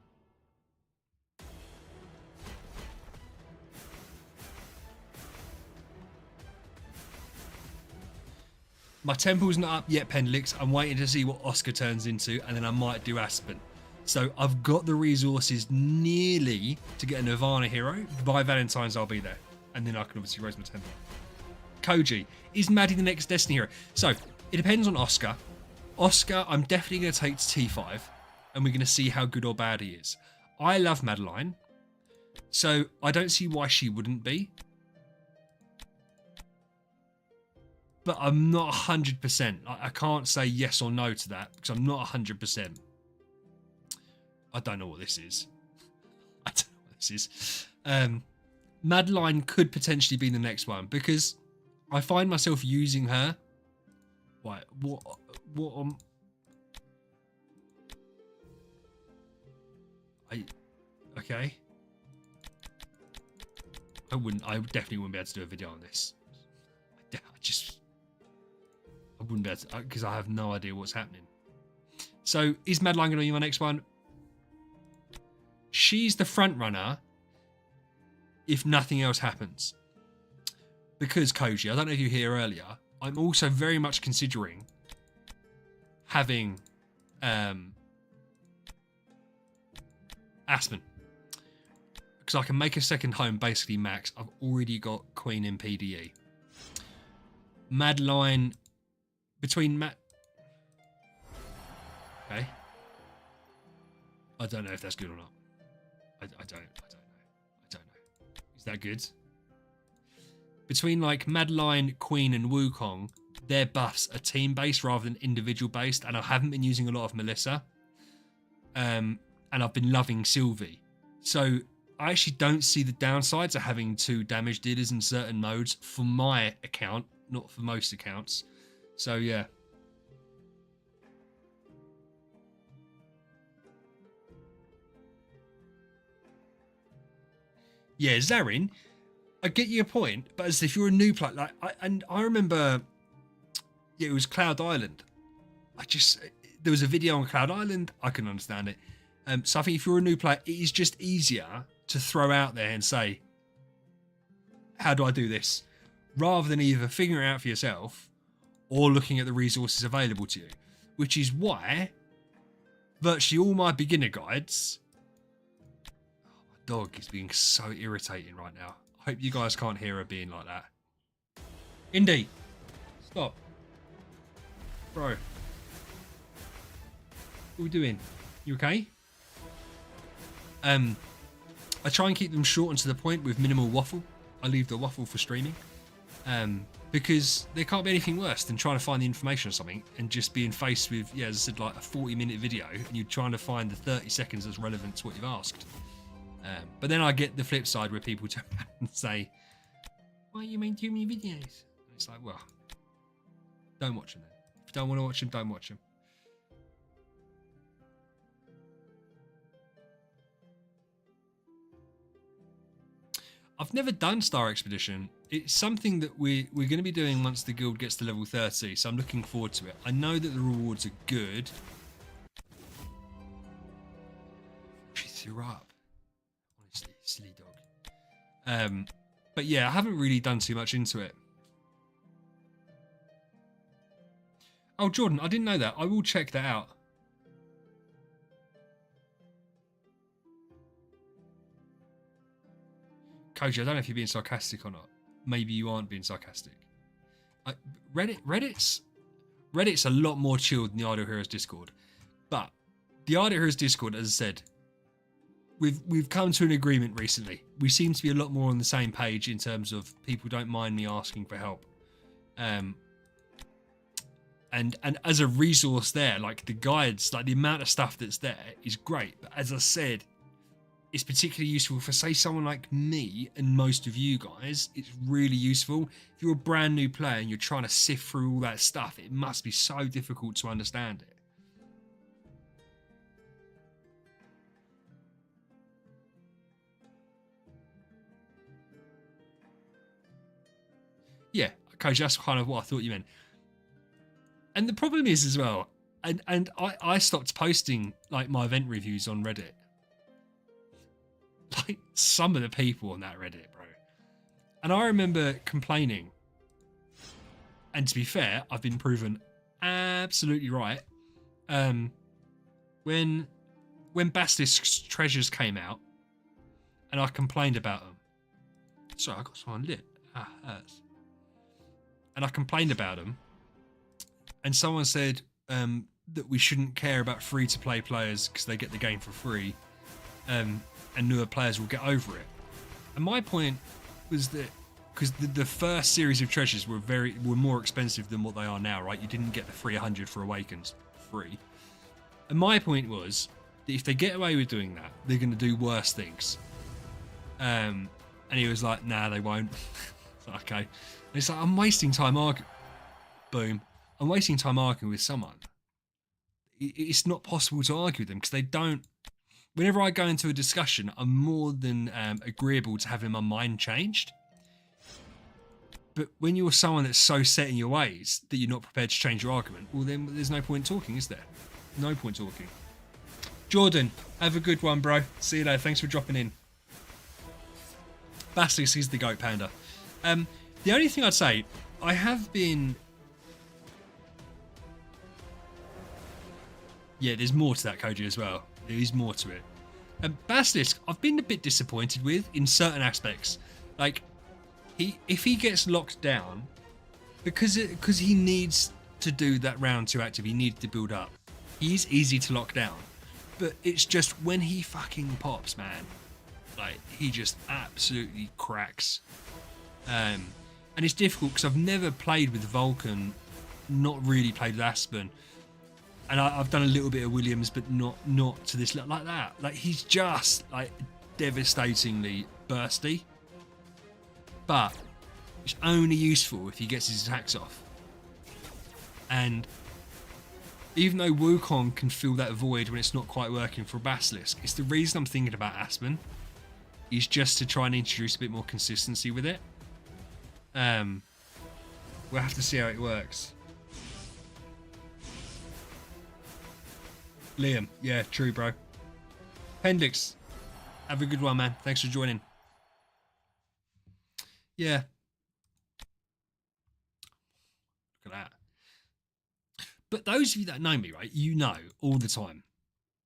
My temple's not up yet, Pendlix. I'm waiting to see what Oscar turns into, and then I might do Aspen. So I've got the resources nearly to get a Nirvana hero. By Valentine's, I'll be there. And then I can obviously raise my temple. Koji, is Maddie the next Destiny hero? So, it depends on Oscar. Oscar, I'm definitely going to take to T5, and we're going to see how good or bad he is. I love Madeline, so I don't see why she wouldn't be. But I'm not 100%. I can't say yes or no to that because I'm not 100%. I don't know what this is. I don't know what this is. Madeline could potentially be the next one because I find myself using her. Right, what okay. I definitely wouldn't be able to do a video on this. I wouldn't be able to, because I have no idea what's happening. So, is Madeline going to be my next one? She's the front runner if nothing else happens. Because Koji, I don't know if you hear earlier, I'm also very much considering having Aspen. Because I can make a second home basically max. I've already got Queen in PDE. Madeline between okay. I don't know if that's good or not. I don't know. Is that good? Between like Madeline, Queen, and Wukong, their buffs are team based rather than individual based, and I haven't been using a lot of Melissa. And I've been loving Sylvie. So I actually don't see the downsides of having 2 damage dealers in certain modes for my account, not for most accounts. So yeah. Yeah, Zarin, I get your point, but as if you're a new player, like, I remember, yeah, it was Cloud Island. There was a video on Cloud Island. I can understand it. So I think if you're a new player, it is just easier to throw out there and say, how do I do this? Rather than either figuring it out for yourself or looking at the resources available to you. Which is why virtually all my beginner guides... Oh, my dog is being so irritating right now. I hope you guys can't hear her being like that. Indy, stop. Bro. What are we doing? You okay? I try and keep them short and to the point with minimal waffle. I leave the waffle for streaming. Because there can't be anything worse than trying to find the information or something and just being faced with, yeah, as I said, like a 40-minute video and you're trying to find the 30 seconds that's relevant to what you've asked. But then I get the flip side where people turn around and say, why you make too many videos? And it's like, well, don't watch them then. If you don't want to watch them, don't watch them. I've never done Star Expedition. It's something that we're going to be doing once the guild gets to level 30, so I'm looking forward to it. I know that the rewards are good. She threw up. Honestly, silly dog. But yeah, I haven't really done too much into it. Oh, Jordan, I didn't know that. I will check that out. Koji, I don't know if you're being sarcastic or not. Maybe you aren't being sarcastic. Reddit's a lot more chilled than the Idle Heroes Discord. But the idea is Discord, as I said, we've come to an agreement recently. We seem to be a lot more on the same page in terms of people don't mind me asking for help. And as a resource there, like the guides, like the amount of stuff that's there is great. But as I said, it's particularly useful for, say, someone like me and most of you guys. It's really useful. If you're a brand new player and you're trying to sift through all that stuff, it must be so difficult to understand it. Yeah, Coach, that's kind of what I thought you meant. And the problem is as well, and I stopped posting like my event reviews on Reddit. Like some of the people on that Reddit, bro. And I remember complaining. And to be fair, I've been proven absolutely right. When Basilisk's treasures came out, and I complained about them. Sorry, I got someone lit. Hurts. And I complained about them. And someone said that we shouldn't care about free-to-play players because they get the game for free, and newer players will get over it. And my point was that because the first series of treasures were more expensive than what they are now, right? You didn't get the 300 for Awakens free. And my point was that if they get away with doing that, they're going to do worse things. And he was like, nah, they won't. Okay. And it's like, I'm wasting time arguing. Boom. I'm wasting time arguing with someone. It's not possible to argue with them because they don't. Whenever I go into a discussion, I'm more than agreeable to having my mind changed. But when you're someone that's so set in your ways that you're not prepared to change your argument, well, then there's no point talking, is there? No point talking. Jordan, have a good one, bro. See you later. Thanks for dropping in. Basilisk is the goat panda. The only thing I'd say, I have been... Yeah, there's more to that, Koji, as well. There is more to it. Basilisk, I've been a bit disappointed with in certain aspects. Like, if he gets locked down, because he needs to do that round 2 active, he needs to build up. He is easy to lock down. But it's just when he fucking pops, man. Like, he just absolutely cracks. And it's difficult because I've never played with Vulcan, not really played with Aspen. And I've done a little bit of Williams, but not to this like that. Like, he's just like devastatingly bursty. But it's only useful if he gets his attacks off. And even though Wukong can fill that void when it's not quite working for Basilisk, it's the reason I'm thinking about Aspen. Is just to try and introduce a bit more consistency with it. We'll have to see how it works. Liam, yeah, true, bro. Pendix, have a good one, man. Thanks for joining. Yeah. Look at that. But those of you that know me, right, you know all the time,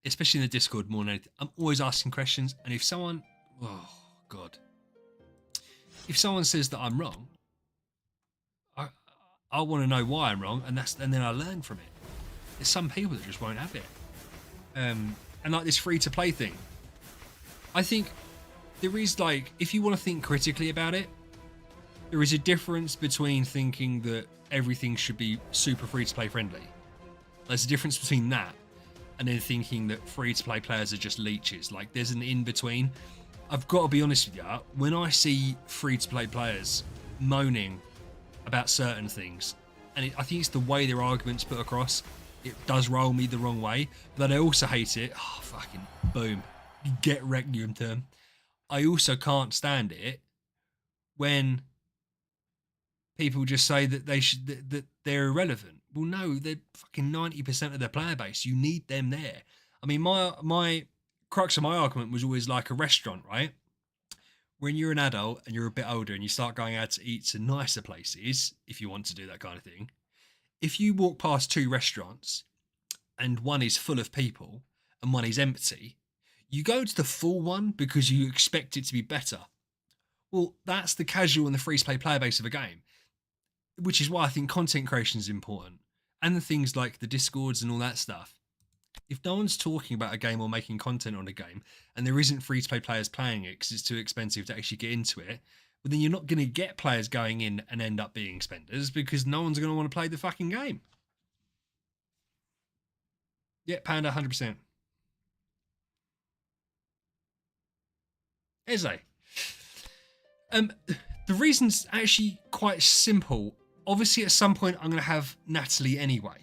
especially in the Discord more than anything, I'm always asking questions. And if someone, oh, God. If someone says that I'm wrong, I want to know why I'm wrong, and then I learn from it. There's some people that just won't have it. And like this free-to-play thing, I think there is, like, if you want to think critically about it, there is a difference between thinking that everything should be super free-to-play friendly. There's a difference between that and then thinking that free-to-play players are just leeches. Like, there's an in-between. I've got to be honest with you, when I see free-to-play players moaning about certain things, and I think it's the way their arguments put across, it does roll me the wrong way, but I also hate it. Oh, fucking boom. Get wrecked, you term. I also can't stand it when people just say that that they're irrelevant. Well, no, they're fucking 90% of their player base. You need them there. I mean, my crux of my argument was always like a restaurant, right? When you're an adult and you're a bit older and you start going out to eat to nicer places, if you want to do that kind of thing, if you walk past 2 restaurants and one is full of people and one is empty, you go to the full one because you expect it to be better. Well, that's the casual and the free-to-play player base of a game, which is why I think content creation is important. And the things like the Discords and all that stuff. If no one's talking about a game or making content on a game, and there isn't free-to-play players playing it because it's too expensive to actually get into it, well, then you're not going to get players going in and end up being spenders because no one's going to want to play the fucking game. Yeah, Panda, 100%. Eze. The reason's actually quite simple. Obviously, at some point, I'm going to have Natalie anyway.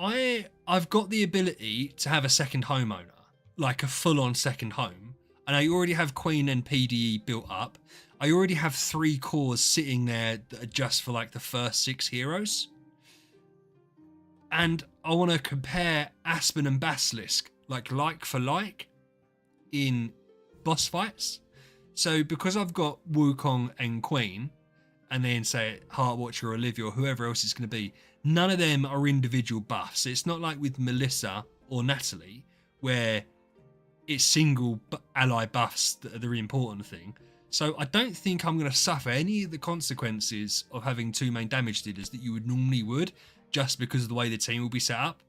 I've got the ability to have a second homeowner, like a full-on second home, and I already have Queen and PDE built up. I already have 3 cores sitting there that are just for like the first 6 heroes. And I want to compare Aspen and Basilisk, like for like, in boss fights. So because I've got Wukong and Queen, and then say Heartwatcher or Olivia or whoever else it's going to be, none of them are individual buffs. It's not like with Melissa or Natalie, where it's single ally buffs that are the really important thing. So I don't think I'm going to suffer any of the consequences of having 2 main damage dealers that you would normally would, just because of the way the team will be set up.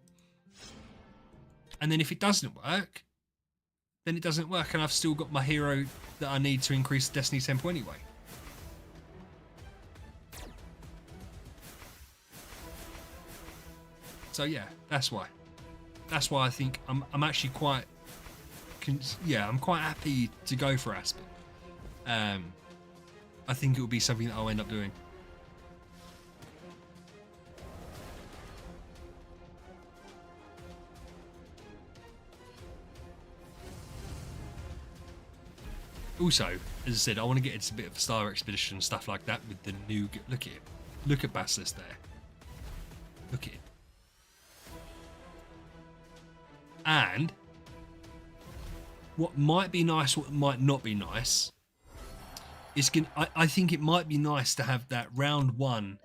And then if it doesn't work, then it doesn't work, and I've still got my hero that I need to increase Destiny tempo anyway. So yeah, that's why. That's why I think I'm actually quite, I'm quite happy to go for Aspen. I think it will be something that I'll end up doing. Also, as I said, I want to get into a bit of Star Expedition and stuff like that with the new. Look at it. Look at Basilisk there. Look at it. And what might be nice, what might not be nice, is I think it might be nice to have that round 1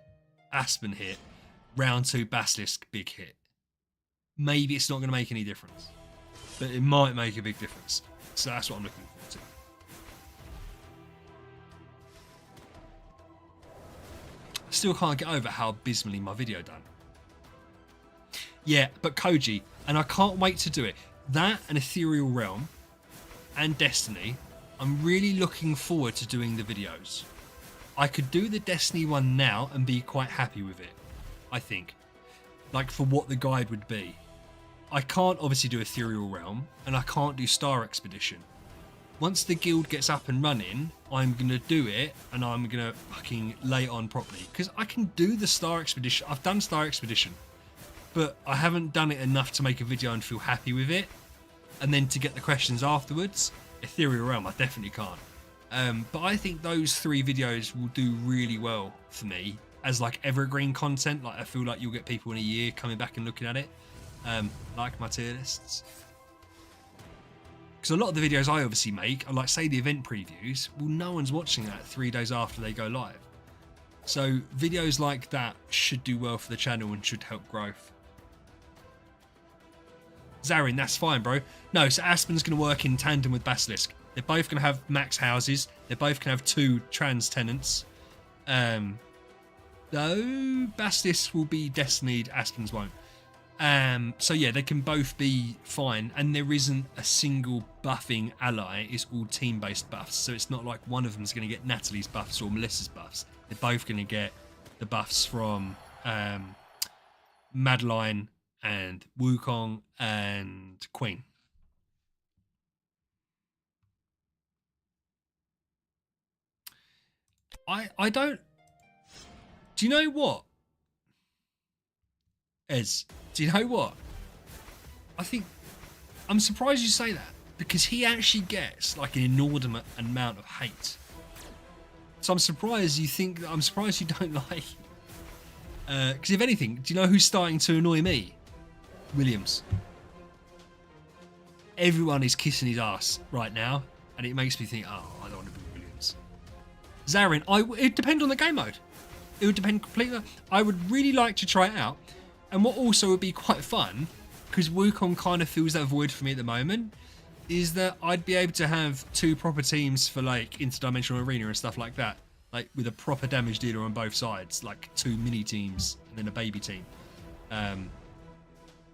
Aspen hit, round 2 Basilisk big hit. Maybe it's not going to make any difference, but it might make a big difference. So that's what I'm looking forward to. Still can't get over how abysmally my video done. Yeah, but Koji, and I can't wait to do it. That and Ethereal Realm and Destiny, I'm really looking forward to doing the videos. I could do the Destiny one now and be quite happy with it, I think. Like for what the guide would be. I can't obviously do Ethereal Realm, and I can't do Star Expedition. Once the guild gets up and running, I'm going to do it, and I'm going to fucking lay it on properly. Because I can do the Star Expedition. I've done Star Expedition, but I haven't done it enough to make a video and feel happy with it. And then to get the questions afterwards, Ethereal Realm, I definitely can't. But I think those 3 videos will do really well for me as like evergreen content. Like I feel like you'll get people in a year coming back and looking at it, like my tier lists. Because a lot of the videos I obviously make are like, say, the event previews. Well, no one's watching that 3 days after they go live. So videos like that should do well for the channel and should help growth. Zarin, that's fine, bro. No, so Aspen's going to work in tandem with Basilisk. They're both going to have max houses. They're both going to have 2 trans tenants. Though Basilisk will be Destinied, Aspen's won't. So yeah, they can both be fine, and there isn't a single buffing ally. It's all team-based buffs, so it's not like one of them's going to get Natalie's buffs or Melissa's buffs. They're both going to get the buffs from Madeline and Wukong and Queen. I don't. Do you know what? Ez, do you know what? I think I'm surprised you say that, because he actually gets like an inordinate amount of hate. So I'm surprised you think that. I'm surprised you don't like. Because if anything, do you know who's starting to annoy me? Williams. Everyone is kissing his ass right now, and it makes me think, oh, I don't want to be Williams. Zarin, it depends on the game mode. It would depend completely. I would really like to try it out. And what also would be quite fun, because Wukong kind of fills that void for me at the moment, is that I'd be able to have 2 proper teams for like interdimensional arena and stuff like that, like with a proper damage dealer on both sides, like 2 mini teams and then a baby team.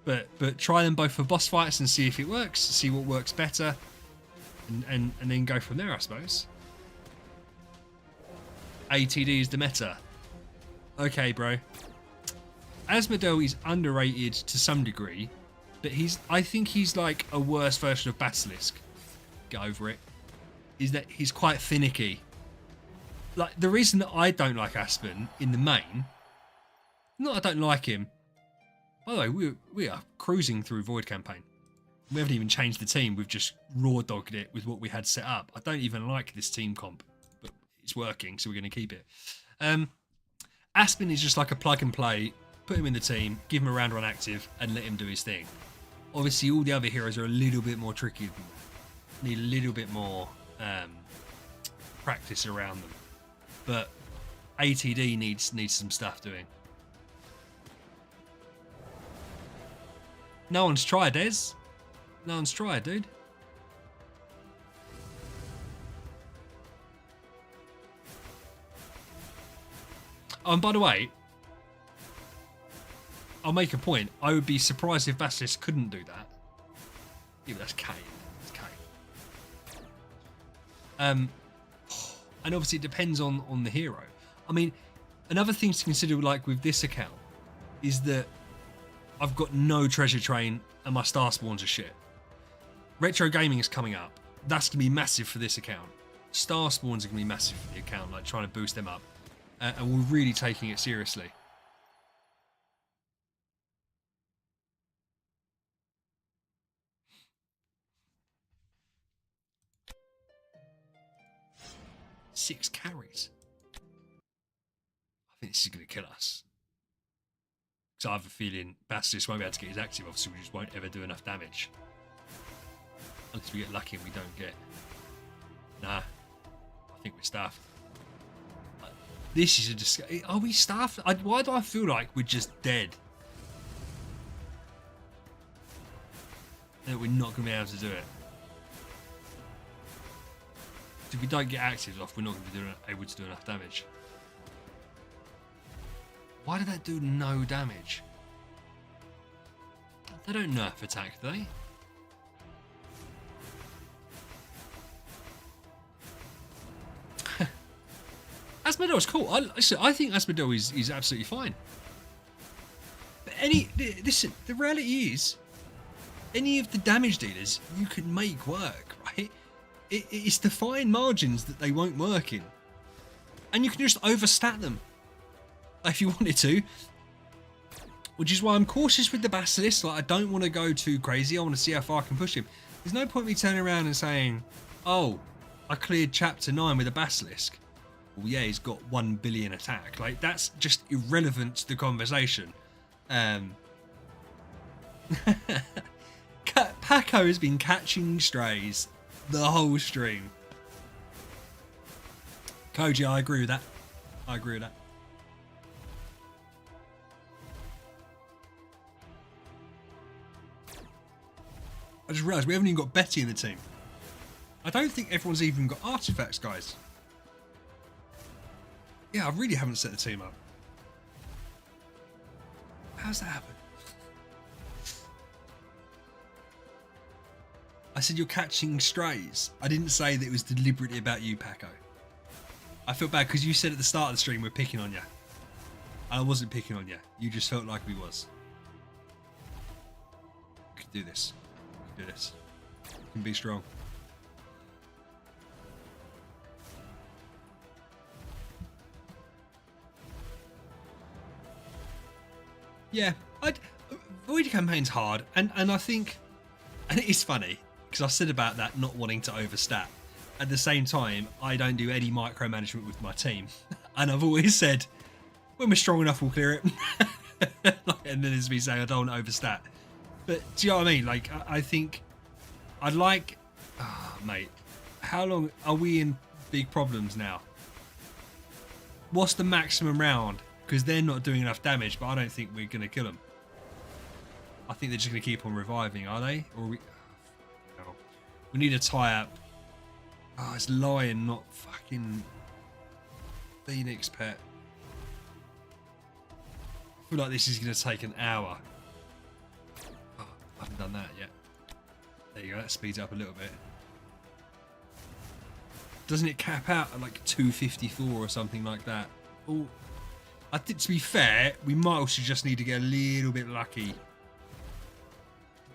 But try them both for boss fights and see if it works. See what works better, and then go from there, I suppose. ATD is the meta. Okay, bro. Asmodee is underrated to some degree, but I think he's like a worse version of Basilisk. Get over it. Is that he's quite finicky. Like, the reason that I don't like Aspen in the main, not I don't like him. By the way, we are cruising through Void campaign. We haven't even changed the team. We've just raw dogged it with what we had set up. I don't even like this team comp, but it's working, so we're going to keep it. Aspen is just like a plug and play. Put him in the team, give him a round one active, and let him do his thing. Obviously, all the other heroes are a little bit more tricky than that. Need a little bit more practice around them. But ATD needs some stuff doing. No one's tried, Des. No one's tried, dude. Oh, and by the way, I'll make a point. I would be surprised if Basilisk couldn't do that. Yeah, but that's Kane. It's Kane. And obviously it depends on the hero. I mean, another thing to consider, like with this account, is that I've got no treasure train and my star spawns are shit. Retro gaming is coming up. That's going to be massive for this account. Star spawns are going to be massive for the account, like trying to boost them up. And we're really taking it seriously. Six carries. I think this is going to kill us. Because I have a feeling Basilisk won't be able to get his active, obviously we just won't ever do enough damage. Unless we get lucky and we don't get... Nah. I think we're staffed. This is a disgusting... Are we staffed? Why do I feel like we're just dead? That we're not going to be able to do it. If we don't get actives off, we're not going to be able to do enough damage. Why did that do no damage? They don't nerf attack, do they? Asmodee is cool. I think Asmodee is absolutely fine. But listen, the reality is, any of the damage dealers you can make work, right? It's the fine margins that they won't work in. And you can just overstat them if you wanted to. Which is why I'm cautious with the Basilisk. Like, I don't want to go too crazy. I want to see how far I can push him. There's no point me turning around and saying, oh, I cleared chapter 9 with a Basilisk. Well, yeah, he's got 1 billion attack. Like, that's just irrelevant to the conversation. Paco has been catching strays the whole stream. Koji, I agree with that. I agree with that. I just realised we haven't even got Betty in the team. I don't think everyone's even got artifacts, guys. Yeah, I really haven't set the team up. How's that happen? I said you're catching strays. I didn't say that it was deliberately about you, Paco. I feel bad because you said at the start of the stream we're picking on you. I wasn't picking on you. You just felt like we was. We can do this. We can do this. We can be strong. Yeah, Void campaign's hard, and I think, and it's funny because I said about that not wanting to overstat. At the same time, I don't do any micromanagement with my team, and I've always said when we're strong enough, we'll clear it. And then there's me saying I don't want to overstat. But do you know what I mean? Like, I think I'd like, mate, how long are we in big problems now? What's the maximum round? Because they're not doing enough damage, but I don't think we're going to kill them. I think they're just going to keep on reviving, are they? Or we need a tie-up. Oh, it's Lion, not fucking Phoenix Pet. I feel like this is going to take an hour. done that yet. There you go, that speeds up a little bit. Doesn't it cap out at like 254 or something like that? Oh, I think, to be fair, we might also just need to get a little bit lucky.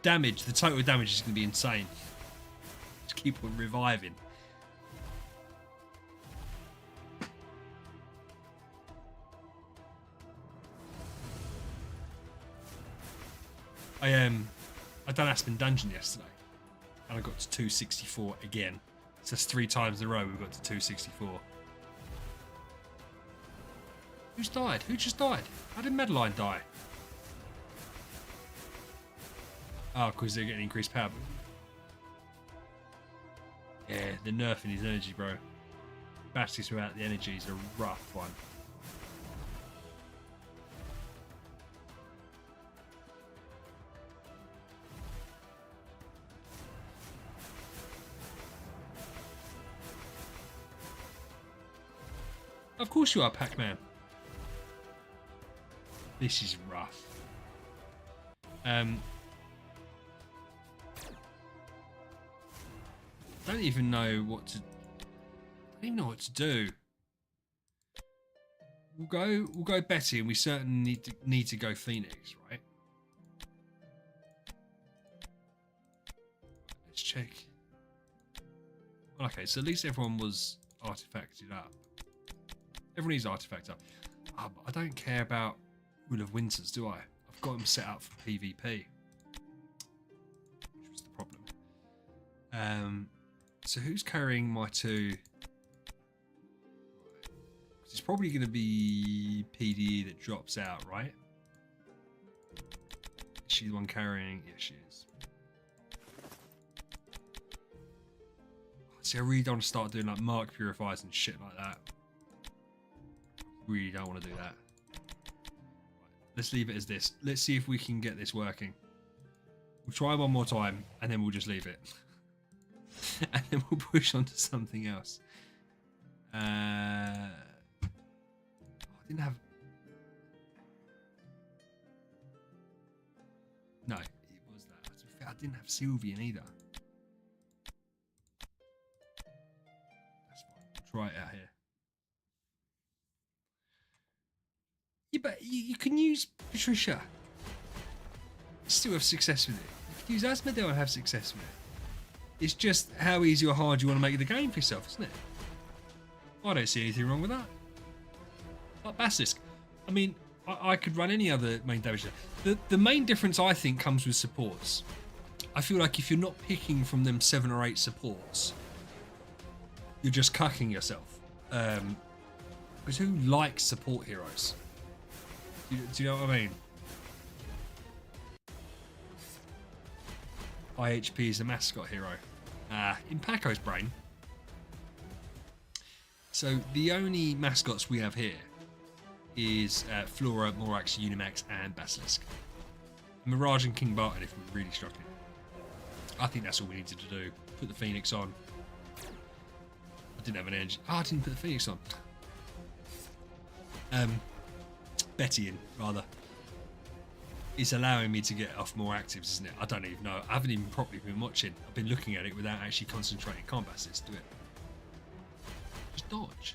Damage, the total damage is going to be insane. Just keep on reviving. I done Aspen Dungeon yesterday, and I got to 264 again. So that's 3 times in a row we got to 264. Who's died? Who just died? How did Madeline die? Oh, because they're getting increased power. Yeah, they're nerfing his energy, bro. Basilisk without the energy is a rough one. Of course you are, Pac-Man. This is rough. Don't even know what to. Don't even know what to do. We'll go Betty, and we certainly need to go Phoenix, right? Let's check. Okay, so at least everyone was artifacted up. Everyone needs artifact up. Oh, but I don't care about Will of Winters, do I? I've got them set up for PvP, which was the problem. So who's carrying my 2? It's probably going to be PDE that drops out, right? Is she the one carrying? Yeah, she is. See, I really don't want to start doing like mark purifiers and shit like that. Really don't want to do that. Let's leave it as this. Let's see if we can get this working. We'll try one more time, and then we'll just leave it. And then we'll push on to something else. I didn't have... No, it was that. I didn't have Sylvian either. That's fine. We'll try it out here. Yeah, but you can use Patricia. Still have success with it. You can use Asmodee and have success with it. It's just how easy or hard you want to make the game for yourself, isn't it? I don't see anything wrong with that. Like Basilisk. I mean, I could run any other main damage. The main difference, I think, comes with supports. I feel like if you're not picking from them 7 or 8 supports, you're just cucking yourself. Because who likes support heroes? Do you know what I mean? IHP is a mascot hero. In Paco's brain. So the only mascots we have here is Flora, Morax, Unimax, and Basilisk. Mirage and King Barton if we're really struggling. I think that's all we needed to do. Put the Phoenix on. I didn't have an energy. Oh, I didn't put the Phoenix on. Betty in, rather. It's allowing me to get off more actives, isn't it? I don't even know. I haven't even properly been watching. I've been looking at it without actually concentrating. Can't Basilisk do it. Just dodge.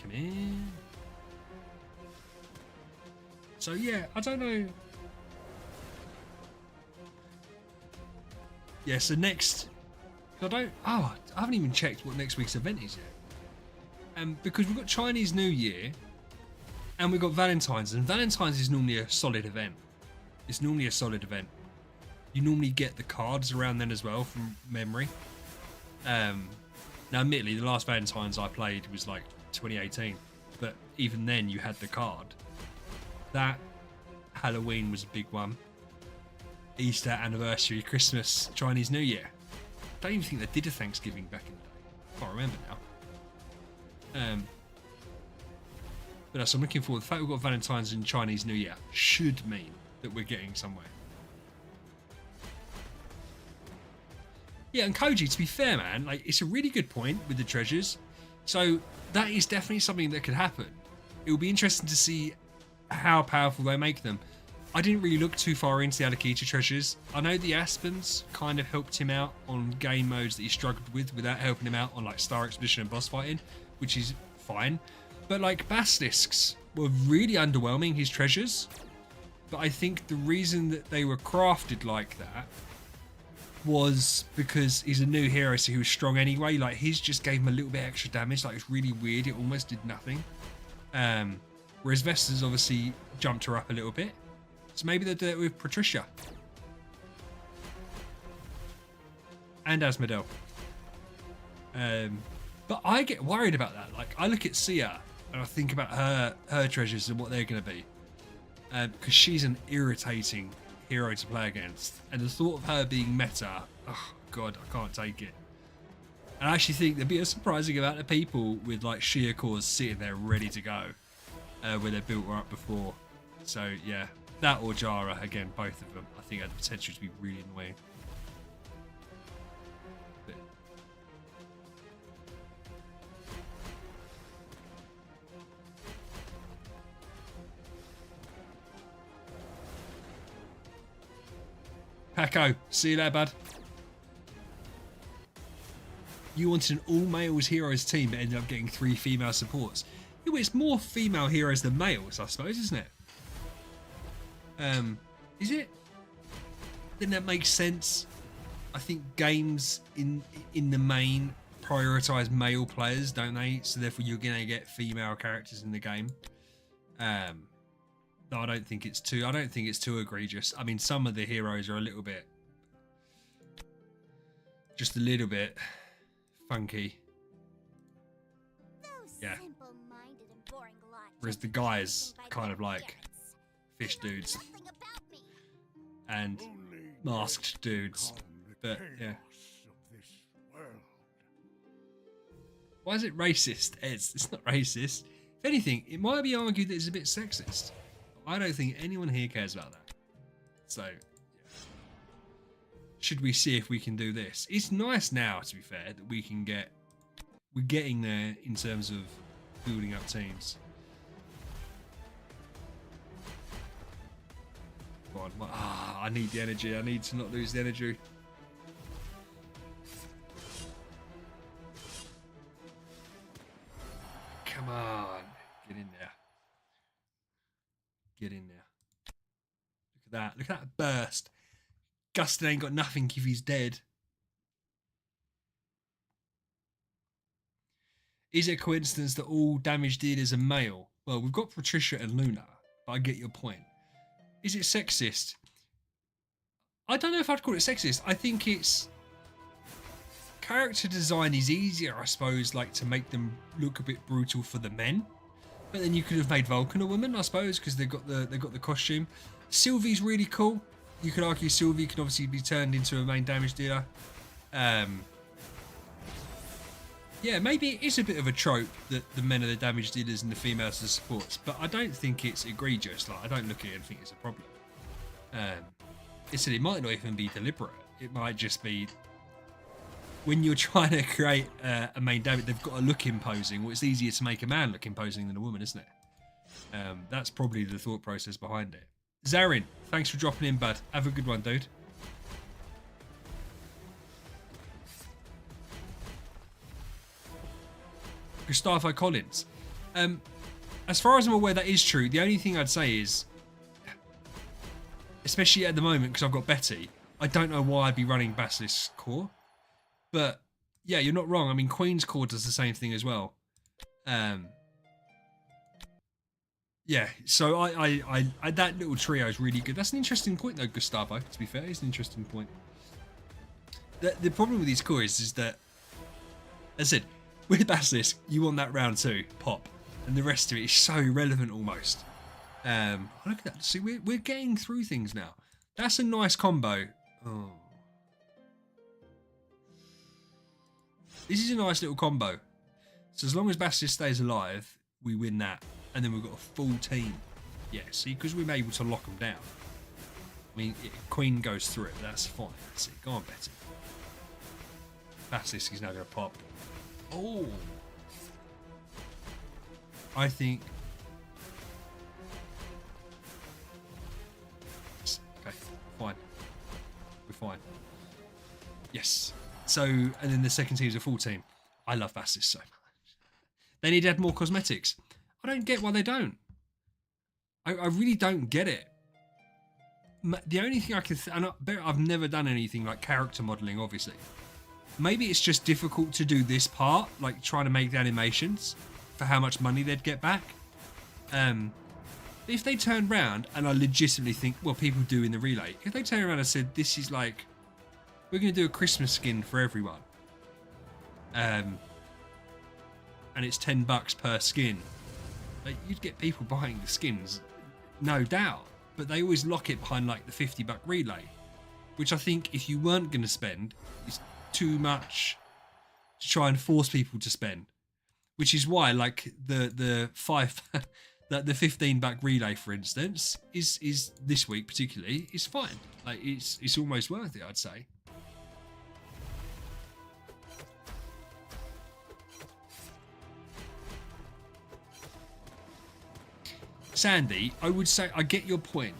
Come in. So yeah, I don't know. Yeah, so next... I haven't even checked what next week's event is yet. Because we've got Chinese New Year and we've got Valentine's, and Valentine's is normally a solid event. It's normally a solid event. You normally get the cards around then as well from memory. Now admittedly the last Valentine's I played was like 2018, but even then you had the card. That Halloween was a big one. Easter, anniversary, Christmas, Chinese New Year. I don't even think they did a Thanksgiving back in the day. Can't remember now. But so I'm looking forward. The fact we've got Valentine's and Chinese New Year should mean that we're getting somewhere. Yeah, and Koji, to be fair, man, like it's a really good point with the treasures. So that is definitely something that could happen. It will be interesting to see how powerful they make them. I didn't really look too far into the Alakita treasures. I know the Aspens kind of helped him out on game modes that he struggled with without helping him out on like Star Expedition and boss fighting, which is fine. But like Basilisks were really underwhelming, his treasures. But I think the reason that they were crafted like that was because he's a new hero, so he was strong anyway. Like his just gave him a little bit extra damage. Like it's really weird. It almost did nothing. Whereas Vesta's obviously jumped her up a little bit. So maybe they'll do it with Patricia. And Asmodel. But I get worried about that. Like, I look at Sia and I think about her treasures and what they're going to be. Because she's an irritating hero to play against. And the thought of her being meta, oh god, I can't take it. And I actually think there'd be a surprising amount of people with like Shia cores sitting there ready to go. Where they built her up before. So yeah. That or Jara, again, both of them, I think had the potential to be really annoying. Paco, see you later, bud. You wanted an all-males heroes team but ended up getting 3 female supports. It's more female heroes than males, I suppose, isn't it? Is it? Then that makes sense. I think games in the main prioritize male players, don't they? So therefore you're gonna get female characters in the game. No, I don't think it's too egregious. I mean, some of the heroes are a little bit, just a little bit funky. Yeah. Whereas the guys kind of like fish dudes and masked dudes, but yeah. Why is it racist? It's not racist. If anything, it might be argued that it's a bit sexist. I don't think anyone here cares about that. So, yeah. Should we see if we can do this? It's nice now, to be fair, that we're getting there in terms of building up teams. Come on, I need the energy. I need to not lose the energy. Come on, get in there. Get in there. Look at that. Look at that burst. Gustin ain't got nothing if he's dead. Is it a coincidence that all damage dealers are male? Well, we've got Patricia and Luna, but I get your point. Is it sexist? I don't know if I'd call it sexist. I think it's character design is easier, I suppose, like to make them look a bit brutal for the men. But then you could have made Vulcan a woman, I suppose, because they've got the costume. Sylvie's really cool. You could argue Sylvie can obviously be turned into a main damage dealer. Yeah, maybe it is a bit of a trope that the men are the damage dealers and the females are the supports, but I don't think it's egregious. Like, I don't look at it and think it's a problem. It might not even be deliberate. It might just be when you're trying to create a main damage, they've got to look imposing. Well, it's easier to make a man look imposing than a woman, isn't it? That's probably the thought process behind it. Zarin, thanks for dropping in, bud. Have a good one, dude. Gustavo Collins. As far as I'm aware, that is true. The only thing I'd say is, especially at the moment, because I've got Betty, I don't know why I'd be running Basilisk core. But yeah, you're not wrong. I mean, Queen's core does the same thing as well. Yeah, so I that little trio is really good. That's an interesting point, though, Gustavo. To be fair, it's an interesting point. The problem with these cores is that, as I said, with Basilisk, you want that round 2 pop, and the rest of it is so irrelevant almost. Look at that. See, we're getting through things now. That's a nice combo. Oh. This is a nice little combo. So as long as Basilisk stays alive, we win that. And then we've got a full team. Yeah, see, because we're able to lock them down. I mean, Queen goes through it, but that's fine. That's it. Go on, Betty. Basilisk is now going to pop. Oh. I think. Okay, fine. We're fine. Yes. So, and then the second team is a full team. I love Basilisk so much. They need to add more cosmetics. I don't get why they don't. I really don't get it. The only thing I can... I've never done anything like character modelling, obviously. Maybe it's just difficult to do this part, like trying to make the animations for how much money they'd get back. If they turned round, and I legitimately think, well, people do in the relay, if they turned around and said, this is like, we're going to do a Christmas skin for everyone. And it's $10 per skin. Like, you'd get people buying the skins, no doubt. But they always lock it behind like the $50 relay, which I think if you weren't going to spend is too much to try and force people to spend. Which is why like the the $15 relay, for instance, is this week particularly is fine. Like it's almost worth it, I'd say. Sandy, I would say I get your point.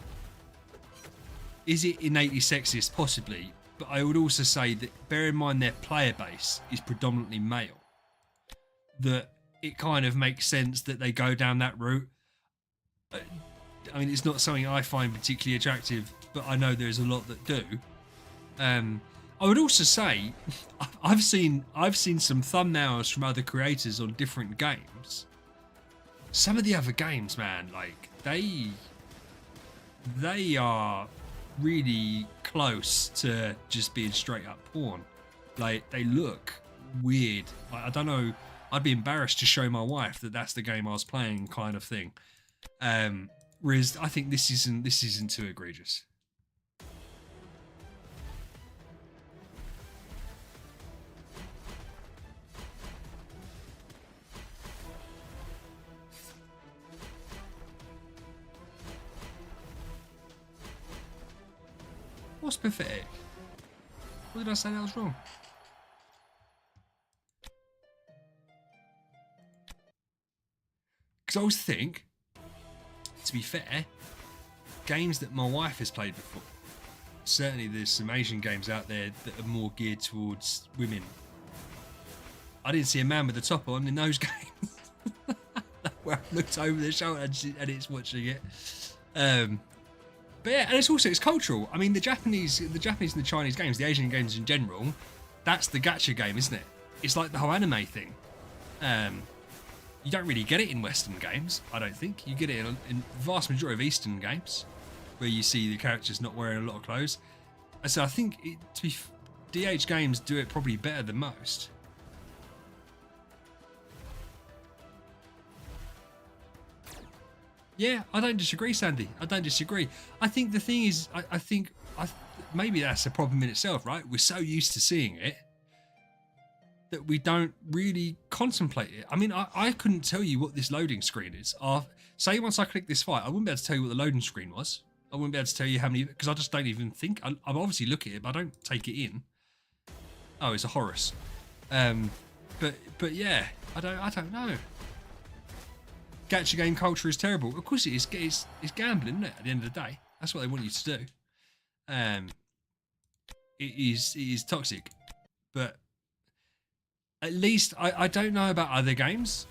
Is it innately sexist? Possibly. But I would also say that bear in mind their player base is predominantly male. That it kind of makes sense that they go down that route. I mean, it's not something I find particularly attractive, but I know there's a lot that do. I would also say I've seen some thumbnails from other creators on different games. Some of the other games, man, like they are really close to just being straight up porn. Like they look weird. Like, I don't know. I'd be embarrassed to show my wife that that's the game I was playing, kind of thing. Whereas I think this isn't too egregious. What's pathetic? What did I say that was wrong? Because I always think, to be fair, games that my wife has played before, certainly there's some Asian games out there that are more geared towards women. I didn't see a man with a top on in those games. Where I looked over the shoulder and it's watching it. But yeah, and it's cultural. I mean, the Japanese and the Chinese games, the Asian games in general, that's the gacha game, isn't it? It's like the whole anime thing. You don't really get it in Western games, I don't think. You get it in the vast majority of Eastern games, where you see the characters not wearing a lot of clothes. And so I think DH games do it probably better than most. Yeah, I don't disagree, Sandy. I don't disagree. I think the thing is, I think maybe that's a problem in itself, right? We're so used to seeing it that we don't really contemplate it. I mean, I couldn't tell you what this loading screen is. Say once I click this fight, I wouldn't be able to tell you what the loading screen was. I wouldn't be able to tell you how many, because I just don't even think. I obviously look at it, but I don't take it in. Oh, it's a Horus. But yeah, I don't know. Gacha game culture is terrible. Of course it is. It's gambling, isn't it? At the end of the day, that's what they want you to do. It is toxic, but at least I don't know about other games.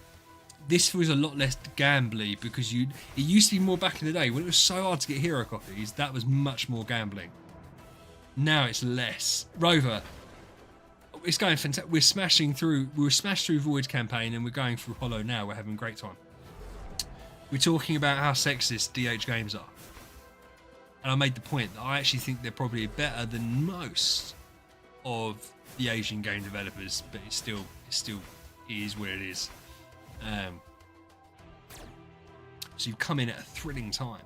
This was a lot less gambly because it used to be more back in the day when it was so hard to get hero copies. That was much more gambling. Now it's less. Rover, it's going fantastic. We're smashing through. We were smashed through Void campaign and we're going through Hollow now. We're having a great time. We're talking about how sexist DH games are. And I made the point that I actually think they're probably better than most of the Asian game developers, but it still is where it is. So you've come in at a thrilling time.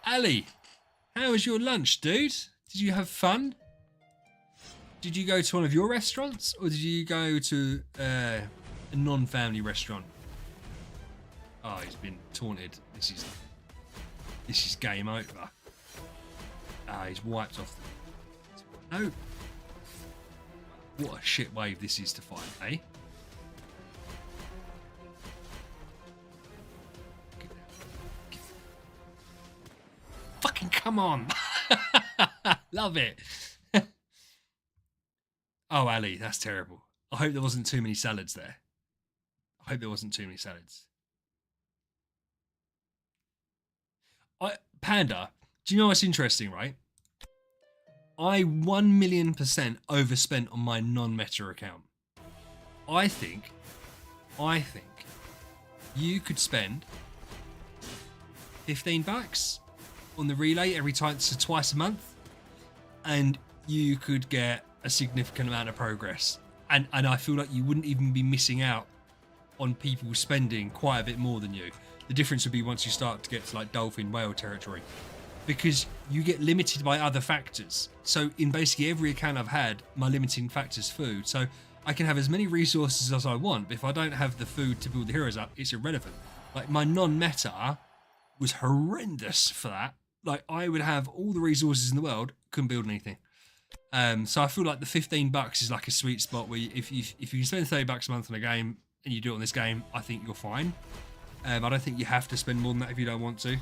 Ali, how was your lunch, dude? Did you have fun? Did you go to one of your restaurants, or did you go to a non-family restaurant? Oh, he's been taunted. This is game over. Ah, he's wiped off. No. What a shit wave this is to fight, eh? Fucking come on. Love it. Oh, Ali, that's terrible. I hope there wasn't too many salads there. I hope there wasn't too many salads. Panda, do you know what's interesting, right? I 1,000,000% overspent on my non-meta account. I think you could spend $15 on the relay every time, so twice a month, and you could get a significant amount of progress. And I feel like you wouldn't even be missing out on people spending quite a bit more than you. The difference would be once you start to get to like dolphin whale territory, because you get limited by other factors. So in basically every account I've had, my limiting factor is food. So I can have as many resources as I want, but if I don't have the food to build the heroes up, it's irrelevant. Like my non-meta was horrendous for that. Like I would have all the resources in the world, couldn't build anything. So I feel like the $15 is like a sweet spot where if you can spend $30 a month on a game and you do it on this game, I think you're fine. I don't think you have to spend more than that if you don't want to.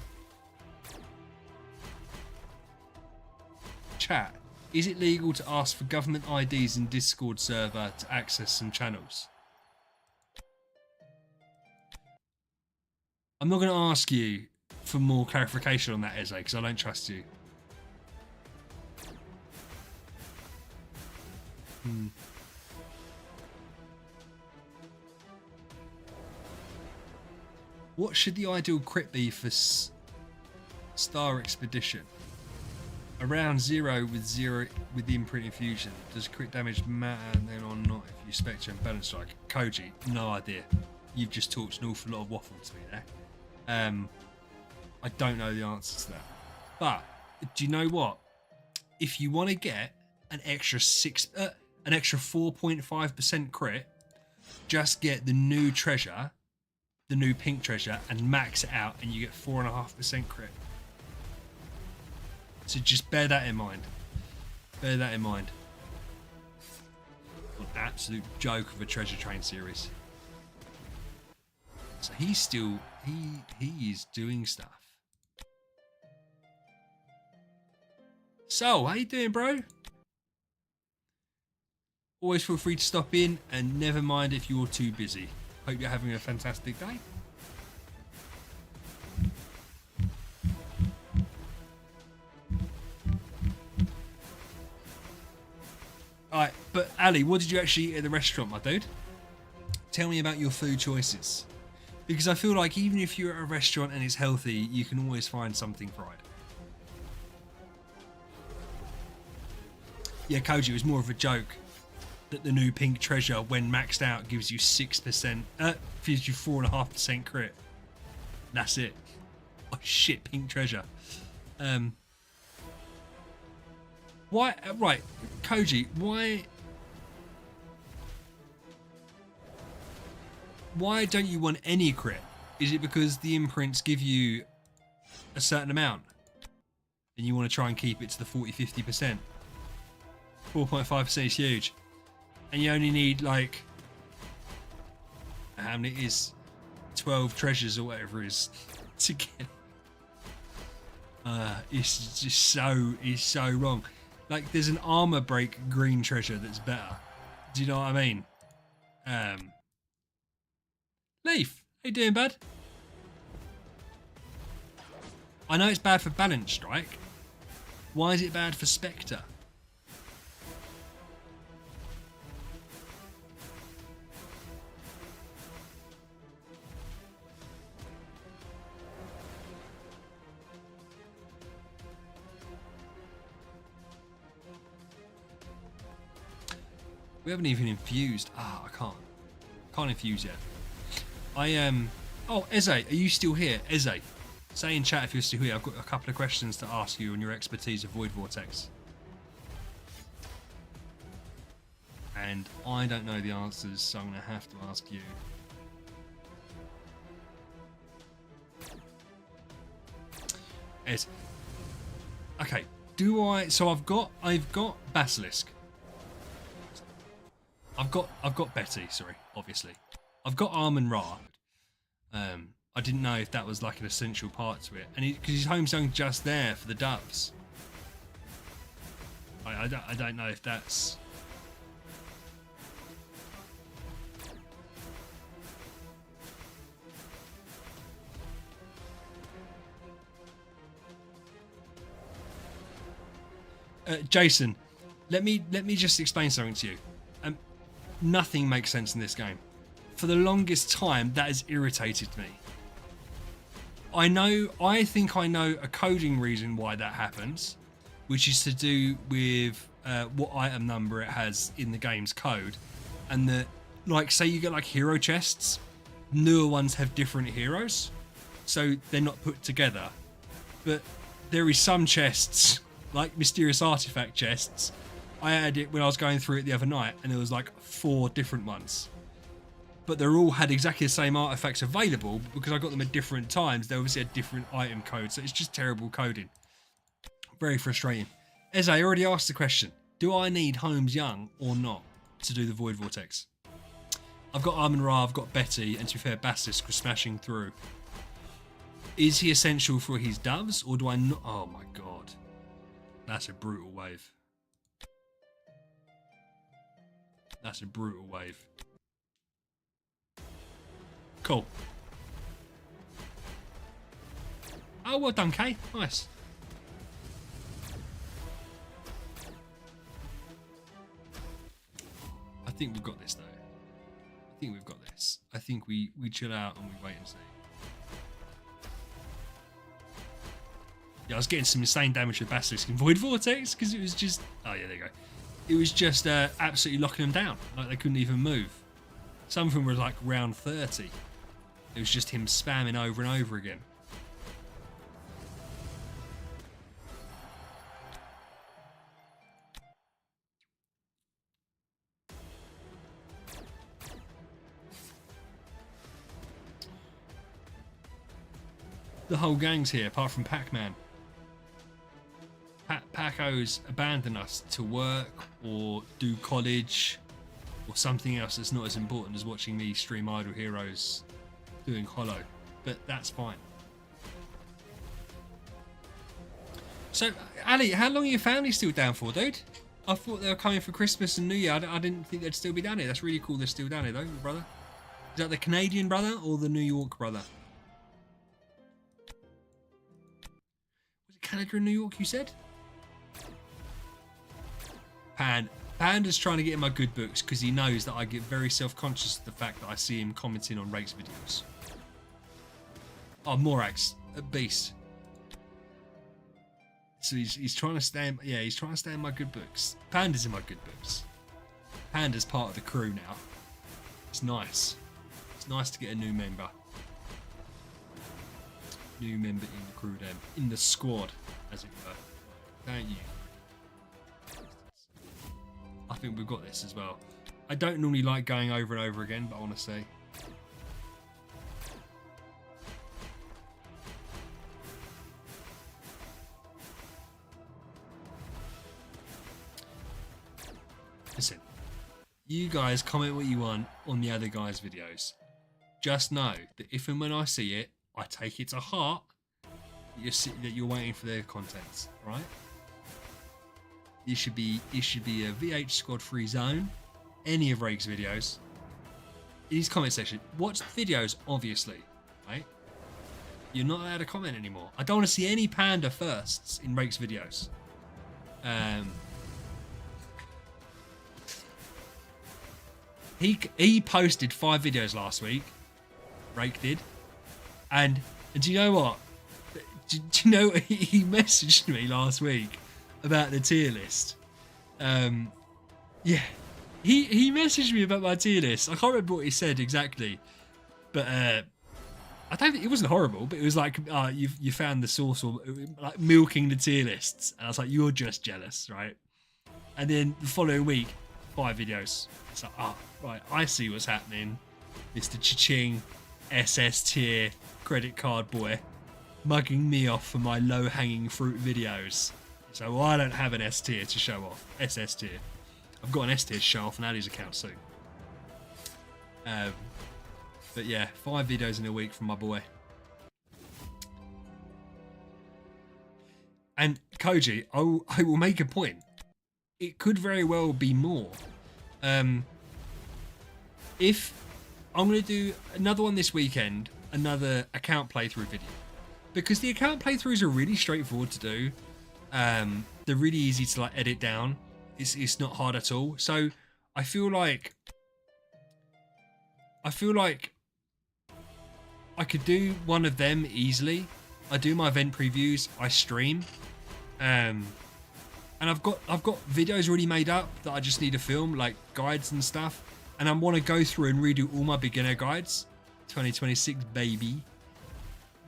Chat, is it legal to ask for government IDs in Discord server to access some channels? I'm not going to ask you for more clarification on that, Eze, because I don't trust you. What should the ideal crit be for Star Expedition? Around 0 with the imprint infusion. Does crit damage matter then or not if you Spectre and Balance Strike? Koji, no idea. You've just talked an awful lot of waffle to me there. I don't know the answer to that. But do you know what? If you want to get an extra 4.5% crit, just get the new treasure, the new pink treasure, and max it out, and you get 4.5% crit. So just bear that in mind. Bear that in mind. An absolute joke of a treasure train series. So he's still he is doing stuff. So how you doing, bro? Always feel free to stop in, and never mind if you're too busy. Hope you're having a fantastic day. Alright, but Ali, what did you actually eat at the restaurant, my dude? Tell me about your food choices. Because I feel like even if you're at a restaurant and it's healthy, you can always find something fried. Yeah, Koji, it was more of a joke that the new pink treasure, when maxed out, gives you 6%, gives you 4.5% crit. That's it. Oh shit, pink treasure. Why? Right, Koji, why don't you want any crit? Is it because the imprints give you a certain amount and you want to try and keep it to the 40-50%? 4.5% is huge, and you only need like how many is 12 treasures or whatever it is to get. It's just so wrong. Like there's an armor break green treasure that's better. Do you know what I mean? Leaf, how you doing, bud? I know it's bad for Balance Strike. Why is it bad for Spectre? We haven't even infused. I can't infuse yet. Oh, Eze, are you still here? Eze, say in chat if you're still here. I've got a couple of questions to ask you on your expertise of Void Vortex. And I don't know the answers, so I'm going to have to ask you. Eze. Okay, so I've got Basilisk. I've got Betty. Sorry, obviously, I've got Arm Ra. I didn't know if that was like an essential part to it, and because his home zone just there for the doves. I don't know if that's. Jason, let me just explain something to you. Nothing makes sense in this game. For the longest time, that has irritated me. I think I know a coding reason why that happens, which is to do with what item number it has in the game's code, and that, like, say you get like hero chests, newer ones have different heroes, so they're not put together. But there is some chests, like mysterious artifact chests. I had it when I was going through it the other night, and there was like 4 different ones. But they all had exactly the same artifacts available, but because I got them at different times, they obviously had different item codes. So it's just terrible coding. Very frustrating. Eze, I already asked the question. Do I need Holmes Young or not to do the Void Vortex? I've got Arm Ra, I've got Betty, and to be fair, Basilisk was smashing through. Is he essential for his doves, or do I not? Oh my god. That's a brutal wave. That's a brutal wave. Cool. Oh, well done, Kay. Nice. I think we've got this, though. I think we've got this. I think we chill out and we wait and see. Yeah, I was getting some insane damage with Basilisk and Void Vortex because it was just... Oh, yeah, there you go. It was just absolutely locking them down. Like, they couldn't even move. Some of them were like round 30. It was just him spamming over and over again. The whole gang's here, apart from Pac-Man. Paco's abandoned us to work or do college or something else that's not as important as watching me stream Idle Heroes doing Hollow, but that's fine. So, Ali, how long are your family still down for, dude? I thought they were coming for Christmas and New Year. I didn't think they'd still be down here. That's really cool they're still down here, though, brother. Is that the Canadian brother or the New York brother? Was it Canada and New York, you said? Panda's trying to get in my good books because he knows that I get very self-conscious of the fact that I see him commenting on Rake's videos. Oh, Morax, a beast. So he's trying to stay in, yeah, he's trying to stay in my good books. Panda's in my good books. Panda's part of the crew now. It's nice. It's nice to get a new member. New member in the crew then. In the squad, as it were. Thank you. I think we've got this as well. I don't normally like going over and over again, but I want to say. Listen, you guys comment what you want on the other guys' videos. Just know that if and when I see it, I take it to heart that you're waiting for their contents, right? It should be a VH squad free zone. Any of Rake's videos. In his comment section. Watch the videos, obviously. Right? You're not allowed to comment anymore. I don't want to see any panda firsts in Rake's videos. He posted 5 videos last week. Rake did. And do you know what? Do you know he messaged me last week about the tier list? Yeah, he messaged me about my tier list. I can't remember what he said exactly, but I don't think it wasn't horrible. But it was like, you found the source, or like milking the tier lists. And I was like, you're just jealous, right? And then the following week, 5 videos. It's like, right, I see what's happening. Mr. Cha-ching, SS tier, credit card boy, mugging me off for my low-hanging fruit videos. So I don't have an S tier to show off. SS tier. I've got an S tier to show off on Ali's account soon. But yeah, 5 videos in a week from my boy. And Koji, I will make a point. It could very well be more. If I'm going to do another one this weekend, another account playthrough video, because the account playthroughs are really straightforward to do. They're really easy to like edit down. It's not hard at all. So I feel like I could do one of them easily. I do my event previews, I stream, and I've got videos already made up that I just need to film, like guides and stuff, and I want to go through and redo all my beginner guides, 2026 baby,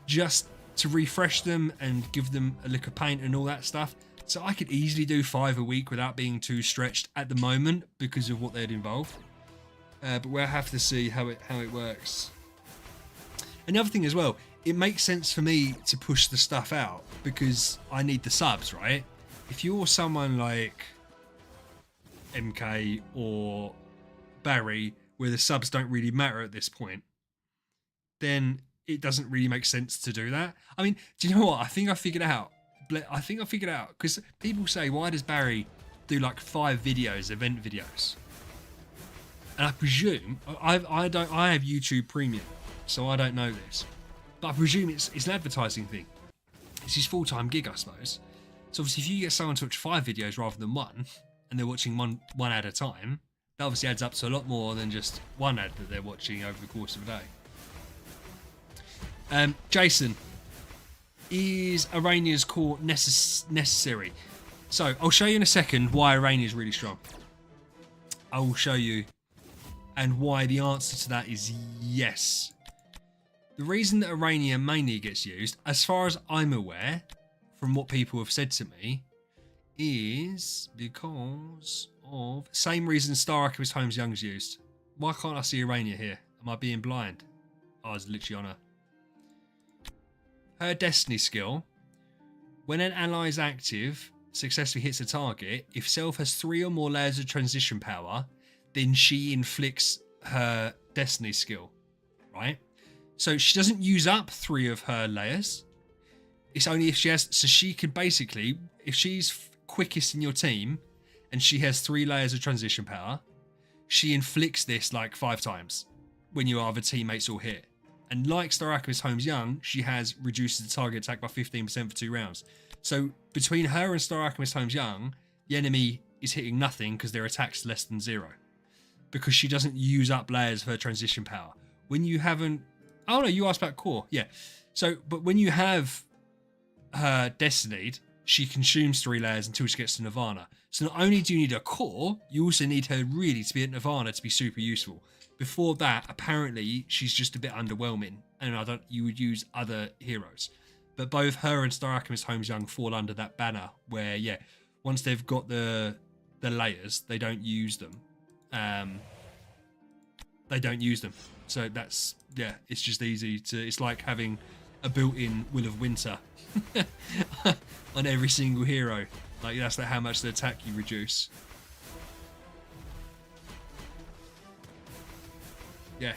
just to refresh them and give them a lick of paint and all that stuff. So I could easily do 5 a week without being too stretched at the moment because of what they'd involve. But we'll have to see how it works. Another thing as well, it makes sense for me to push the stuff out because I need the subs, right? If you're someone like MK or Barry, where the subs don't really matter at this point, then it doesn't really make sense to do that. I mean, do you know what? I think I figured it out. Because people say, why does Barry do like 5 videos, event videos? And I presume I have YouTube Premium, so I don't know this, but I presume it's an advertising thing. It's his full-time gig, I suppose. So obviously, if you get someone to watch 5 videos rather than 1, and they're watching one at a time, that obviously adds up to a lot more than just one ad that they're watching over the course of a day. Jason, is Irania's core necessary? So I'll show you in a second why Irania is really strong. I will show you, and why the answer to that is yes. The reason that Irania mainly gets used, as far as I'm aware, from what people have said to me, is because of same reason Star Alchemist Holmes Young's used. Why can't I see Irania here? Am I being blind? I was literally on her destiny skill. When an ally is active, successfully hits a target, if self has 3 or more layers of transition power, then she inflicts her destiny skill, right? So she doesn't use up 3 of her layers. It's only if she has, so she can basically, if she's quickest in your team and she has 3 layers of transition power, she inflicts this like 5 times when your other teammates all hit. And like Star Alchemist Holmes Young, she has reduces the target attack by 15% for 2 rounds. So between her and Star Alchemist Holmes Young, the enemy is hitting nothing because their attack's less than 0. Because she doesn't use up layers of her transition power. When you haven't... Oh no, you asked about core. Yeah. So, but when you have her destinied, she consumes 3 layers until she gets to Nirvana. So not only do you need a core, you also need her really to be at Nirvana to be super useful. Before that, apparently, she's just a bit underwhelming, and you would use other heroes. But both her and Star Alchemist Holmes Young fall under that banner where, yeah, once they've got the layers, they don't use them. So that's, yeah, it's just easy to... It's like having a built-in Will of Winter on every single hero. Like, that's how much the attack you reduce. Yeah.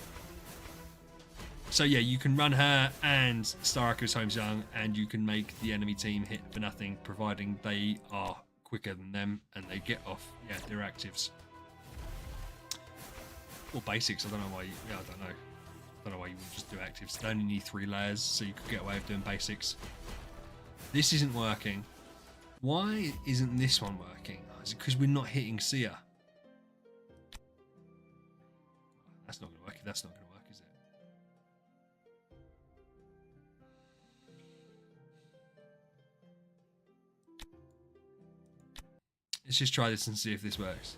So yeah, you can run her and Star Alchemist Holmes Young, and you can make the enemy team hit for nothing, providing they are quicker than them and they get off, yeah, their actives. Or basics, I don't know why you, yeah, I don't know why you would just do actives. They only need 3 layers, so you could get away with doing basics. This isn't working. Why isn't this one working? Oh, is it because we're not hitting Sia? That's not going to work. That's not going to work, is it? Let's just try this and see if this works.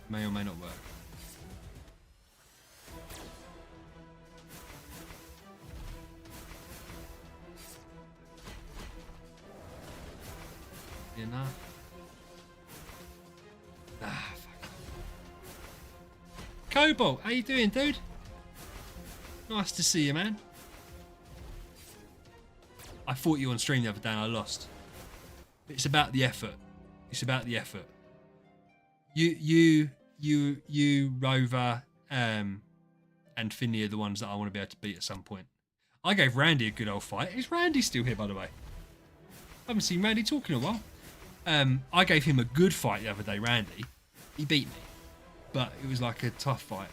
May or may not work. Enough. Ah, fuck. Cobalt, how you doing, dude? Nice to see you, man. I fought you on stream the other day and I lost. It's about the effort. It's about the effort. You, Rover, and Finley are the ones that I want to be able to beat at some point. I gave Randy a good old fight. Is Randy still here, by the way? I haven't seen Randy talk in a while. I gave him a good fight the other day, Randy. He beat me. But it was like a tough fight.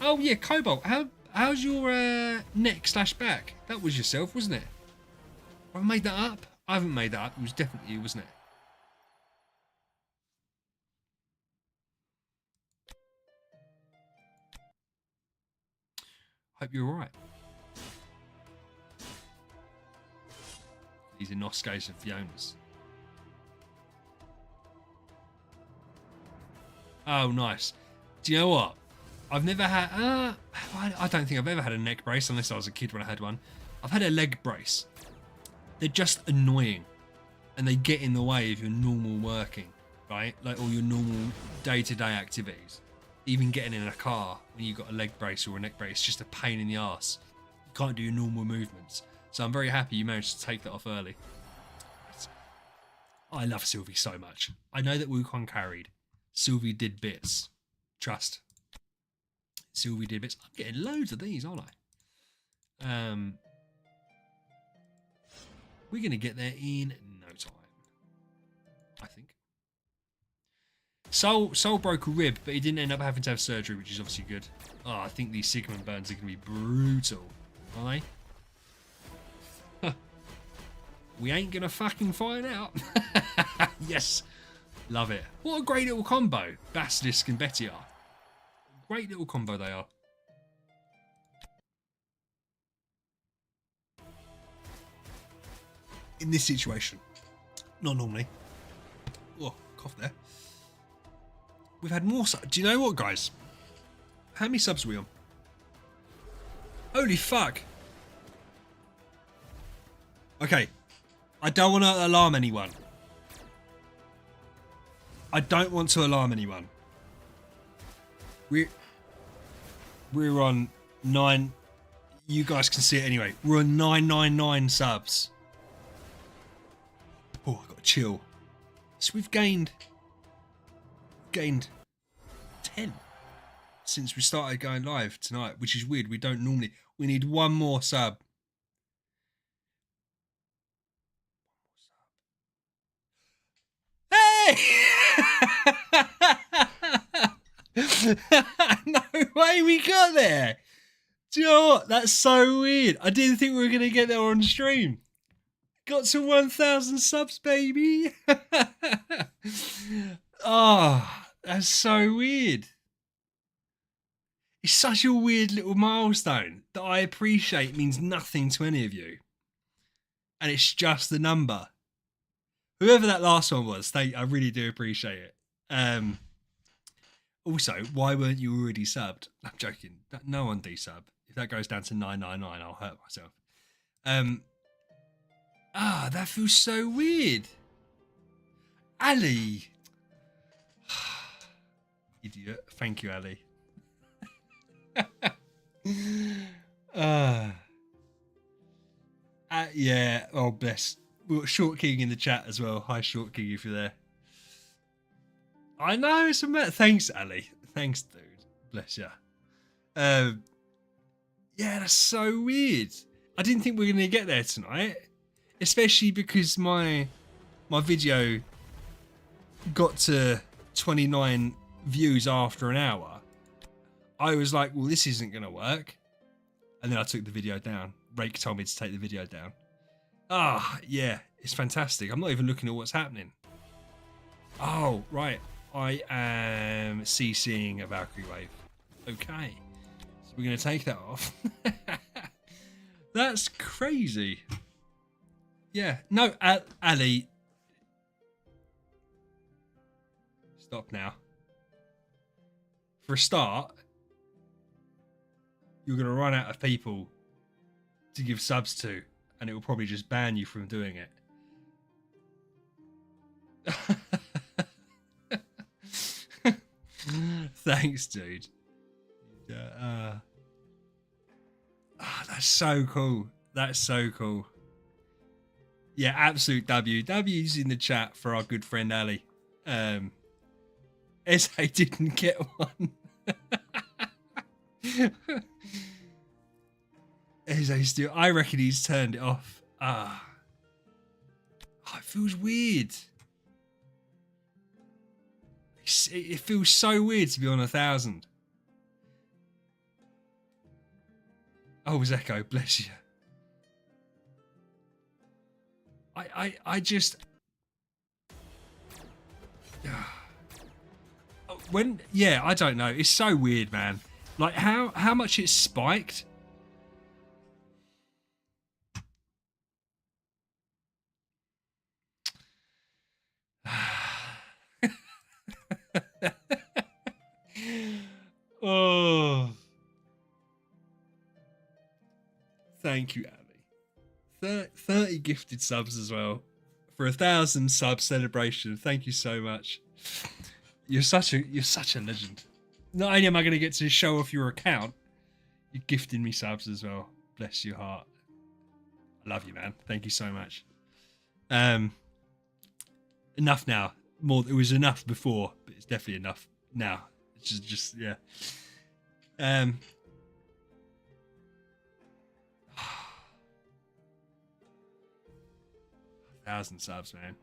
Oh, yeah, Cobalt. How's your neck/back? That was yourself, wasn't it? Have I made that up? I haven't made that up. It was definitely you, wasn't it? Hope you're alright. These are Inosuke's and Fiona's. Oh, nice. Do you know what? I've never had... I don't think I've ever had a neck brace, unless I was a kid when I had one. I've had a leg brace. They're just annoying. And they get in the way of your normal working, right? Like all your normal day-to-day activities. Even getting in a car when you've got a leg brace or a neck brace, it's just a pain in the arse. You can't do your normal movements. So I'm very happy you managed to take that off early. I love Sylvie so much. I know that Wukong carried. Sylvie did bits. Trust. Sylvie did bits. I'm getting loads of these, aren't I? We're going to get there in no time. I think. Soul broke a rib, but he didn't end up having to have surgery, which is obviously good. Oh, I think these Sigmund burns are going to be brutal. Aren't they? We ain't going to fucking find out. Yes. Love it. What a great little combo Basilisk and Betty are. Great little combo they are. In this situation. Not normally. Oh, cough there. We've had more subs. Do you know what, guys? How many subs are we on? Holy fuck. Okay. I don't want to alarm anyone. I don't want to alarm anyone. We're on 9. You guys can see it anyway. We're on 999 subs. Oh, I've got to chill. So we've gained 10 since we started going live tonight, which is weird. We don't normally. We need one more sub. Hey! No way we got there. Do you know what? That's so weird. I didn't think we were going to get there on stream. Got to 1,000 subs, baby. Oh, that's so weird. It's such a weird little milestone that I appreciate means nothing to any of you. And it's just the number. Whoever that last one was, I really do appreciate it. Also, why weren't you already subbed? I'm joking. No one desub. If that goes down to 999, I'll hurt myself. That feels so weird. Ali. Idiot. Thank you, Ali. Yeah. Oh, bless. We've got Short King in the chat as well. Hi, Short King, if you're there. I know. It's a matter. Thanks, Ali. Thanks, dude. Bless ya. Yeah, that's so weird. I didn't think we were going to get there tonight. Especially because my video got to 29 views after an hour. I was like, well, this isn't going to work. And then I took the video down. Rake told me to take the video down. Yeah, it's fantastic. I'm not even looking at what's happening. Oh, right. I am CCing a Valkyrie wave. Okay. So we're going to take that off. That's crazy. Yeah. No, Ali. Stop now. For a start, you're going to run out of people to give subs to, and it will probably just ban you from doing it. Thanks, dude. That's so cool. That's so cool. Yeah, absolute W. W's in the chat for our good friend Ali. SA didn't get one. SA still, I reckon he's turned it off. It feels weird. It feels so weird to be on 1,000. Oh, Zeko, bless you. I just I don't know. It's so weird, man. Like how much it's spiked. Oh, thank you, Ali. 30 gifted subs as well for 1,000 sub celebration. Thank you so much. You're such a legend. Not only am I going to get to show off your account, you're gifting me subs as well. Bless your heart. I love you, man. Thank you so much. Enough now. It was enough before, but it's definitely enough now. It's just yeah. 1,000 subs, man.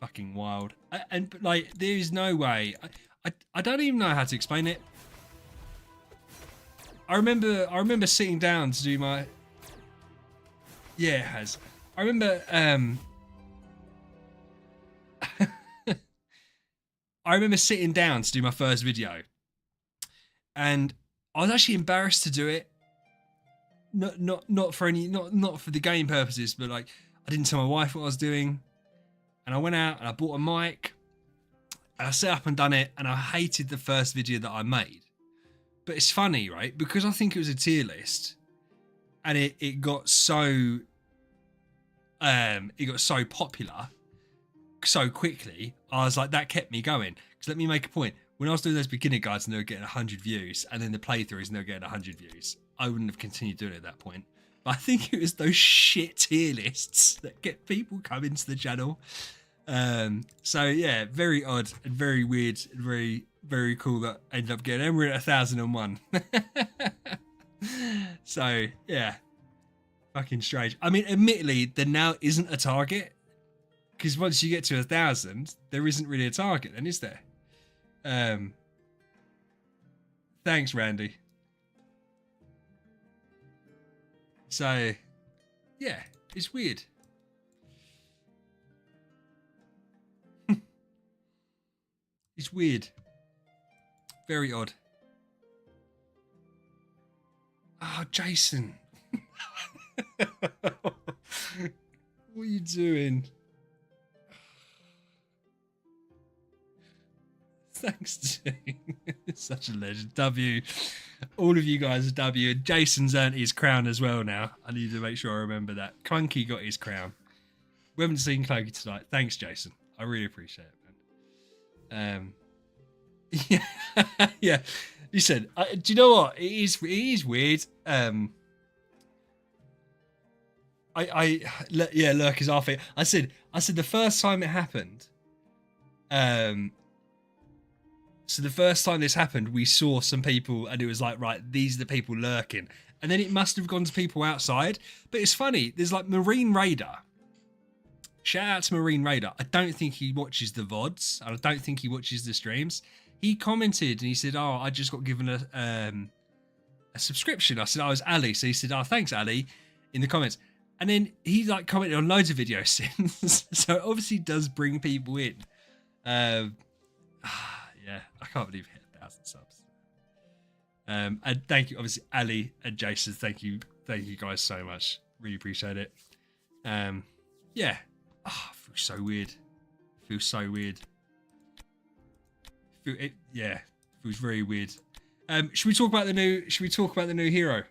Fucking wild. But like, there is no way. I don't even know how to explain it. I remember sitting down to do my. Yeah, it has. I remember. I remember sitting down to do my first video, and I was actually embarrassed to do it. Not for the game purposes, but like I didn't tell my wife what I was doing, and I went out and I bought a mic, and I set up and done it, and I hated the first video that I made. But it's funny, right? Because I think it was a tier list, and it got so popular so quickly. I was like, that kept me going. Because let me make a point. When I was doing those beginner guides and they were getting 100 views, and then the playthroughs and they were getting 100 views, I wouldn't have continued doing it at that point. But I think it was those shit tier lists that get people coming to the channel. So yeah, very odd and very weird and very, very cool that I ended up getting. And we're at 1,001. So yeah, fucking strange. I mean, admittedly, there now isn't a target, because once you get to 1,000, there isn't really a target, then, is there? Thanks, Randy. So, yeah, it's weird. It's weird. Very odd. Oh, Jason. What are you doing? Thanks, Jane. Such a legend. W. All of you guys are W. And Jason's earned his crown as well now. I need to make sure I remember that. Clunky got his crown. We haven't seen Clunky tonight. Thanks, Jason. I really appreciate it, man. Yeah. Yeah. Listen, do you know what? It is weird. Yeah, Lurk is our thing. I said the first time it happened, so the first time this happened, we saw some people and it was like, right, these are the people lurking. And then it must have gone to people outside. But it's funny, there's like Marine Raider. Shout out to Marine Raider. I don't think he watches the VODs. I don't think he watches the streams. He commented and he said, oh, I just got given a subscription. I said, oh, it's Ali. So he said, oh, thanks, Ali, in the comments. And then he like commented on loads of videos since. So it obviously does bring people in. Yeah, I can't believe we hit 1,000 subs. And thank you, obviously, Ali and Jason. Thank you guys so much. Really appreciate it. Yeah. Oh, it feels so weird. Yeah, it feels very weird. Should we talk about the new hero?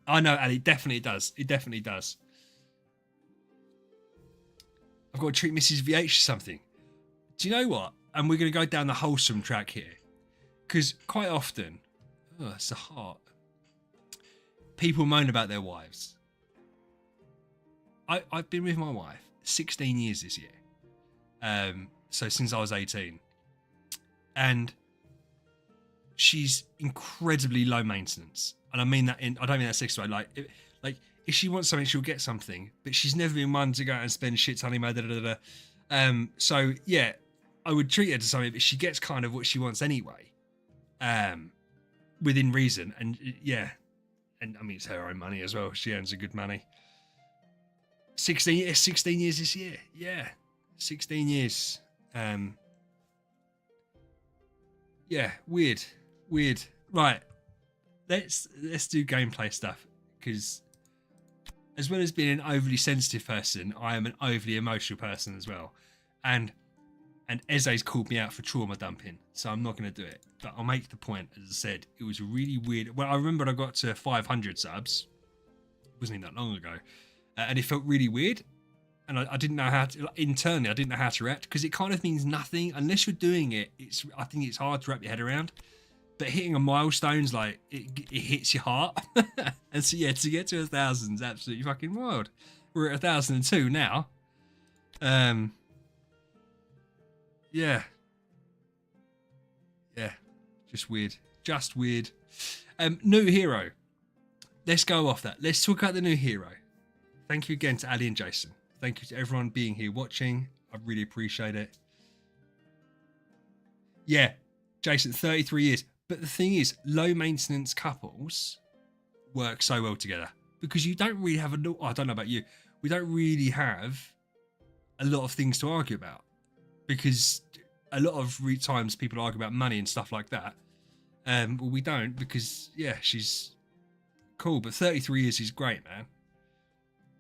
Oh no, Ali, definitely does. It definitely does. I've got to treat Mrs. VH to something. Do you know what? And we're going to go down the wholesome track here. Because quite often, oh, it's a heart. People moan about their wives. I've been with my wife 16 years this year. So since I was 18. And she's incredibly low maintenance. And I mean that I don't mean that sexual way. Like if she wants something, she'll get something. But she's never been one to go out and spend shit ton of money. So yeah, I would treat her to something, but she gets kind of what she wants anyway. Within reason. And yeah. And I mean, it's her own money as well. She earns a good money. 16 years this year. Yeah. 16 years. Yeah, weird. Right. Let's do gameplay stuff, because as well as being an overly sensitive person, I am an overly emotional person as well. And Eze's called me out for trauma dumping, so I'm not going to do it. But I'll make the point, as I said, it was really weird. Well, I remember when I got to 500 subs. It wasn't even that long ago. And it felt really weird. And I didn't know how to, internally, I didn't know how to react, because it kind of means nothing. Unless you're doing it, I think it's hard to wrap your head around. But hitting a milestone's like, it hits your heart. And so, yeah, to get to 1,000 is absolutely fucking wild. We're at 1,002 now. Yeah. Yeah. Just weird. New hero. Let's go off that. Let's talk about the new hero. Thank you again to Ali and Jason. Thank you to everyone being here watching. I really appreciate it. Yeah, Jason, 33 years. But the thing is, low maintenance couples work so well together, because you don't really have I don't know about you. We don't really have a lot of things to argue about, because a lot of times people argue about money and stuff like that. Well, we don't, because yeah, she's cool. But 33 years is great, man.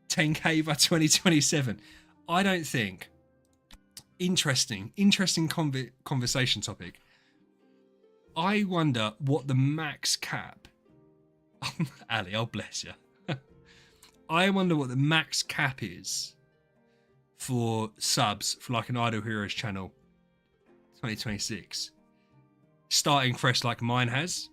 10k by 2027. I don't think. Interesting conversation topic. I wonder what the max cap. Ali, oh bless you. I wonder what the max cap is for subs for like an Idle Heroes channel 2026. Starting fresh like mine has.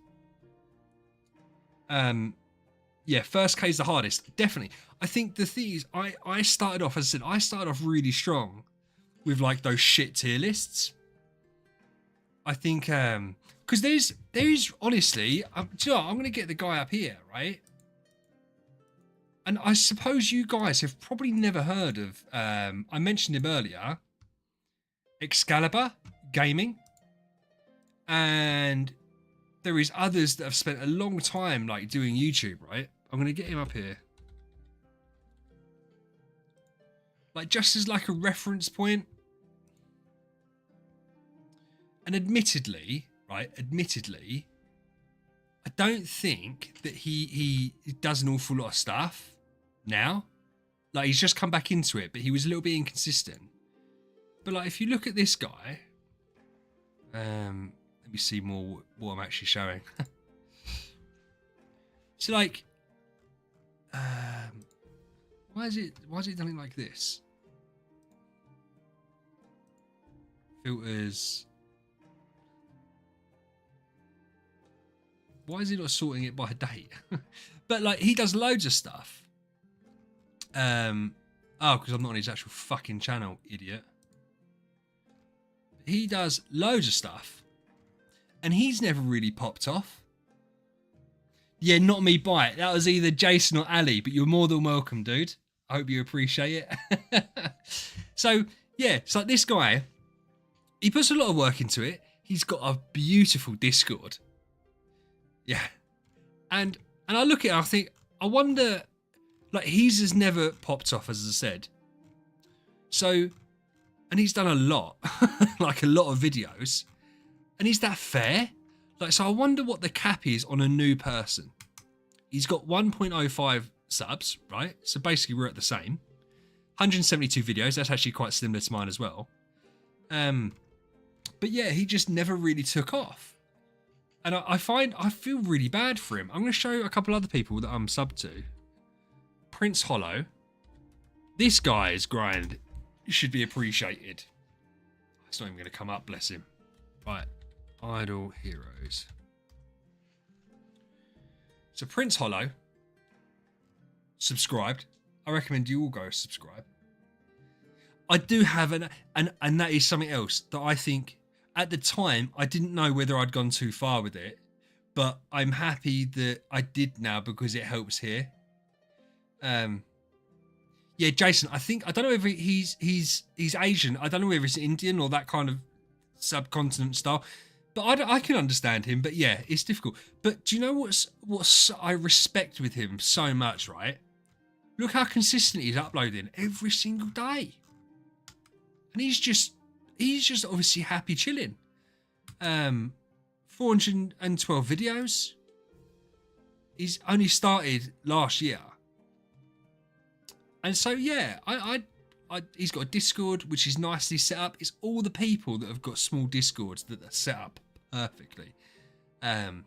Yeah, first K is the hardest, definitely. I think the thing is, I started off, as I said, really strong with like those shit tier lists. I think, because there's honestly, do you know what? I'm gonna get the guy up here, right? And I suppose you guys have probably never heard of, I mentioned him earlier, Excalibur Gaming, and there is others that have spent a long time like doing YouTube, right? I'm gonna get him up here, like just as like a reference point. And admittedly, I don't think that he does an awful lot of stuff now. Like, he's just come back into it, but he was a little bit inconsistent. But like, if you look at this guy, let me see more what I'm actually showing. So like, why is it done it like this? Filters. Why is he not sorting it by date? But like, he does loads of stuff. Oh, because I'm not on his actual fucking channel, idiot. He does loads of stuff, and he's never really popped off. Yeah, not me by it. That was either Jason or Ali, but you're more than welcome, dude. I hope you appreciate it. So yeah, it's like this guy, he puts a lot of work into it. He's got a beautiful Discord. Yeah. And I look at it, I think, I wonder, like, he's has never popped off, as I said. So, and he's done a lot, like a lot of videos. And is that fair? Like, so I wonder what the cap is on a new person. He's got 1.05 subs, right? So basically we're at the same. 172 videos, that's actually quite similar to mine as well. But yeah, he just never really took off. And I feel really bad for him. I'm going to show a couple other people that I'm subbed to. Prince Hollow. This guy's grind should be appreciated. It's not even going to come up, bless him. Right. Idle Heroes. So Prince Hollow. Subscribed. I recommend you all go subscribe. I do have and that is something else that I think at the time I didn't know whether I'd gone too far with it, but I'm happy that I did now because it helps here. Yeah, Jason, I don't know if he's Asian. I don't know whether it's Indian or that kind of subcontinent style, but I can understand him. But yeah, it's difficult. But do you know what's I respect with him so much, right? Look how consistent he's uploading every single day, and he's just obviously happy chilling. 412 videos. He's only started last year. And so, yeah, he's got a Discord, which is nicely set up. It's all the people that have got small Discords that are set up perfectly. And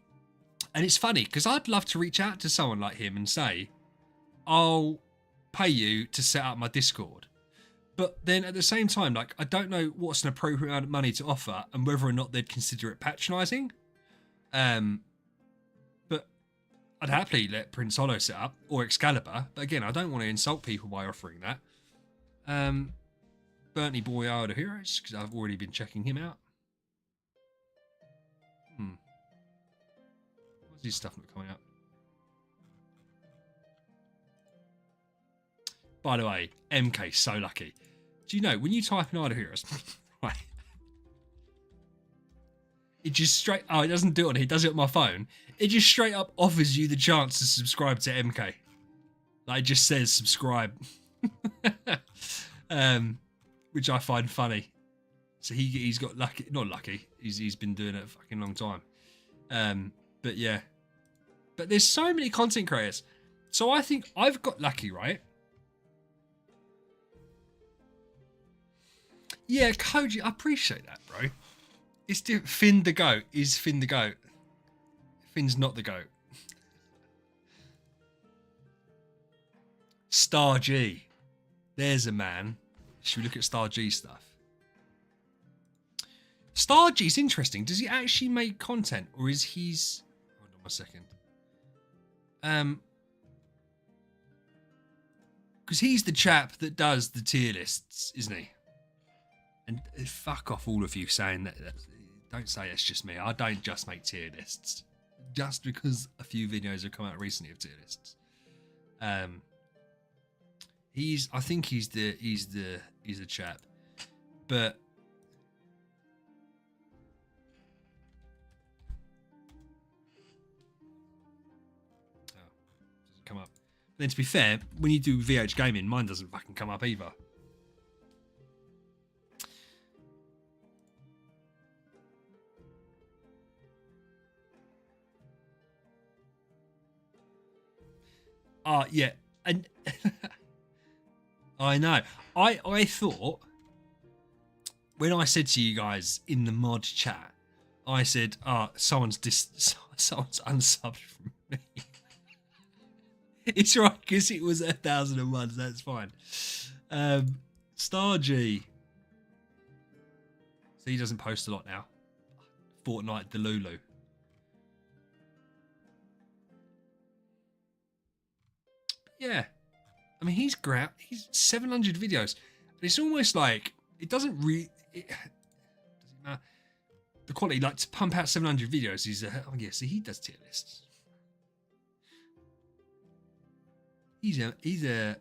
it's funny, because I'd love to reach out to someone like him and say, I'll pay you to set up my Discord. But then at the same time, like, I don't know what's an appropriate amount of money to offer and whether or not they'd consider it patronising. I'd happily let Prince Hollow set up, or Excalibur, but again, I don't want to insult people by offering that. Bernie Boy Are the Heroes, because I've already been checking him out. What's his stuff not coming up? By the way, MK so lucky. Do you know, when you type in Are the Heroes, right, it just straight, oh, it doesn't do it on here, it does it on my phone. It just straight up offers you the chance to subscribe to MK. Like, it just says subscribe. Which I find funny. So he's got lucky, not lucky, he's been doing it a fucking long time. But yeah. But there's so many content creators. So I think I've got lucky, right? Yeah, Koji, I appreciate that, bro. It's different. Finn the goat is Finn the goat. Finn's not the goat. Star G. There's a man. Should we look at Star G stuff? Star G's interesting. Does he actually make content, or is he's? Hold on a second. Because he's the chap that does the tier lists, isn't he? And fuck off all of you saying that. Don't say it's just me. I don't just make tier lists. Just because a few videos have come out recently of tier lists. I think he's the chap. But doesn't come up. Then to be fair, when you do VH gaming, mine doesn't fucking come up either. Yeah, and I know. I thought when I said to you guys in the mod chat, I said, someone's unsubbed from me. It's right because it was 1,001. That's fine. Star G. So he doesn't post a lot now. Fortnite Delulu. Yeah, I mean he's 700 videos, and it's almost like it doesn't really. Does it matter? The quality, like to pump out 700 videos, so he does tier lists. He's a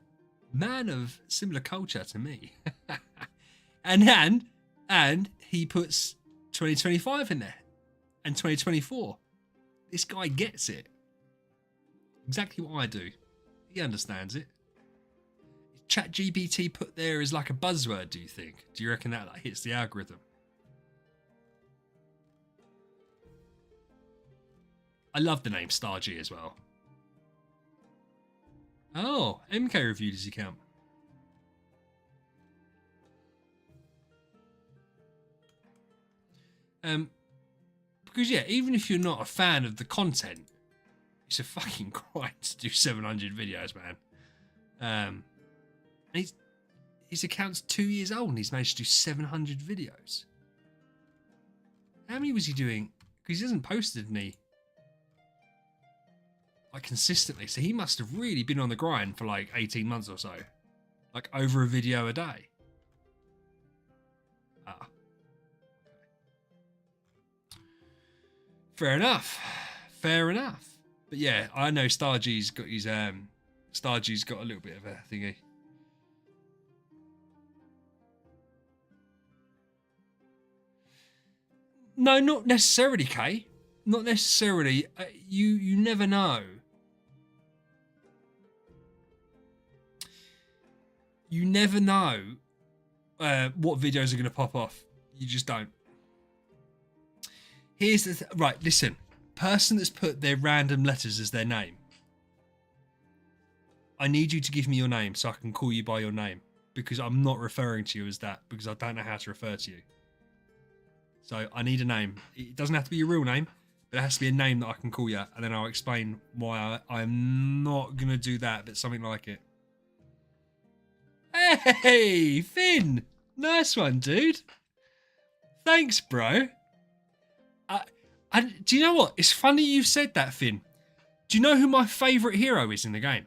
man of similar culture to me, and he puts 2025 in there, and 2024. This guy gets it. Exactly what I do. He understands it. ChatGPT put there as like a buzzword, do you think? Do you reckon that like hits the algorithm? I love the name Star G as well. Oh, MK reviewed his account. Because yeah, even if you're not a fan of the content, it's a fucking grind to do 700 videos, man. And his account's 2 years old and he's managed to do 700 videos. How many was he doing? Because he hasn't posted any. like consistently. So he must have really been on the grind for like 18 months or so, like over a video a day. Ah, fair enough. Fair enough. But yeah, I know Stargy's got his Stargy's got a little bit of a thingy. No, not necessarily, Kay. Not necessarily. You never know. You never know what videos are going to pop off. You just don't. Here's the right. Listen, person that's put their random letters as their name. I need you to give me your name so I can call you by your name, because I'm not referring to you as that because I don't know how to refer to you. So I need a name. It doesn't have to be your real name, but it has to be a name that I can call you, and then I'll explain why I'm not going to do that, but something like it. Hey, Finn! Nice one, dude. Thanks, bro. Do you know what? It's funny you've said that, Finn. Do you know who my favourite hero is in the game?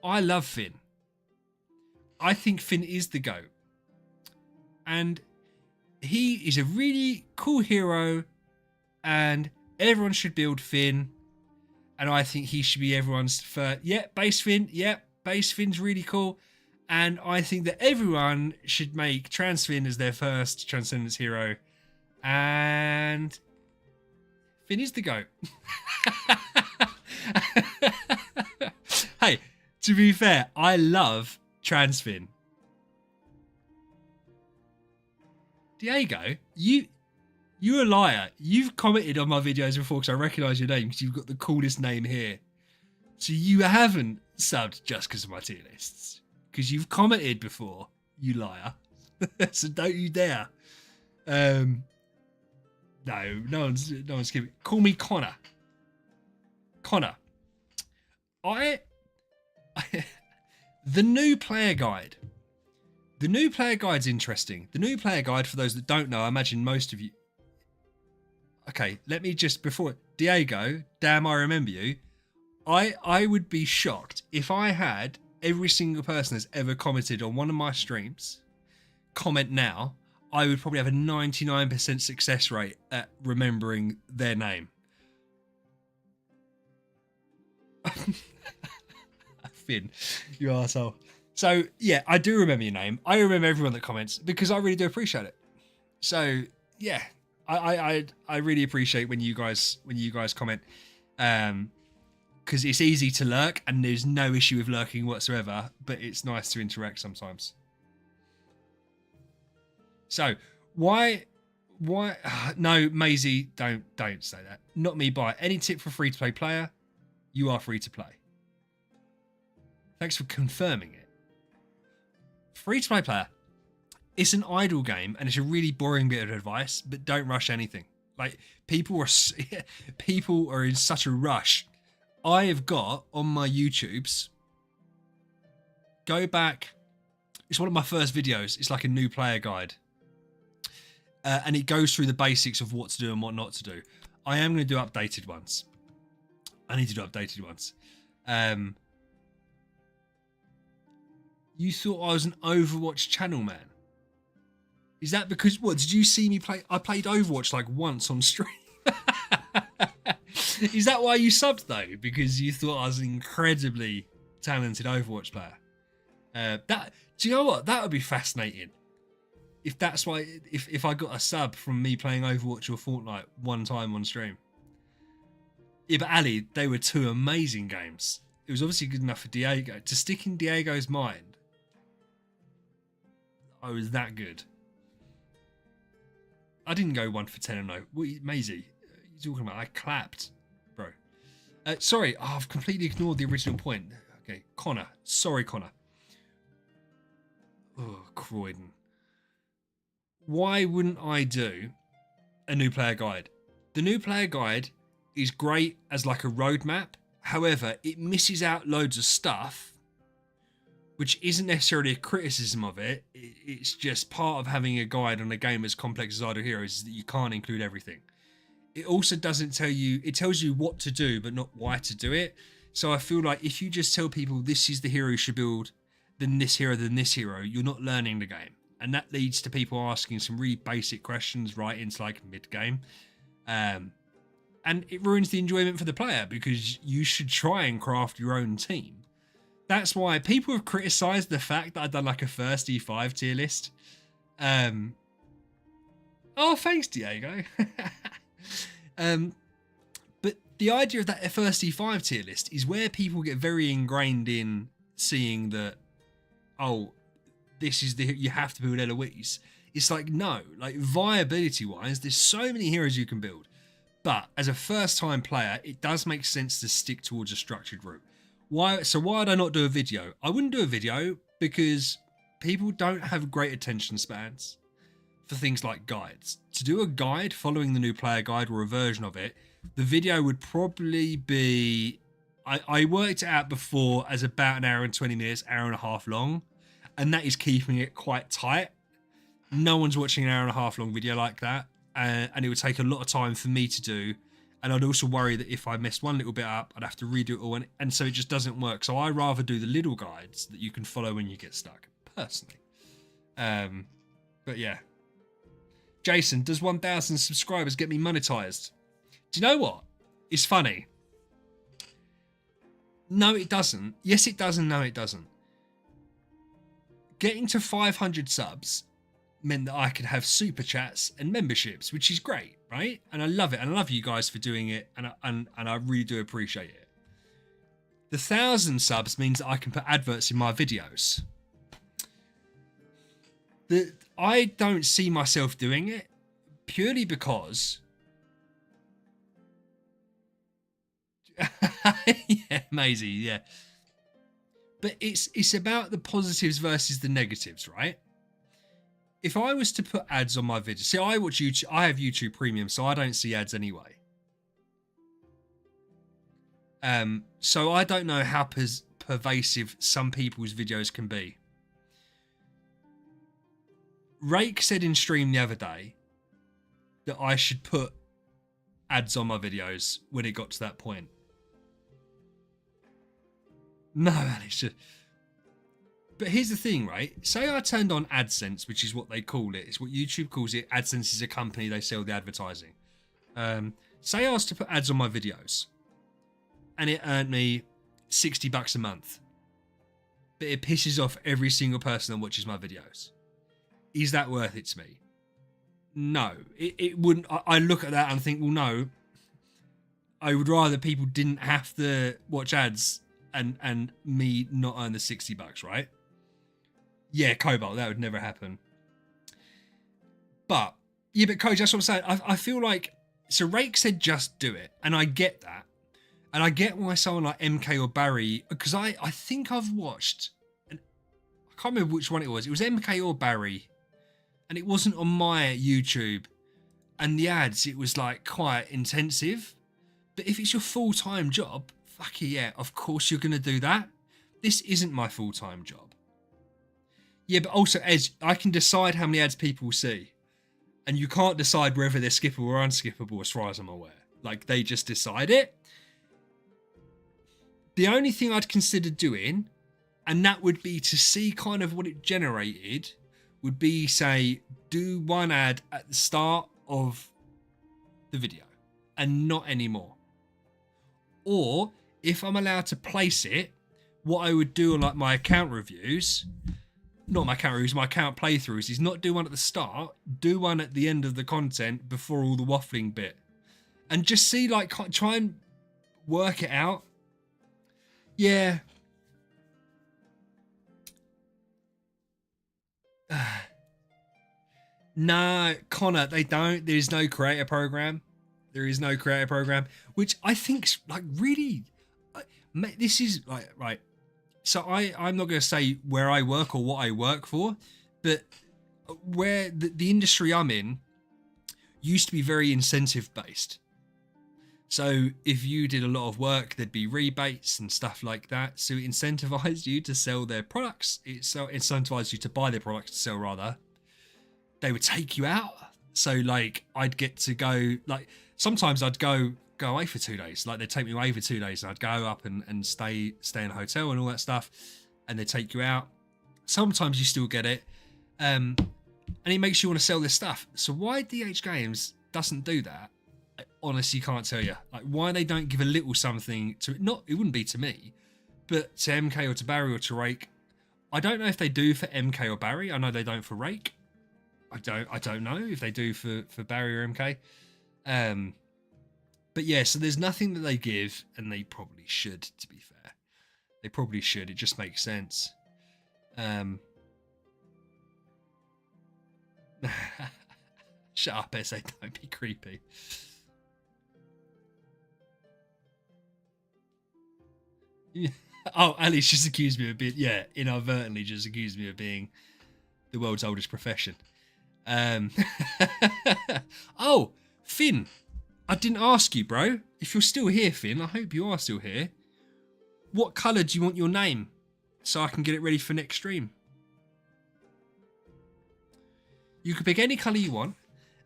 I love Finn. I think Finn is the GOAT. And he is a really cool hero, and everyone should build Finn. And I think he should be everyone's first. Yeah, base Finn. Yeah, base Finn's really cool. And I think that everyone should make Trans Finn as their first Transcendence hero. And Finn is the GOAT. Hey, to be fair, I love Trans Finn. Diego, you're a liar. You've commented on my videos before because I recognise your name because you've got the coolest name here. So you haven't subbed just because of my tier lists. Because you've commented before, you liar. So don't you dare. No one's giving. Call me Connor. Connor. The new player guide. The new player guide's interesting. The new player guide, for those that don't know, I imagine most of you. Okay, let me just before Diego, damn, I remember you. I would be shocked if I had every single person that's ever commented on one of my streams comment now. I would probably have a 99% success rate at remembering their name. Finn, you arsehole. So yeah, I do remember your name. I remember everyone that comments because I really do appreciate it. So yeah, I really appreciate when you guys comment, because it's easy to lurk and there's no issue with lurking whatsoever. But it's nice to interact sometimes. So why no, Maisie, don't say that. Not me. Buy any tip for free to play player. You are free to play. Thanks for confirming it. Free to play player. It's an idle game and it's a really boring bit of advice, but don't rush anything. Like people are in such a rush. I have got on my YouTubes, go back. It's one of my first videos. It's like a new player guide. And it goes through the basics of what to do and what not to do. I am going to do updated ones. I need to do updated ones. You thought I was an Overwatch channel man? Is that because, what, did you see me play? I played Overwatch like once on stream. Is that why you subbed though? Because you thought I was an incredibly talented Overwatch player? Do you know what? That would be fascinating. If that's why, if I got a sub from me playing Overwatch or Fortnite one time on stream. Yeah, but Ali, they were two amazing games. It was obviously good enough for Diego. To stick in Diego's mind, I was that good. I didn't go 1 for 10 and no. What, Maisie? You're talking about? I clapped, bro. Sorry, I've completely ignored the original point. Okay, Connor. Sorry, Connor. Oh, Croydon. Why wouldn't I do a new player guide? The new player guide is great as like a roadmap. However, it misses out loads of stuff, which isn't necessarily a criticism of it. It's just part of having a guide on a game as complex as Idle Heroes is that you can't include everything. it also doesn't tell you, it tells you what to do, but not why to do it. So I feel like if you just tell people this is the hero you should build, then this hero, you're not learning the game. And that leads to people asking some really basic questions right into like mid game. And it ruins the enjoyment for the player because you should try and craft your own team. That's why people have criticized the fact that I've done like a first E5 tier list. Oh, thanks, Diego. But the idea of that first E5 tier list is where people get very ingrained in seeing that, oh, this is the, you have to build Eloise. It's like, no, like viability wise, there's so many heroes you can build. But as a first time player, it does make sense to stick towards a structured route. Why would I not do a video? I wouldn't do a video because people don't have great attention spans for things like guides. To do a guide following the new player guide or a version of it, the video would probably be, I worked it out before as about an hour and 20 minutes, hour and a half long, and that is keeping it quite tight. No one's watching an hour and a half long video like that, and it would take a lot of time for me to do, and I'd also worry that if I messed one little bit up, I'd have to redo it all, and so it just doesn't work. So I rather do the little guides that you can follow when you get stuck, personally. But yeah. Jason, does 1,000 subscribers get me monetized? Do you know what? It's funny. No, it doesn't. Yes, it does, and no, it doesn't. Getting to 500 subs meant that I could have super chats and memberships, which is great, right? And I love it. And I love you guys for doing it, and I really do appreciate it. The 1,000 subs means that I can put adverts in my videos. I don't see myself doing it purely because yeah, Maisie, yeah. But it's about the positives versus the negatives, right? If I was to put ads on my videos, see, I watch YouTube, I have YouTube Premium, so I don't see ads anyway. So I don't know how pervasive some people's videos can be. Rake said in stream the other day that I should put ads on my videos when it got to that point. No, Alex. But here's the thing, right? Say I turned on AdSense, which is what they call it. It's what YouTube calls it. AdSense is a company, they sell the advertising. Say I was to put ads on my videos and it earned me $60 a month, but it pisses off every single person that watches my videos. Is that worth it to me? No, it wouldn't. I look at that and think, well, no, I would rather people didn't have to watch ads and me not earn the $60, right? Yeah, Cobalt, that would never happen. But, yeah, but Coach, that's what I'm saying. I feel like, so Rake said just do it, and I get that. And I get why someone like MK or Barry, because I think I've watched, and I can't remember which one it was. It was MK or Barry, and it wasn't on my YouTube. And the ads, it was like quite intensive. But if it's your full-time job, fuck yeah, of course you're going to do that. This isn't my full-time job. Yeah, but also, Ez, I can decide how many ads people see. And you can't decide whether they're skippable or unskippable as far as I'm aware. Like, they just decide it. The only thing I'd consider doing, and that would be to see kind of what it generated, would be, say, do one ad at the start of the video and not anymore. Or if I'm allowed to place it, what I would do on like my account reviews, not my account reviews, my account playthroughs, is not do one at the start, do one at the end of the content before all the waffling bit. And just see, like, try and work it out. Yeah. No, Connor, they don't. There's no creator program. There is no creator program, which I think's like really. This is like right. So I'm not going to say where I work or what I work for, but where the industry I'm in used to be very incentive based. So if you did a lot of work, there'd be rebates and stuff like that. So it incentivized you to sell their products. It incentivized you to buy their products to sell rather. They would take you out. So like I'd get to go like sometimes I'd go away for 2 days. Like they'd take me away for 2 days, and I'd go up and stay in a hotel and all that stuff, and they'd take you out. Sometimes you still get it, and it makes you want to sell this stuff. So why DH Games doesn't do that, I honestly can't tell you. Like why they don't give a little something to it wouldn't be to me, but to MK or to Barry or to Rake. I don't know if they do for MK or Barry. I know they don't for Rake. I don't know if they do for Barry or MK. But yeah, so there's nothing that they give, and they probably should, to be fair. They probably should. It just makes sense. Shut up, SA. Don't be creepy. Oh, Ali's just accused me of being, inadvertently just accused me of being the world's oldest profession. Oh, Finn. I didn't ask you, bro. If you're still here, Finn, I hope you are still here. What colour do you want your name so I can get it ready for next stream? You can pick any colour you want,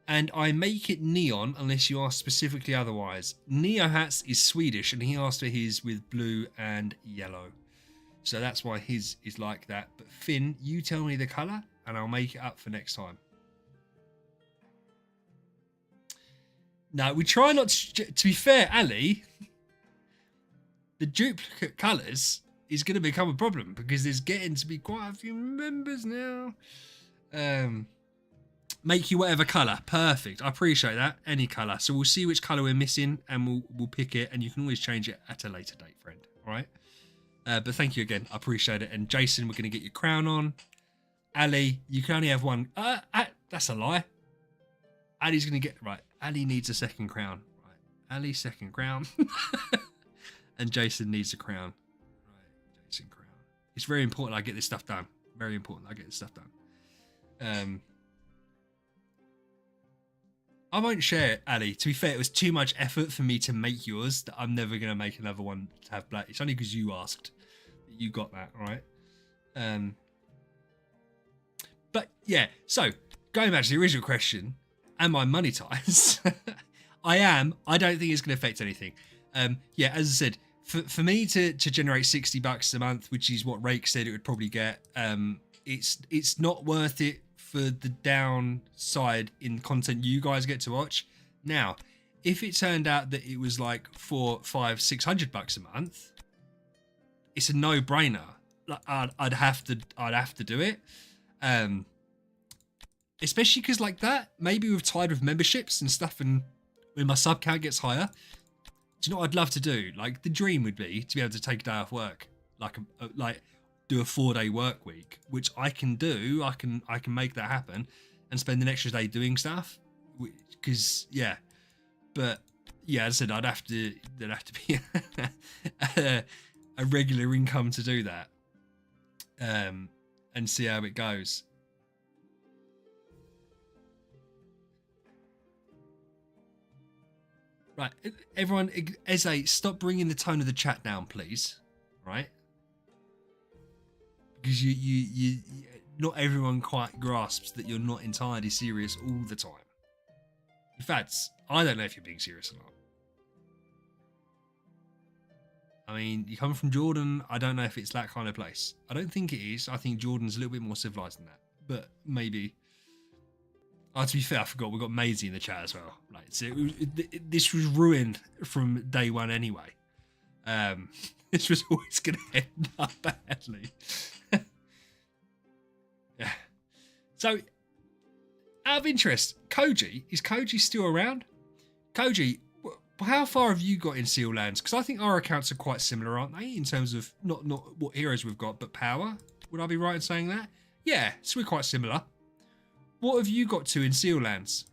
and I make it neon unless you ask specifically otherwise. Neo Hats is Swedish, and he asked for his with blue and yellow. So that's why his is like that. But Finn, you tell me the colour, and I'll make it up for next time. No, we try not to be fair, Ali, the duplicate colours is going to become a problem because there's getting to be quite a few members now. Make you whatever colour. Perfect. I appreciate that. Any colour. So we'll see which colour we're missing and we'll pick it, and you can always change it at a later date, friend. All right? But thank you again. I appreciate it. And Jason, we're going to get your crown on. Ali, you can only have one. That's a lie. Ali's going to get... Right. Ali needs a second crown. Right. Ali, second crown. And Jason needs a crown. Right. Jason, crown. It's very important I get this stuff done. Very important I get this stuff done. I won't share it, Ali. To be fair, it was too much effort for me to make yours that I'm never going to make another one to have black. It's only because you asked that you got that, all right? But yeah, so going back to the original question, am I monetized? I am. I don't think it's going to affect anything. Yeah, as I said, for me to generate $60 a month, which is what Rake said it would probably get, it's not worth it for the downside in content you guys get to watch. Now, if it turned out that it was like $400, $500, $600 a month, it's a no-brainer. Like, I'd have to do it. Especially because like that, maybe with tied with memberships and stuff, and when my sub count gets higher, do you know what I'd love to do? Like the dream would be to be able to take a day off work, like do a 4-day work week, which I can do. I can make that happen and spend an extra day doing stuff. Because yeah, but yeah, as I said, there'd have to be a regular income to do that, and see how it goes. Right, everyone, Eze, stop bringing the tone of the chat down, please. Right? Because you not everyone quite grasps that you're not entirely serious all the time. In fact, I don't know if you're being serious or not. I mean, you come from Jordan, I don't know if it's that kind of place. I don't think it is. I think Jordan's a little bit more civilized than that. But maybe... Oh, to be fair, I forgot we've got Maisie in the chat as well. Like, so this was ruined from day one anyway. This was always going to end up badly. Yeah. So, out of interest, is Koji still around? Koji, how far have you got in Seal Lands? Because I think our accounts are quite similar, aren't they? In terms of not what heroes we've got, but power. Would I be right in saying that? Yeah, so we're quite similar. What have you got to in Seal Lands?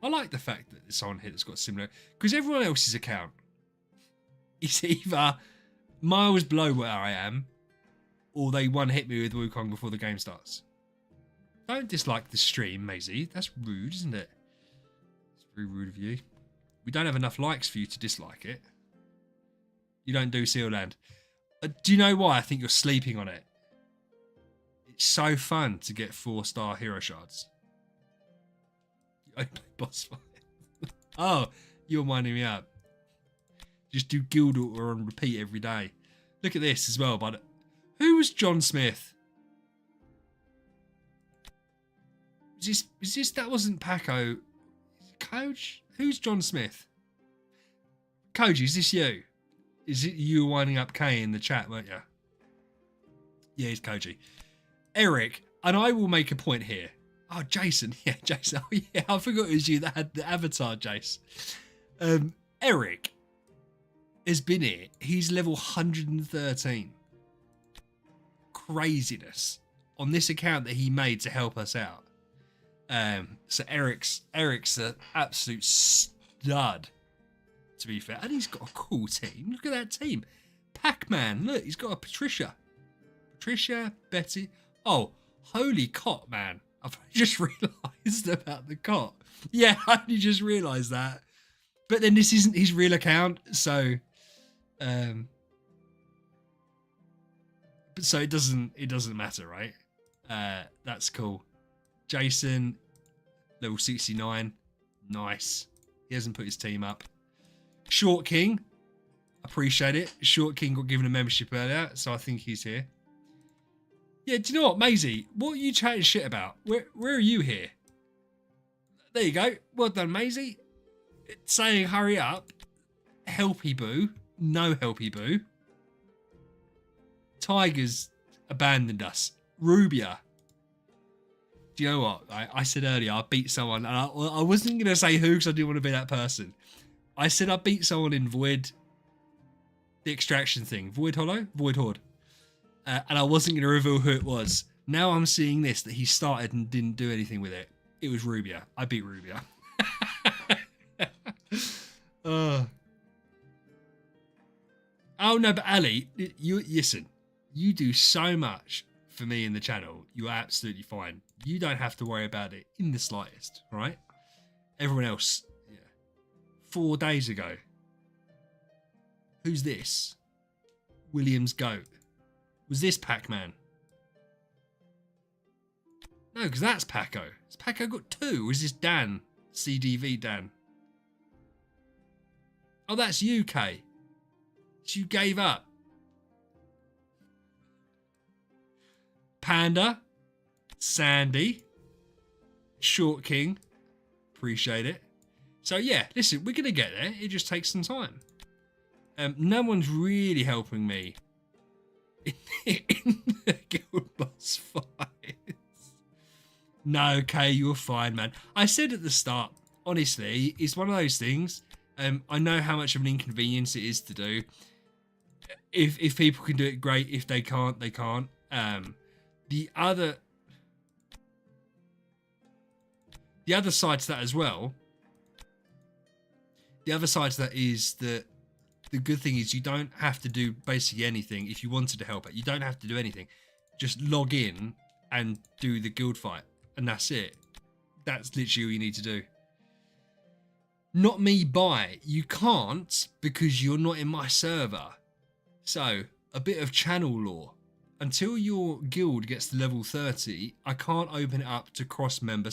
I like the fact that there's someone here that's got similar, because everyone else's account is either miles below where I am, or they one-hit me with Wukong before the game starts. Don't dislike the stream, Maisie. That's rude, isn't it? It's very rude of you. We don't have enough likes for you to dislike it. You don't do Seal Land. Do you know why I think you're sleeping on it? It's so fun to get 4-star hero shards. boss fight. Oh, you're winding me up. Just do Guild Order on repeat every day. Look at this as well, but who was John Smith? Is this that wasn't Paco? Coach? Who's John Smith? Koji, is this you? Is it you winding up K in the chat, weren't you? Yeah, it's Koji. Eric, and I will make a point here. Oh, Jason. Yeah, Jason. Oh, yeah, I forgot it was you that had the avatar, Jace. Eric has been here. He's level 113. Craziness on this account that he made to help us out. So Eric's an absolute stud, to be fair, and he's got a cool team. Look at that team. Pac-Man, look, he's got a Patricia, Betty. Oh, holy cot, man! I've just realised about the cot. Yeah, I only just realised that. But then this isn't his real account, so but so it doesn't matter, right? That's cool. Jason, level 69. Nice. He hasn't put his team up. Short King. Appreciate it. Short King got given a membership earlier, so I think he's here. Yeah, do you know what, Maisie? What are you chatting shit about? Where are you here? There you go. Well done, Maisie. It's saying hurry up. Helpy boo. No helpy boo. Tigers abandoned us. Rubia. Do you know what? I said earlier I beat someone, and I wasn't going to say who because I didn't want to be that person. I said I beat someone in Void, the extraction thing. Void Hollow? Void Horde. And I wasn't going to reveal who it was. Now I'm seeing this, that he started and didn't do anything with it. It was Rubia. I beat Rubia. Oh no, but Ali, you listen. You do so much for me in the channel. You are absolutely fine. You don't have to worry about it in the slightest, right? Everyone else, yeah. 4 days ago. Who's this? William's goat. Was this Pac-Man? No, because that's Paco. Has Paco got 2? Or is this Dan? CDV Dan. Oh, that's UK. You gave up. Panda. Sandy. Short King. Appreciate it. So yeah, listen, we're going to get there. It just takes some time. No one's really helping me in the Guild Boss fights. No, Kay, you're fine, man. I said at the start, honestly, it's one of those things. I know how much of an inconvenience it is to do. If people can do it, great. If they can't, they can't. The other side to that as well. The other side to that is that the good thing is you don't have to do basically anything. If you wanted to help it, you don't have to do anything. Just log in and do the guild fight, and that's it. That's literally all you need to do. Not me buy. You can't because you're not in my server. So, a bit of channel lore. Until your guild gets to level 30, I can't open it up to cross-member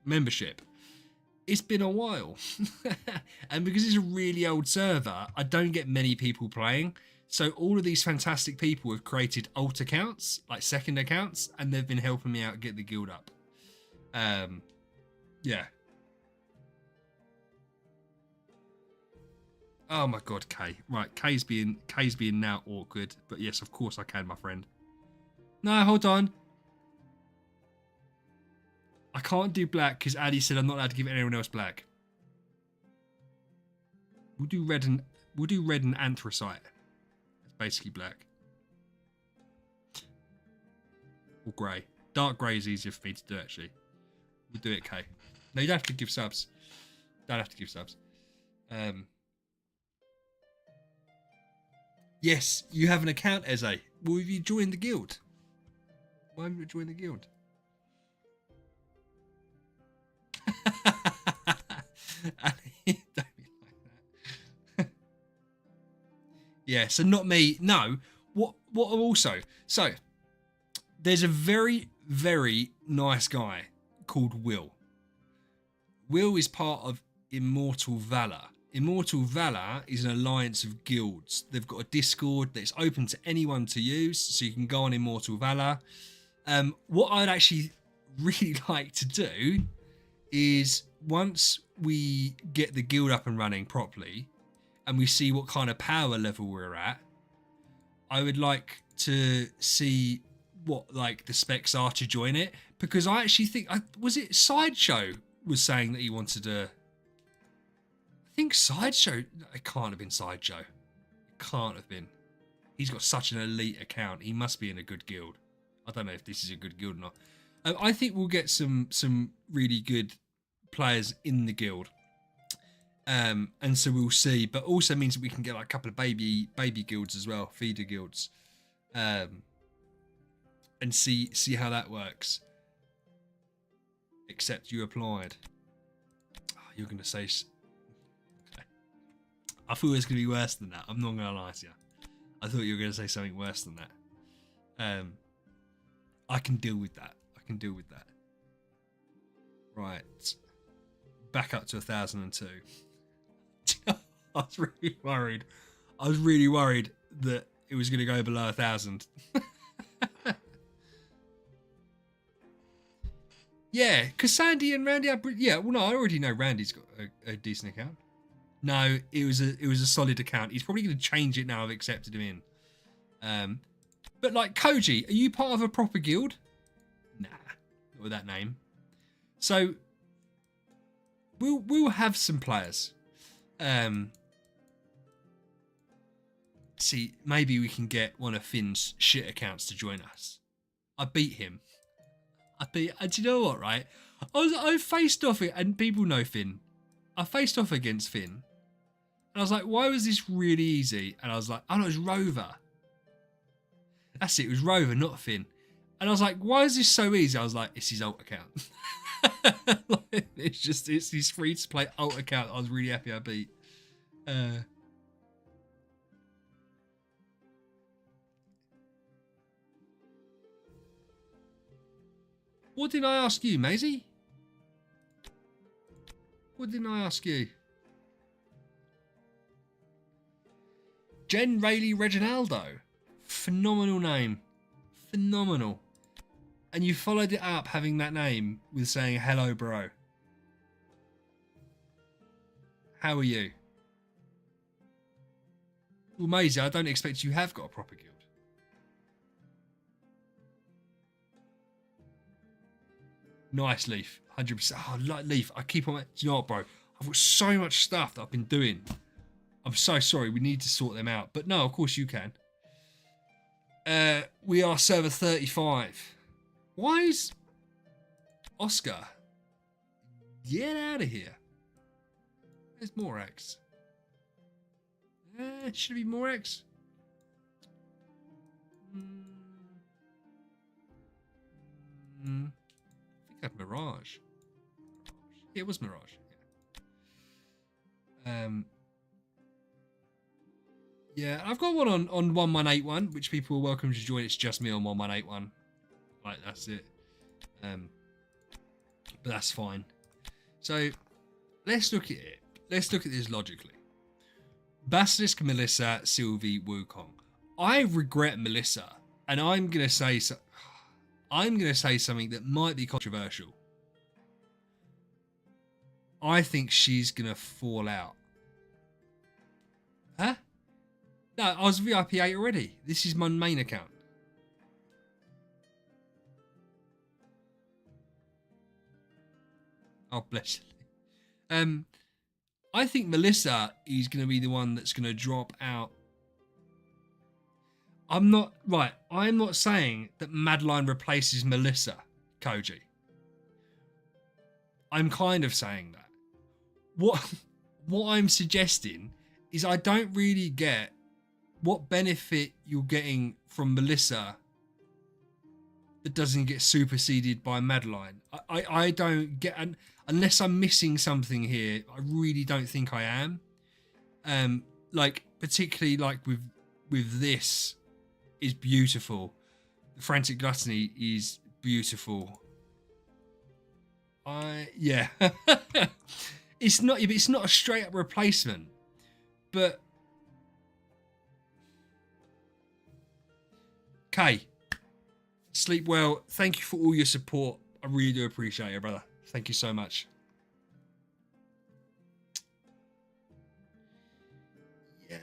membership. It's been a while. And because it's a really old server, I don't get many people playing. So all of these fantastic people have created alt accounts, like second accounts, and they've been helping me out get the guild up. Yeah. Oh my god, Kay. Right, Kay's being now awkward. But yes, of course I can, my friend. No, hold on. I can't do black because Addy said I'm not allowed to give anyone else black. We'll do red and anthracite. It's basically black. Or grey. Dark grey is easier for me to do actually. We'll do it, Kay. No, you don't have to give subs. Don't have to give subs. Yes, you have an account, Eze. Well, have you joined the guild? Why haven't you joined the guild? Don't be like that. Yeah, so not me. No. What also? So, there's a very, very nice guy called Will Will is part of Immortal Valor. Immortal Valor is an alliance of guilds. They've got a Discord that's open to anyone to use, so you can go on Immortal Valor. What I'd actually really like to do is, once we get the guild up and running properly and we see what kind of power level we're at, I would like to see what like the specs are to join it, because I actually think, was it Sideshow was saying that he wanted to, I think Sideshow, it can't have been Sideshow, it can't have been. He's got such an elite account, he must be in a good guild. I don't know if this is a good guild or not. I think we'll get some really good players in the guild, and so we'll see. But also means that we can get like a couple of baby guilds as well, feeder guilds, and see how that works. Except you applied. Oh, you're gonna say. Okay. I thought it was gonna be worse than that. I'm not gonna lie to you. I thought you were gonna say something worse than that. I can deal with that. I can deal with that. Right. Back up to 1002. I was really worried. I was really worried that it was going to go below 1,000. Yeah, because Sandy and Randy are... Yeah, well, no, I already know Randy's got a decent account. No, it was a solid account. He's probably going to change it now I've accepted him in. But like, Koji, are you part of a proper guild? Nah, not with that name. So we'll have some players. See, maybe we can get one of Finn's shit accounts to join us. I beat him. Do you know what, right? I faced off it, and people know Finn. I faced off against Finn. And I was like, why was this really easy? And I was like, oh no, it was Rover. That's it, it was Rover, not Finn. And I was like, why is this so easy? I was like, it's his alt account. Like, it's his free to play alt account. I was really happy I beat. What did I ask you, Maisie? What didn't I ask you? Jen Rayleigh Reginaldo. Phenomenal name. Phenomenal. And you followed it up having that name with saying, hello, bro. How are you? Well, Maisie, I don't expect you have got a proper guild. Nice, Leaf. 100%. Oh, like Leaf, I keep on... Do you know what, bro? I've got so much stuff that I've been doing. I'm so sorry. We need to sort them out. But no, of course you can. We are server 35. Why is Oscar? Get out of here. There's more X. Should it be more X? I think that's Mirage. Yeah, it was Mirage. Yeah. Yeah, I've got one on 1181, which people are welcome to join. It's just me on 1181. Like, that's it. But that's fine. So, let's look at it. Let's look at this logically. Basilisk, Melissa, Sylvie, Wukong. I regret Melissa, and I'm gonna say something that might be controversial. I think she's gonna fall out. Huh? No, I was VIP 8 already. This is my main account. Oh, bless you. I think Melissa is going to be the one that's going to drop out. I'm not saying that Madeline replaces Melissa, Koji. I'm kind of saying that. What I'm suggesting is I don't really get what benefit you're getting from Melissa that doesn't get superseded by Madeline. I don't get, unless I'm missing something here. I really don't think I am. Like, particularly like with this is beautiful. The Frantic Gluttony is beautiful. Yeah. It's not a straight up replacement, but Kay, sleep well. Thank you for all your support. I really do appreciate it, brother. Thank you so much. Yeah,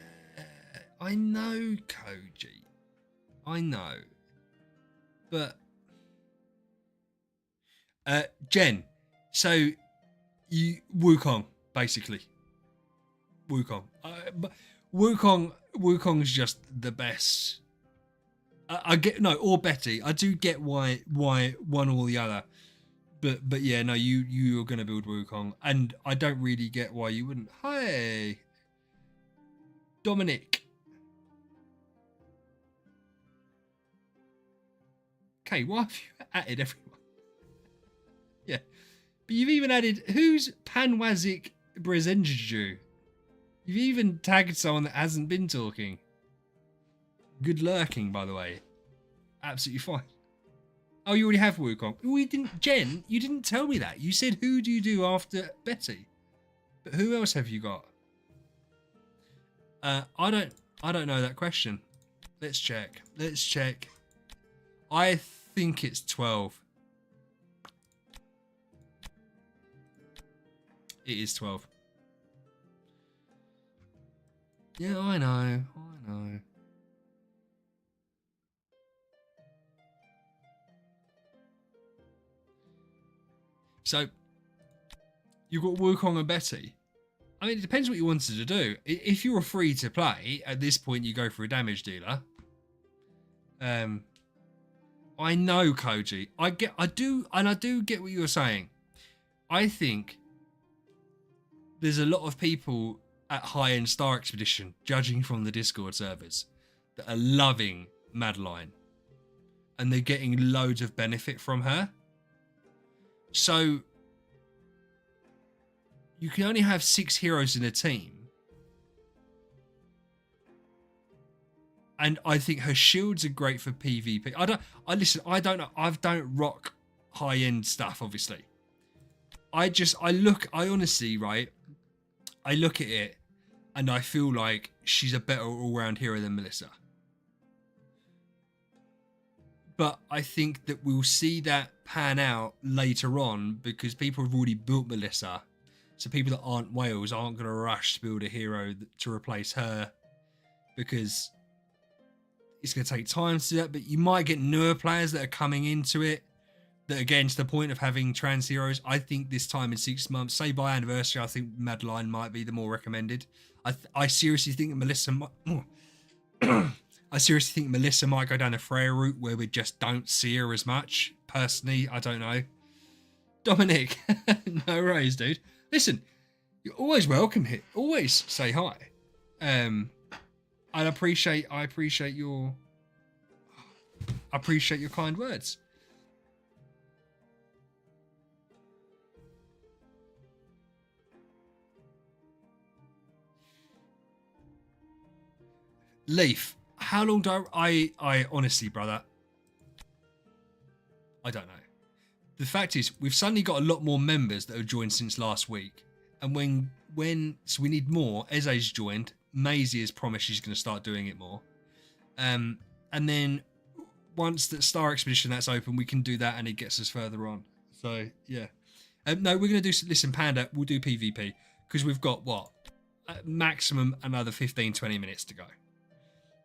I know, Koji. I know. But Jen, so you Wukong, basically. Wukong. Wukong's just the best. I get no, or Betty. I do get why one or the other. But yeah, no, you're gonna build Wukong, and I don't really get why you wouldn't. Hey, Dominic. Okay, why have you added everyone? Yeah, but you've even added who's Panwazik Brezenju. You've even tagged someone that hasn't been talking. Good lurking, by the way. Absolutely fine. Oh, you already have Wukong. We didn't, Jen. You didn't tell me that. You said who do you do after Betty? But who else have you got? I don't know that question. Let's check. I think it's 12. It is 12. Yeah, I know. So, you've got Wukong and Betty. I mean, it depends what you wanted to do. If you're free to play, at this point you go for a damage dealer. I know, Koji. I do get what you're saying. I think there's a lot of people at high-end Star Expedition, judging from the Discord servers, that are loving Madeline. And they're getting loads of benefit from her. So, you can only have 6 heroes in a team. And I think her shields are great for PvP. I don't know. I don't rock high-end stuff, obviously. I honestly, right, I look at it and I feel like she's a better all-round hero than Melissa. But I think that we'll see that pan out later on because people have already built Melissa. So people that aren't whales aren't going to rush to build a hero to replace her because it's going to take time to do that. But you might get newer players that are coming into it that, again, to the point of having trans heroes. I think this time in 6 months, say by anniversary, I think Madeline might be the more recommended. I seriously think that Melissa I seriously think Melissa might go down the Freya route where we just don't see her as much. Personally, I don't know. Dominic, no worries, dude. Listen, you're always welcome here. Always say hi. I appreciate your kind words. Leaf, how long do I honestly, brother, I don't know. The fact is, we've suddenly got a lot more members that have joined since last week. And so we need more. Eze's joined. Maisie has promised she's going to start doing it more. And then once the Star Expedition that's open, we can do that and it gets us further on. So, yeah. No, we're going to do, listen, Panda, we'll do PvP. Because we've got, what? Maximum another 15, 20 minutes to go.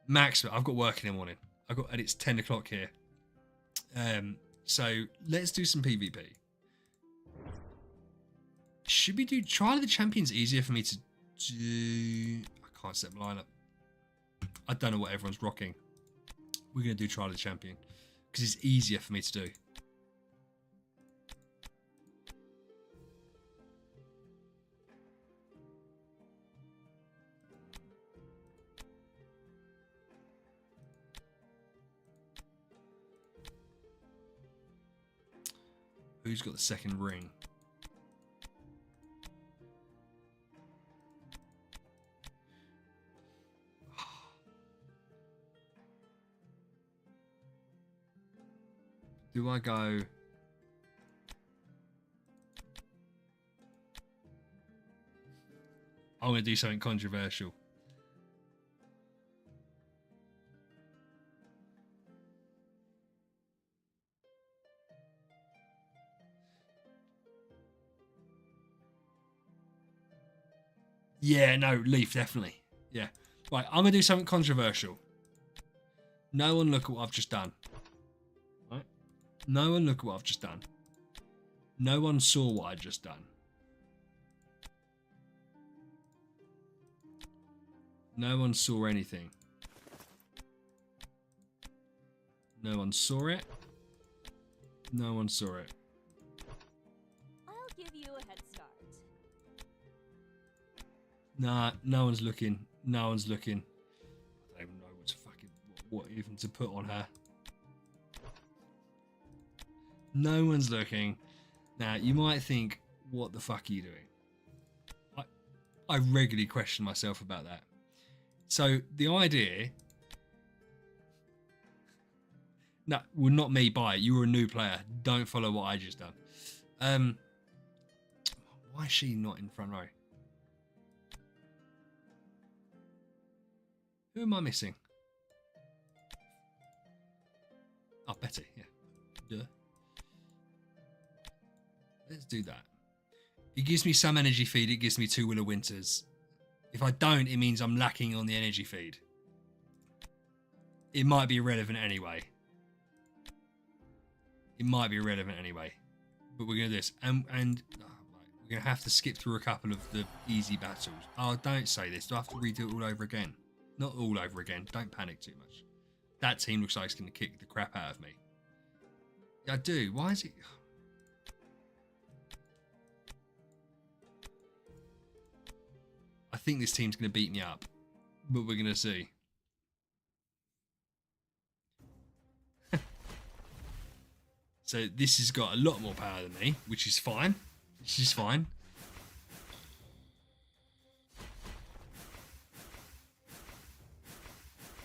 Maximum. I've got work in the morning. And it's 10 o'clock here. So let's do some PvP. Should we do Trial of the Champions easier for me to do? I can't set my lineup. I don't know what everyone's rocking. We're going to do Trial of the Champion because it's easier for me to do. Who's got the second ring? Do I go? I'm going to do something controversial. Yeah, no, Leaf, definitely. Yeah. Right, I'm going to do something controversial. No one look at what I've just done. Right? No one look at what I've just done. No one saw what I'd just done. No one saw anything. No one saw it. No one saw it. I'll give you a head start. Nah, no one's looking. No one's looking. I don't even know what to fucking what even to put on her. No one's looking. Now you might think, what the fuck are you doing? I regularly question myself about that. So the idea. No, well, not me. Buy it. You were a new player. Don't follow what I just done. Why is she not in front row? Who am I missing? Oh, Betty. Yeah. Duh. Let's do that. It gives me some energy feed. It gives me 2 Will of Winters. If I don't, it means I'm lacking on the energy feed. It might be irrelevant anyway. It might be irrelevant anyway. But we're going to do this. And we're going to have to skip through a couple of the easy battles. Oh, don't say this. Do I have to redo it all over again? Not all over again. Don't panic too much. That team looks like it's going to kick the crap out of me. I do. Why is it... I think this team's going to beat me up. But we're going to see. So this has got a lot more power than me, which is fine. Which is fine.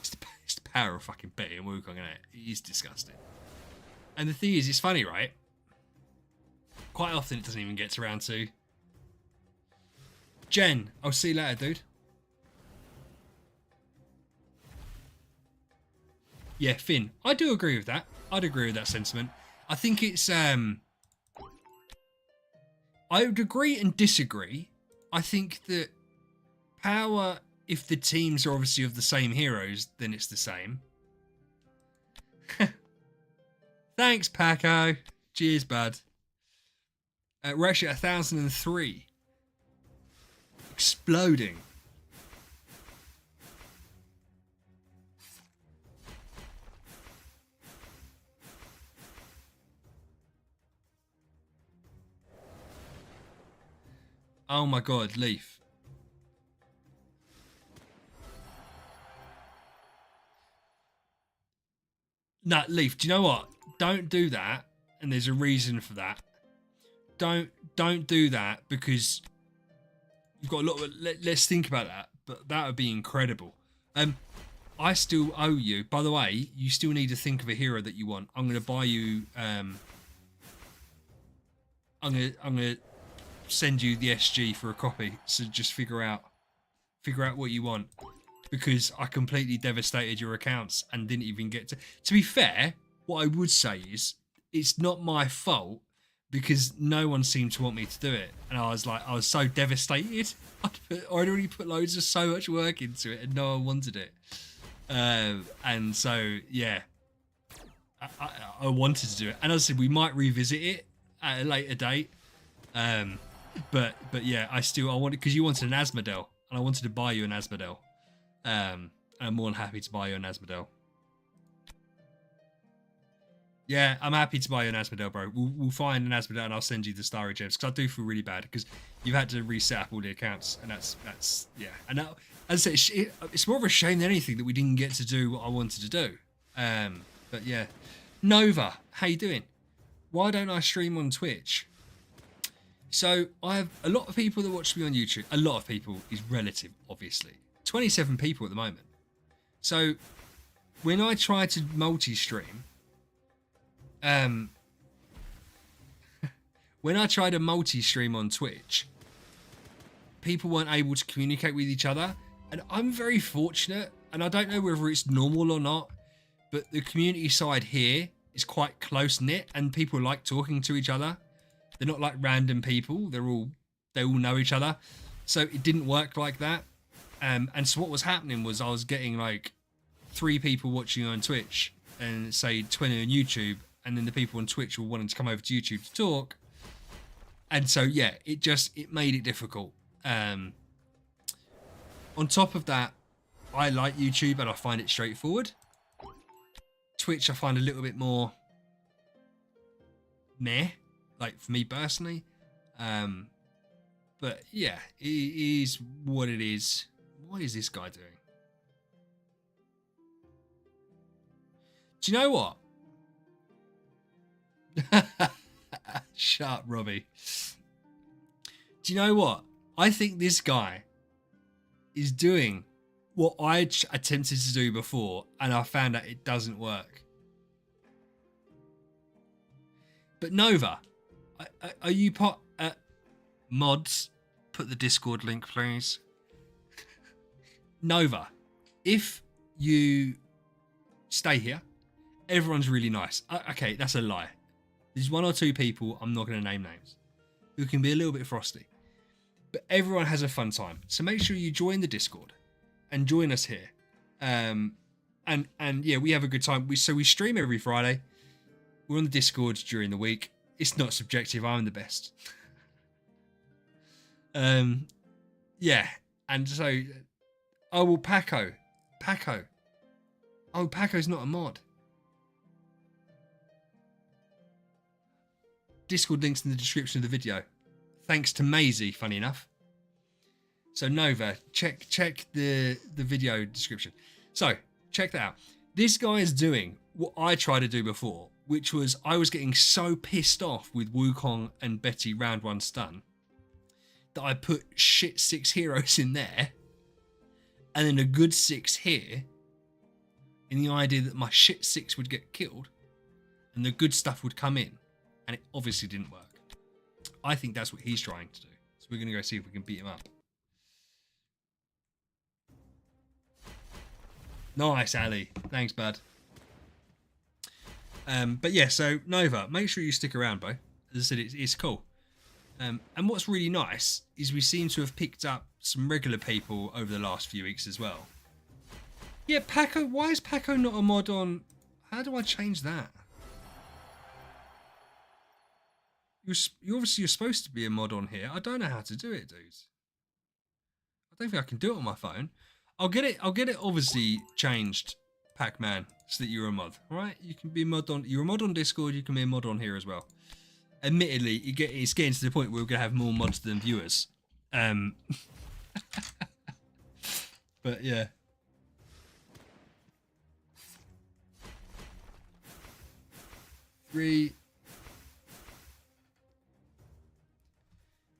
It's the power of fucking Betty and Wukong, isn't it? It is disgusting. And the thing is, it's funny, right? Quite often it doesn't even get around to. Jen, I'll see you later, dude. Yeah, Finn. I do agree with that. I'd agree with that sentiment. I think it's I would agree and disagree. I think that power, if the teams are obviously of the same heroes, then it's the same. Thanks, Paco. Cheers, bud. We're actually at 1,003. Exploding. Oh my god, Leaf. Nah, Leaf, do you know what? Don't do that, and there's a reason for that. Don't do that, because you've got a lot of... Let's think about that, but that would be incredible. I still owe you. By the way, you still need to think of a hero that you want. I'm going to buy you... I'm gonna send you the SG for a copy, so just figure out what you want, because I completely devastated your accounts and didn't even get to be fair, what I would say is it's not my fault, because no one seemed to want me to do it, and I was so devastated. I'd already put loads of so much work into it and no one wanted it, and so yeah, I wanted to do it, and as I said, we might revisit it at a later date. But yeah, I wanted, because you wanted an Asmodel, and I wanted to buy you an Asmodel. I'm more than happy to buy you an Asmodel. Yeah, I'm happy to buy you an Asmodel, bro. We'll find an Asmodel, and I'll send you the Starry Gems, because I do feel really bad, because you've had to reset up all the accounts, and that's yeah. And now, as I said, it's more of a shame than anything that we didn't get to do what I wanted to do. But yeah, Nova, how you doing? Why don't I stream on Twitch? So I have a lot of people that watch me on YouTube. A lot of people is relative, obviously. 27 people at the moment. So when I try to multi-stream, when I try to multi-stream on Twitch, people weren't able to communicate with each other. And I'm very fortunate, and I don't know whether it's normal or not, but the community side here is quite close knit, and people like talking to each other. They're not like random people. They all know each other. So it didn't work like that. And so what was happening was I was getting like 3 people watching on Twitch and say 20 on YouTube, and then the people on Twitch were wanting to come over to YouTube to talk. And so yeah, it made it difficult. On top of that, I like YouTube and I find it straightforward. Twitch I find a little bit more meh, like for me personally. But yeah, it is what it is. What is this guy doing? Do you know what? Shut up, Robbie. Do you know what? I think this guy is doing what I attempted to do before, and I found out it doesn't work. But Nova, are you part mods? Put the Discord link, please. Nova, if you stay here, everyone's really nice. Okay, that's a lie. There's 1 or 2 people, I'm not going to name names, who can be a little bit frosty. But everyone has a fun time. So make sure you join the Discord and join us here. And yeah, we have a good time. We stream every Friday. We're on the Discord during the week. It's not subjective. I'm the best. Yeah. And so, oh, well, Paco. Oh, Paco's not a mod. Discord links in the description of the video. Thanks to Maisie, funny enough. So Nova, check the video description. So check that out. This guy is doing what I tried to do before, which was I was getting so pissed off with Wukong and Betty round 1 stun that I put shit 6 heroes in there and then a good 6 here, in the idea that my shit 6 would get killed and the good stuff would come in, and it obviously didn't work. I think that's what he's trying to do. So we're going to go see if we can beat him up. Nice, Ali. Thanks, bud. But yeah, so Nova, make sure you stick around, bro. As I said, it's cool. And what's really nice is we seem to have picked up some regular people over the last few weeks as well. Yeah, Paco. Why is Paco not a mod on? How do I change that? You obviously you're supposed to be a mod on here. I don't know how to do it, dudes. I don't think I can do it on my phone. I'll get it obviously changed, Pac-Man, so that you're a mod. Alright? You can be a mod on, you're a mod on Discord, you can be a mod on here as well. Admittedly, it's getting to the point where we're gonna have more mods than viewers. But yeah.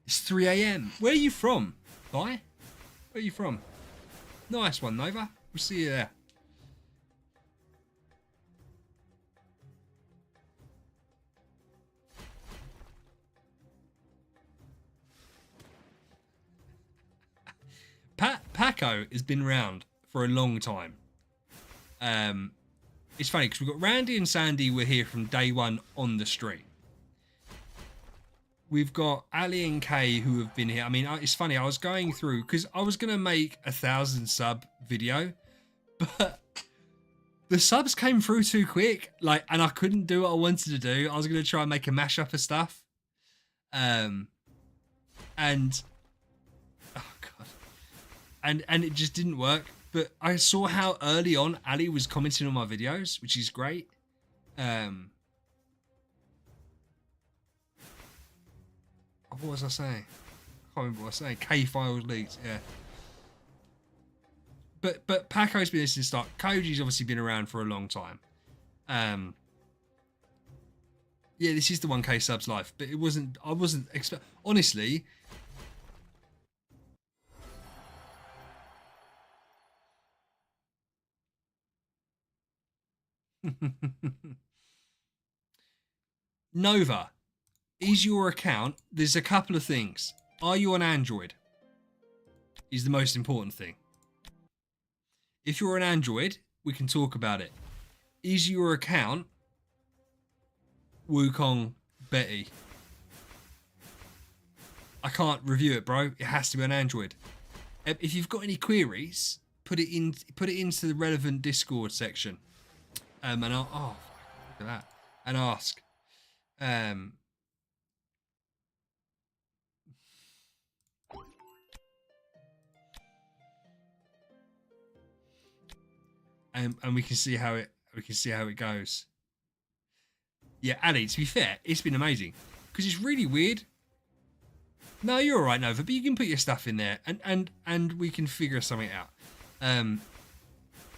It's 3 AM. Where are you from? Bye? Where are you from? Nice one, Nova. We'll see you there. Paco has been around for a long time. It's funny because we've got Randy and Sandy were here from day 1 on the stream. We've got Ali and Kay who have been here. I mean, it's funny. I was going through because I was going to make a 1,000 sub video, but the subs came through too quick. And I couldn't do what I wanted to do. I was going to try and make a mashup of stuff. And oh God. And it just didn't work. But I saw how early on Ali was commenting on my videos, which is great. What was I saying? I can't remember what I was saying. K-Files leaked, yeah. But Paco's been here since the start. Koji's obviously been around for a long time. Yeah, this is the 1K subs live, but I wasn't honestly. Nova, is your account? There's a couple of things. Are you on Android? is the most important thing. If you're an Android, we can talk about it. Is your account Wukong Betty? I can't review it, bro. It has to be an Android. If you've got any queries, put it into the relevant Discord section. And I'll, oh, look at that. And ask. And we can see how it goes. Yeah, Ali, to be fair, it's been amazing. Because it's really weird. No, you're alright, Nova, but you can put your stuff in there and we can figure something out.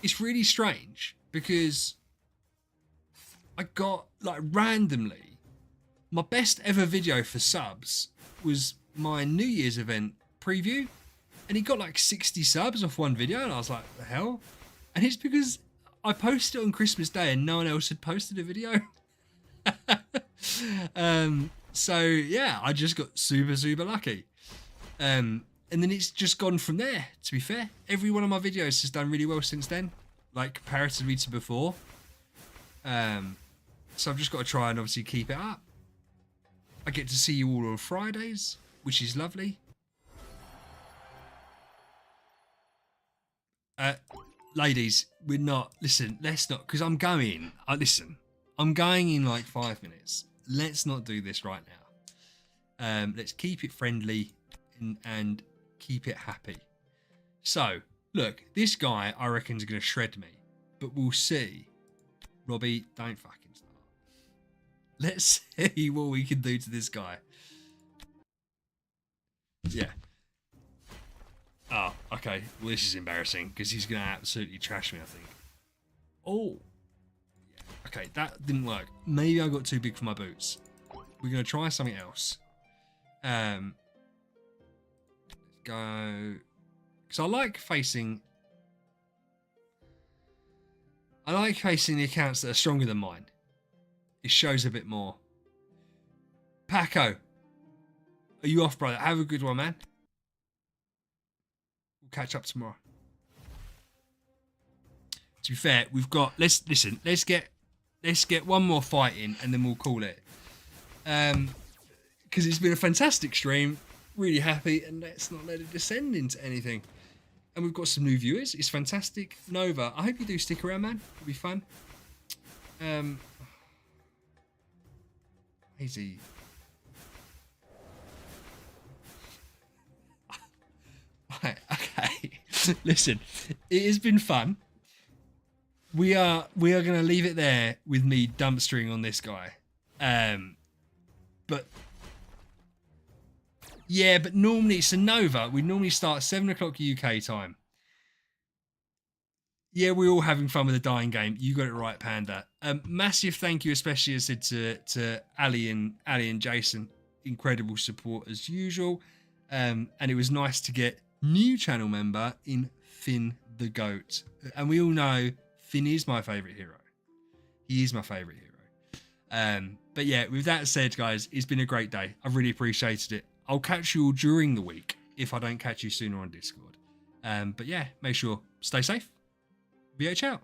It's really strange because I got, like, randomly, my best ever video for subs was my New Year's event preview, and he got like 60 subs off one video, and I was like, the hell? And it's because I posted it on Christmas Day and no one else had posted a video. So yeah, I just got super lucky. And then it's just gone from there, to be fair. Every one of my videos has done really well since then, like comparatively to before. So I've just got to try and obviously keep it up. I get to see you all on Fridays, which is lovely. Ladies, we're not, listen, let's not, because I'm going, I'm going in like 5 minutes. Let's not do this right now. Let's keep it friendly and keep it happy. So, look, this guy I reckon is going to shred me, but we'll see. Robbie, don't fucking start. Let's see what we can do to this guy. Yeah. Oh, okay. Well, this is embarrassing because he's going to absolutely trash me, I think. Oh. Yeah. Okay, that didn't work. Maybe I got too big for my boots. We're going to try something else. Let's go. Because I like facing the accounts that are stronger than mine. It shows a bit more. Paco, are you off, brother? Have a good one, man. We'll catch up tomorrow. To be fair, we've got. Let's get one more fight in, and then we'll call it. Because it's been a fantastic stream. Really happy, and let's not let it descend into anything. And we've got some new viewers. It's fantastic. Nova, I hope you do stick around, man. It'll be fun. Easy. Right, okay. Listen, it has been fun. We are going to leave it there with me dumpstering on this guy. But yeah, but normally it's a Nova. We normally start 7 o'clock UK time. Yeah, we're all having fun with the dying game. You got it right, Panda. Massive thank you, especially as I said to Ali and Jason. Incredible support as usual. And it was nice to get new channel member in Finn the Goat. And we all know Finn is my favourite hero. He is my favourite hero. But yeah, with that said, guys, it's been a great day. I've really appreciated it. I'll catch you all during the week if I don't catch you sooner on Discord. But yeah, make sure stay safe. VH out.